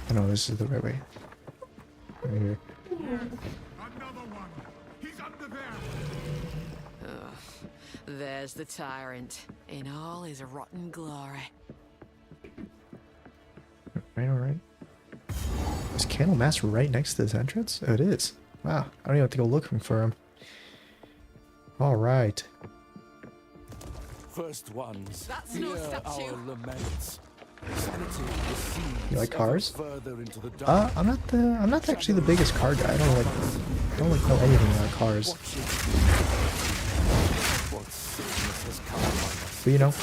I know this is the right way. Right here. Another one. He's under there. There's the tyrant in all his rotten glory. Alright. Is Candlemaster right next to this entrance? Oh, it is. Wow, I don't even have to go looking for him. Alright. First ones, That's no hear statue. our laments. Sanity recedes You like cars? ever further into the dark. I'm not actually the biggest car guy. I don't like know anything about cars. What sickness has come among us? But you know,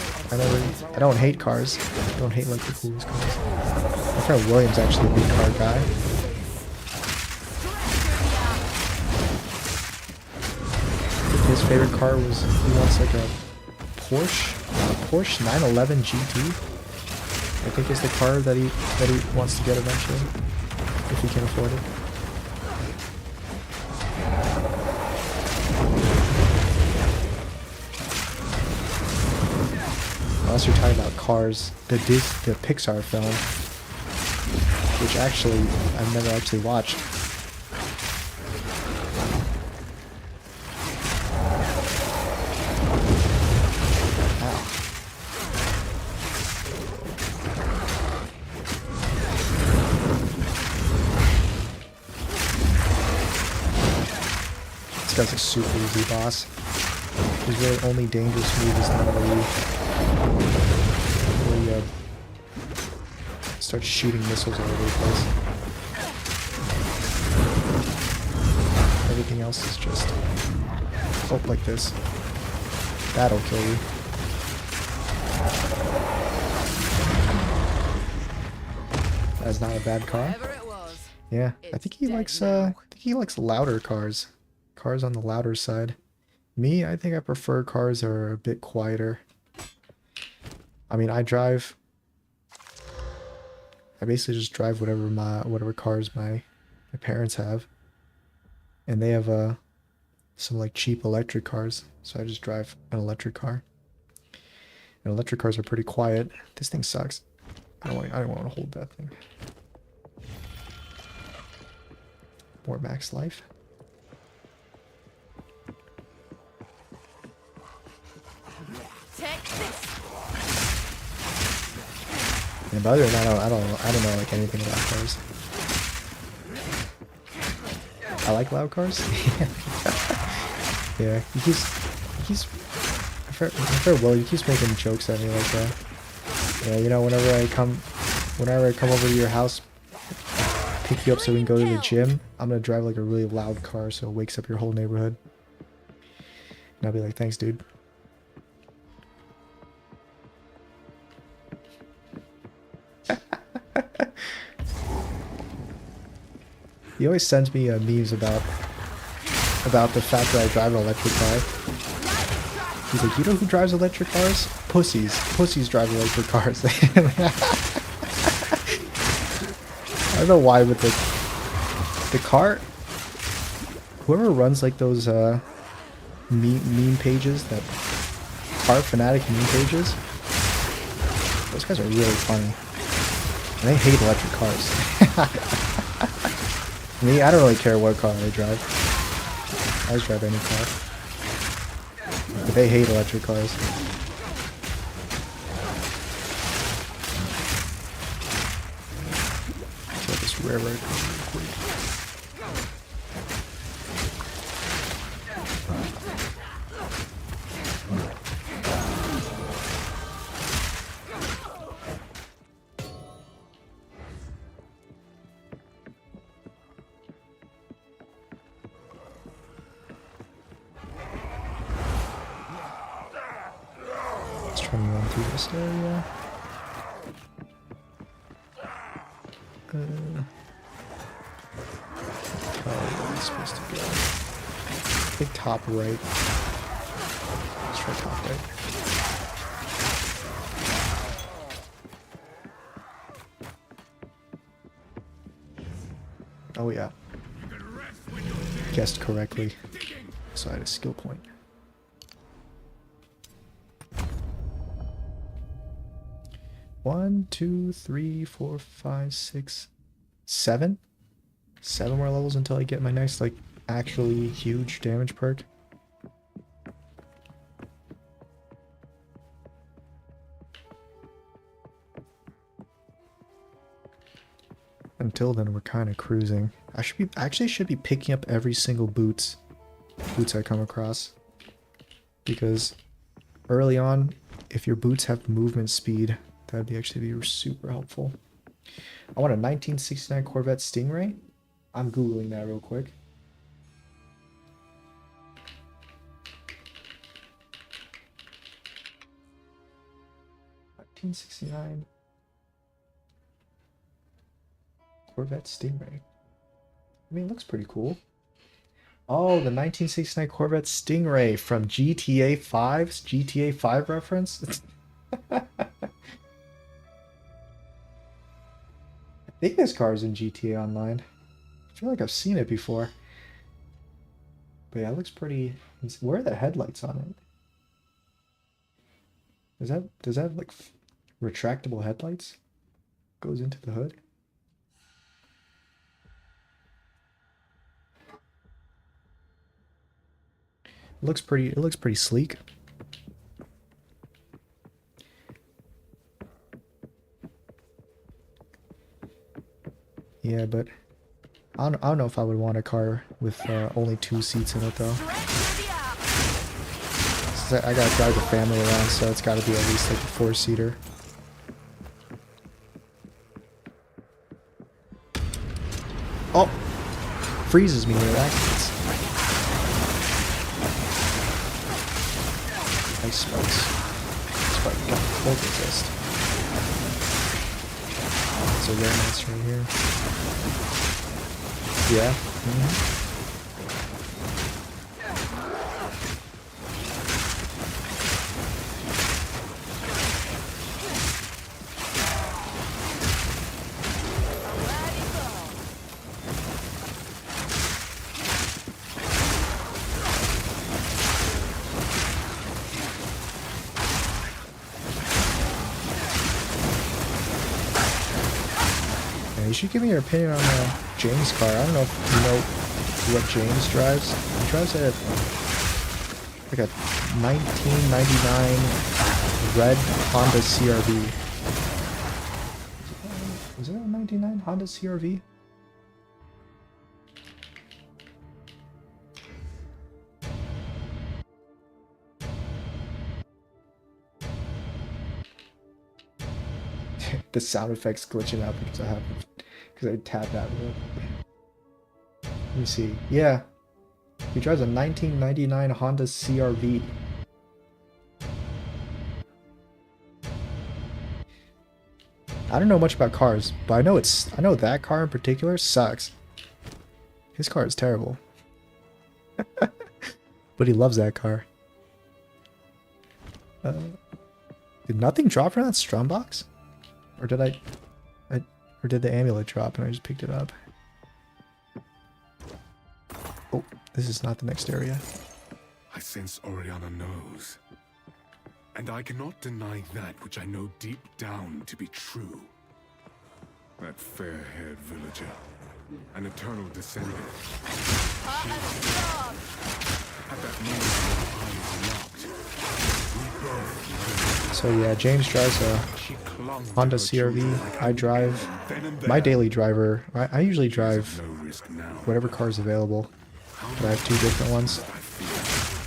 I don't hate cars. I don't hate like the coolest cars. My friend William's actually a big car guy. His favorite car was he wants like a Porsche 911 GT. I think is the car that he wants to get eventually, if he can afford it. Unless you're talking about Cars, the Pixar film, which actually I've never actually watched. This guy's a super easy boss. His really only dangerous move is the where he starts shooting missiles all over the place. Everything else is just like this. That'll kill you. That's not a bad car. Whatever it was. Yeah, I think he likes louder cars. Cars on the louder side. Me, I think I prefer cars that are a bit quieter. I mean, I basically just drive whatever cars my parents have. And they have some like cheap electric cars, so I just drive an electric car. And electric cars are pretty quiet. This thing sucks. I don't want to hold that thing. More max life. Take this. And by the way, I don't know like anything about cars. I like loud cars. Yeah, he's my friend Will, he keeps making jokes at me like that. Yeah, you know, whenever I come over to your house, pick you up so we can go to the gym, I'm gonna drive like a really loud car so it wakes up your whole neighborhood. And I'll be like, thanks, dude. He always sends me memes about the fact that I drive an electric car. He's like, you know who drives electric cars? Pussies. Pussies drive electric cars. I don't know why, but the car, whoever runs like those meme pages, that car fanatic meme pages, those guys are really funny. And they hate electric cars. Me, I don't really care what car I drive. I just drive any car. But they hate electric cars. Kill this railroad real quick. Let's try and run through this area. Where are we supposed to go? I think top right. Let's try top right. Oh yeah. Guessed correctly. So I had a skill point. One, two, three, four, five, six, seven? 7 more levels until I get my next, like, actually huge damage perk. Until then, we're kind of cruising. I actually should be picking up every single boots I come across, because early on, if your boots have movement speed, that'd actually be super helpful. I want a 1969 Corvette Stingray. I'm googling that real quick. $1969 Corvette Stingray. I mean, it looks pretty cool. Oh, the 1969 Corvette Stingray from GTA 5's GTA 5 reference. I think this car is in GTA Online. I feel like I've seen it before. But yeah, it looks pretty... Where are the headlights on it? Does that have like retractable headlights? Goes into the hood? It looks pretty sleek. Yeah, but I don't know if I would want a car with only 2 seats in it though. I gotta drive the family around, so it's gotta be at least like a 4-seater. Oh! Freezes me when it activates. Ice spikes. Spike got full resist. It's a rare monster right here. Yeah. You should give me your opinion on James' car. I don't know if you know what James drives. He drives a like a 1999 red Honda CR-V. Is it a 99 Honda CR-V? The sound effects glitching out because I tapped out of it. Let me see. Yeah. He drives a 1999 Honda CR-V. I don't know much about cars, but I know that car in particular sucks. His car is terrible. But he loves that car. Did nothing drop from that strum box? Or did or did the amulet drop and I just picked it up? Oh, this is not the next area. I sense Oriana knows. And I cannot deny that which I know deep down to be true. That fair-haired villager, an eternal descendant. At that moment, my eyes locked. We both. So yeah, James drives a Honda CR-V. I drive my daily driver. I usually drive whatever car is available, but I have two different ones.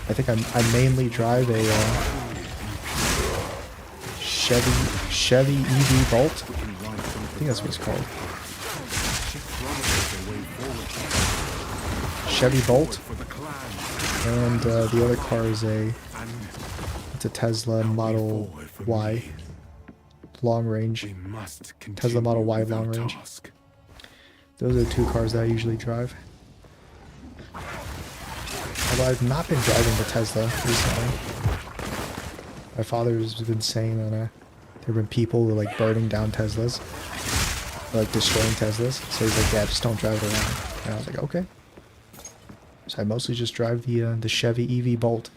I think I mainly drive a Chevy EV Bolt. I think that's what it's called. Chevy Bolt. And the other car is it's a Tesla Model Y long range. Tesla Model Y long range. Those are the two cars that I usually drive. Although I've not been driving the Tesla recently. My father's been saying that there have been people who are like burning down Teslas. Or, like destroying Teslas. So he's like, yeah, just don't drive it around. And I was like, okay. So I mostly just drive the Chevy EV Bolt.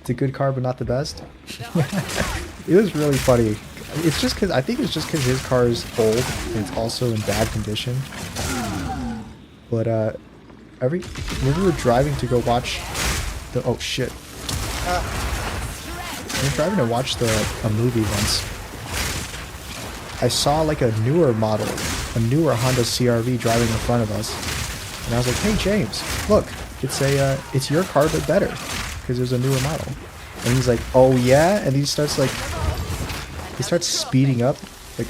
It's a good car, but not the best. It was really funny. It's just because I think it's just because his car is old and it's also in bad condition. But when we were driving to go watch the we were driving to watch a movie once. I saw like a newer model, a newer Honda CR-V driving in front of us, and I was like, "Hey James, look, it's your car but better, because there's a newer model." And he's like, "Oh yeah," and he starts speeding up, like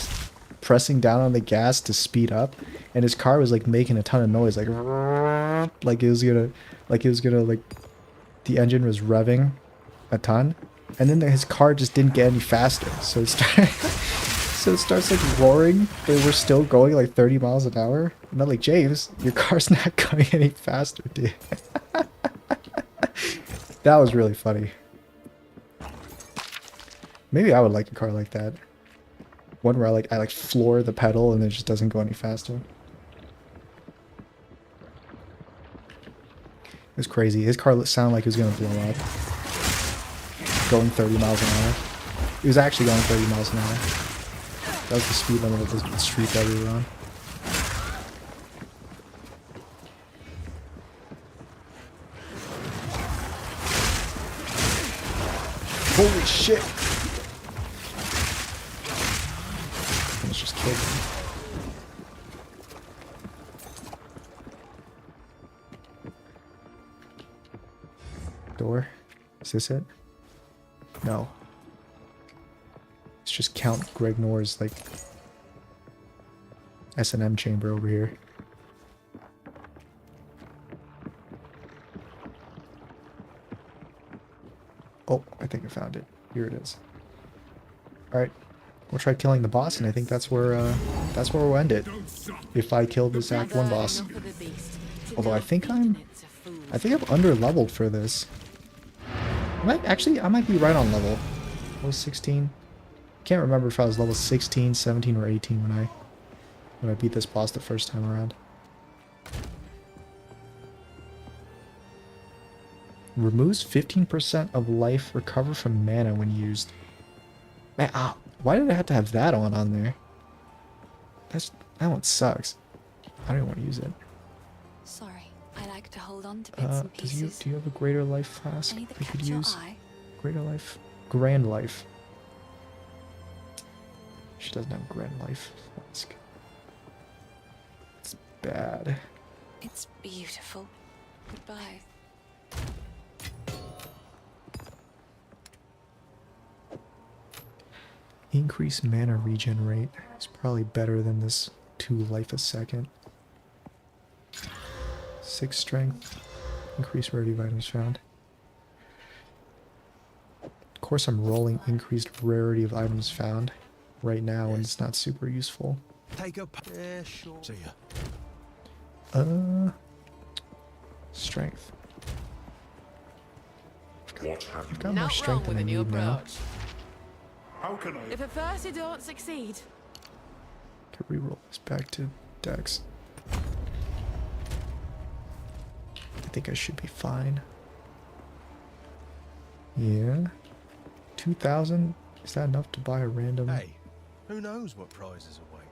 pressing down on the gas to speed up, and his car was like making a ton of noise, like the engine was revving a ton, and then his car just didn't get any faster, so it starts like roaring, but we're still going like 30 miles an hour. And I'm like, James, your car's not going any faster, dude. That was really funny. Maybe I would like a car like that. One where I floor the pedal and it just doesn't go any faster. It was crazy. His car sounded like it was gonna blow up. Going 30 miles an hour. It was actually going 30 miles an hour. That was the speed limit of the street that we were on. Holy shit! Almost just killed him. Door? Is this it? No. It's just Count Gregnor's like S&M chamber over here. Oh, I think I found it. Here it is. Alright. We'll try killing the boss, and I think that's where we'll end it. If I kill this Act 1 boss. Although I think I'm under-leveled for this. I might be right on level. Level 16. Can't remember if I was level 16, 17, or 18 when I beat this boss the first time around. Removes 15% of life recovered from mana when used. Man, why did I have to have that on there? That one sucks. I don't even want to use it. Sorry, I like to hold on to bits and pieces. Do you have a greater life flask Any that I could catch your use? eye? Greater life? Grand life. She doesn't have grand life flask. It's bad. It's beautiful. Goodbye. Increase mana regen rate. It's probably better than this 2 life a second. 6 strength. Increase rarity of items found. Of course I'm rolling increased rarity of items found right now, and it's not super useful. Take a... Yeah, sure. See ya. Strength. What have I've got more Not strength wrong than I with a new need now. approach. How can I? If at first you don't succeed, Could reroll this back to Dex. I think I should be fine. Yeah. 2,000? Is that enough to buy a random? Hey, who knows what prizes await?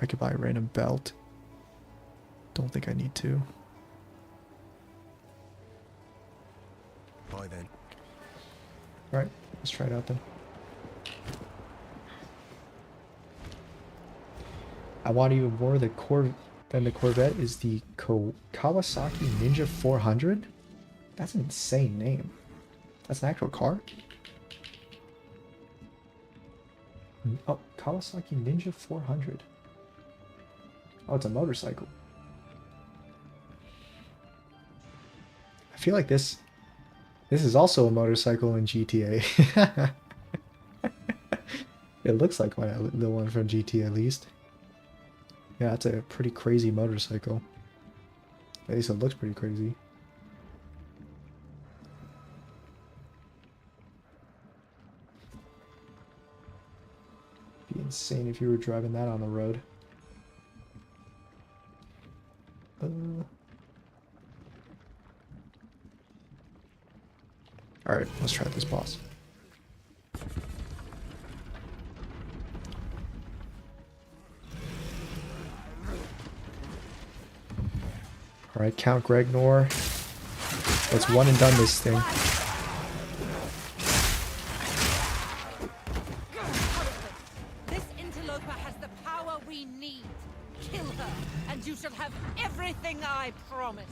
I could buy a random belt. Don't think I need to. Bye then. Alright, let's try it out then. I want even more than the Corvette is the Kawasaki Ninja 400. That's an insane name. That's an actual car? Oh, Kawasaki Ninja 400. Oh, it's a motorcycle. I feel like this is also a motorcycle in GTA. It looks like the one from GTA at least. Yeah, that's a pretty crazy motorcycle. At least it looks pretty crazy. Be insane if you were driving that on the road. Alright, let's try this boss. Alright, Count Gregnor. Let's one and done this thing. This interloper has the power we need. Kill her, and you shall have everything I promised.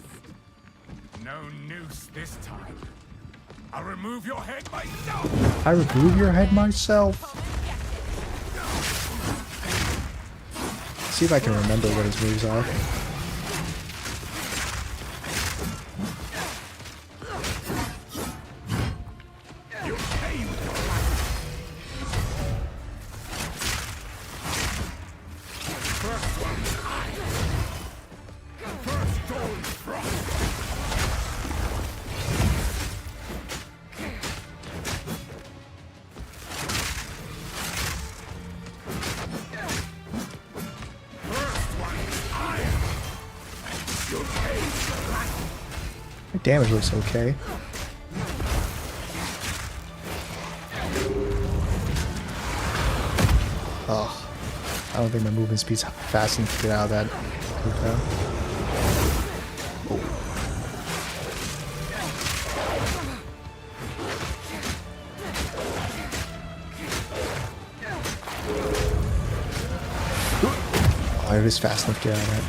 No noose this time. I'll remove your head myself. I remove your head myself. See if I can remember what his moves are. My damage looks okay. Oh, I don't think my movement speed's fast enough to get out of that. Oh, it is fast enough to get out of that.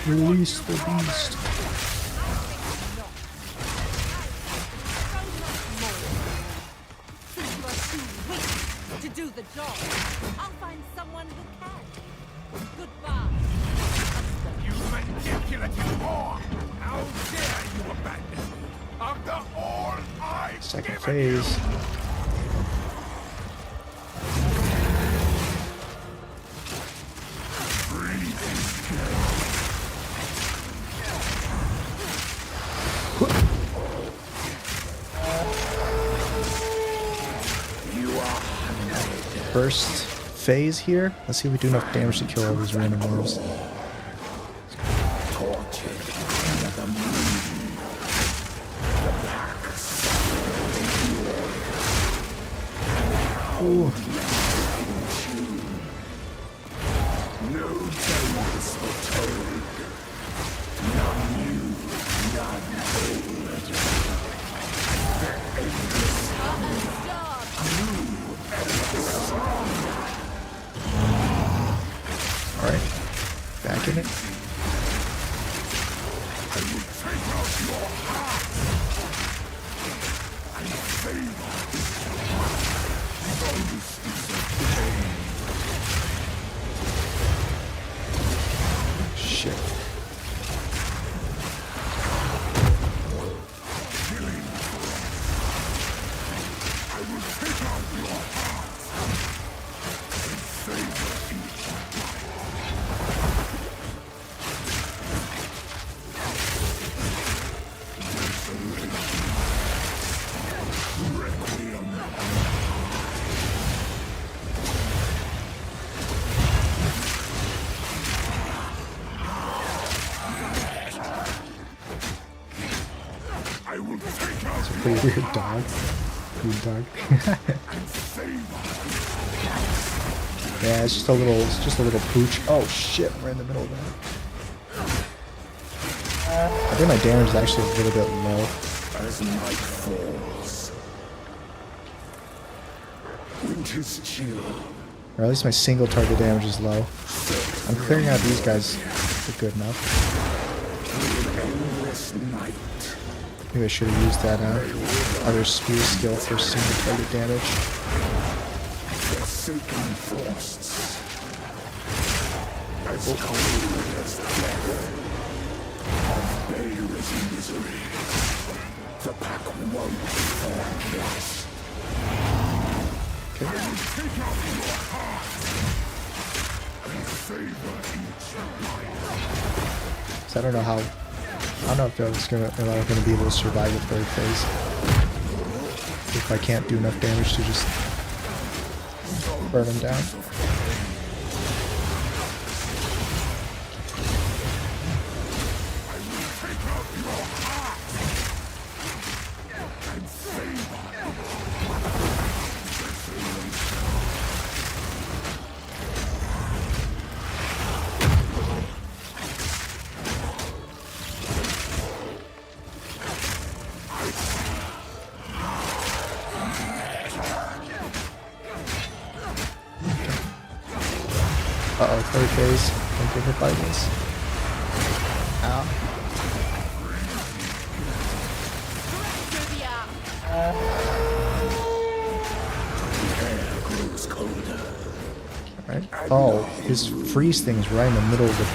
Release the beast. To do the job, I'll find someone who can. Goodbye. You manipulative whore! How dare you abandon me after all I've Second given you? phase. First phase here. Let's see if we do enough damage to kill all these random wolves. Ooh. Alright. Back in it. Shit. It's a pretty weird dog. Weird dog. Yeah, it's just a little pooch. Oh shit, we're in the middle of that. I think my damage is actually a little bit low. As night falls, winter's chill. Or at least my single target damage is low. I'm clearing out these guys good enough. Maybe I should have used that other spear skill for single target damage. Forsaken forests, as cold as death, bare as misery. The pack won't fall us. Okay. Take out your heart and savor each life. So I don't know if I'm gonna be able to survive the third phase. If I can't do enough damage to just burn them down. Uh-oh, third phase. Don't get hit by this. Ow. Alright. Oh, his freeze thing's right in the middle of the...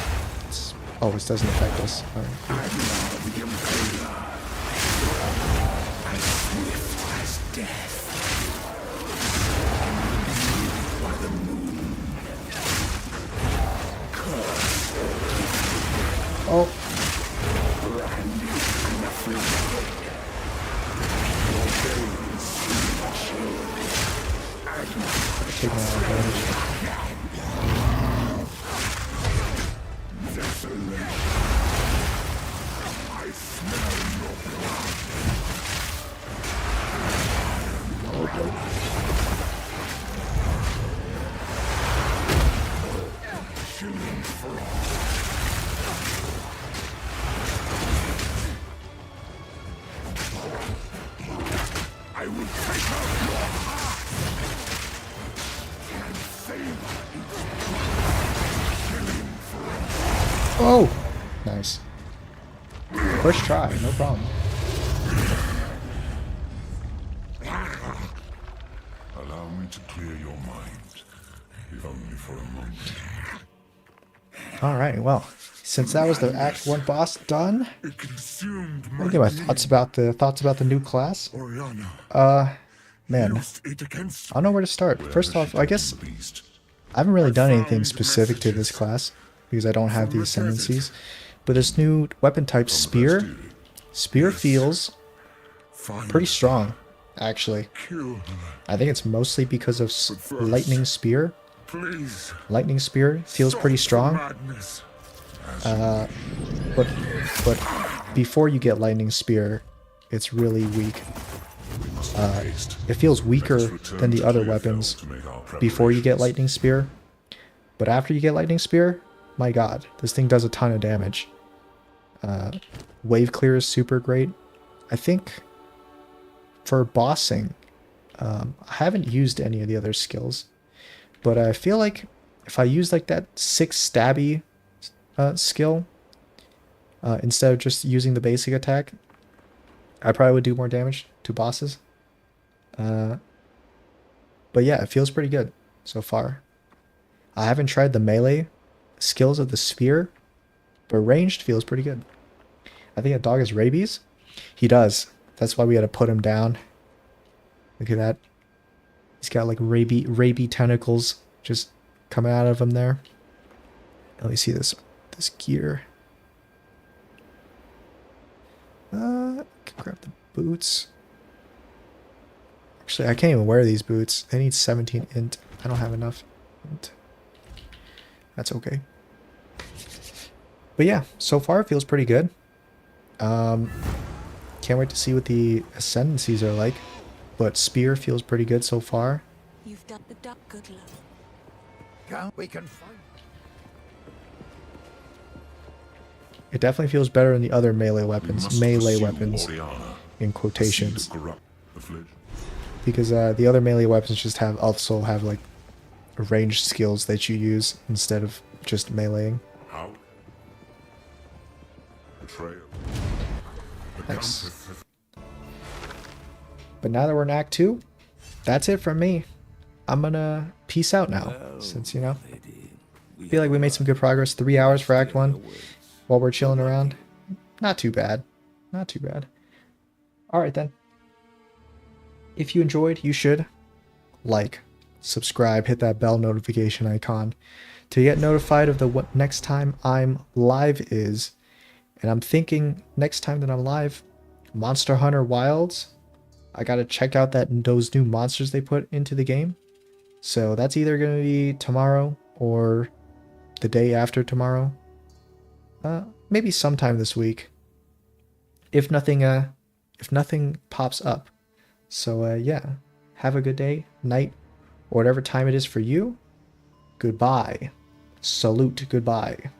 Oh, this doesn't affect us. Alright. Oh. Taking a lot of damage. Oh! Nice. First try, no problem. Allow me to clear your mind, if only for a moment. Alright, well, since that was the Act 1 boss done, It consumed I'll give my thoughts about the new class. Oriana. Man, Used it against I don't know where to start. First off, I guess I haven't really done anything specific to this class because I don't have the ascendancies. But this new weapon type, Spear, feels pretty strong, actually. I think it's mostly because of Lightning Spear. Lightning Spear feels pretty strong. But before you get Lightning Spear, it's really weak. It feels weaker than the other weapons before you get Lightning Spear. But after you get Lightning Spear, my god, this thing does a ton of damage. Wave Clear is super great. I think for bossing, I haven't used any of the other skills. But I feel like if I use like that 6 stabby skill instead of just using the basic attack, I probably would do more damage to bosses. But yeah, it feels pretty good so far. I haven't tried the melee skills of the spear, but ranged feels pretty good. I think that dog has rabies. He does. That's why we had to put him down. Look at that. He's got like rabies tentacles just coming out of him there. Let me see this gear. I can grab the boots. Actually, I can't even wear these boots. They need 17 int. I don't have enough int. That's okay. But yeah, so far it feels pretty good. Can't wait to see what the ascendancies are like. But spear feels pretty good so far. You've done the duck good luck. We can find. It definitely feels better than the other melee weapons. Melee weapons, in quotations. Because the other melee weapons just also have like ranged skills that you use instead of just meleeing. Nice. But now that we're in Act 2, that's it from me. I'm gonna peace out now, since, you know, I feel like we made some good progress. 3 hours for Act 1 while we're chilling around. Not too bad. Not too bad. Alright then. If you enjoyed, you should like, subscribe, hit that bell notification icon to get notified of what next time I'm live is. And I'm thinking next time that I'm live, Monster Hunter Wilds. I gotta check out those new monsters they put into the game. So that's either gonna be tomorrow or the day after tomorrow. Maybe sometime this week. If nothing pops up. So yeah, have a good day, night, or whatever time it is for you. Goodbye. Salute. Goodbye.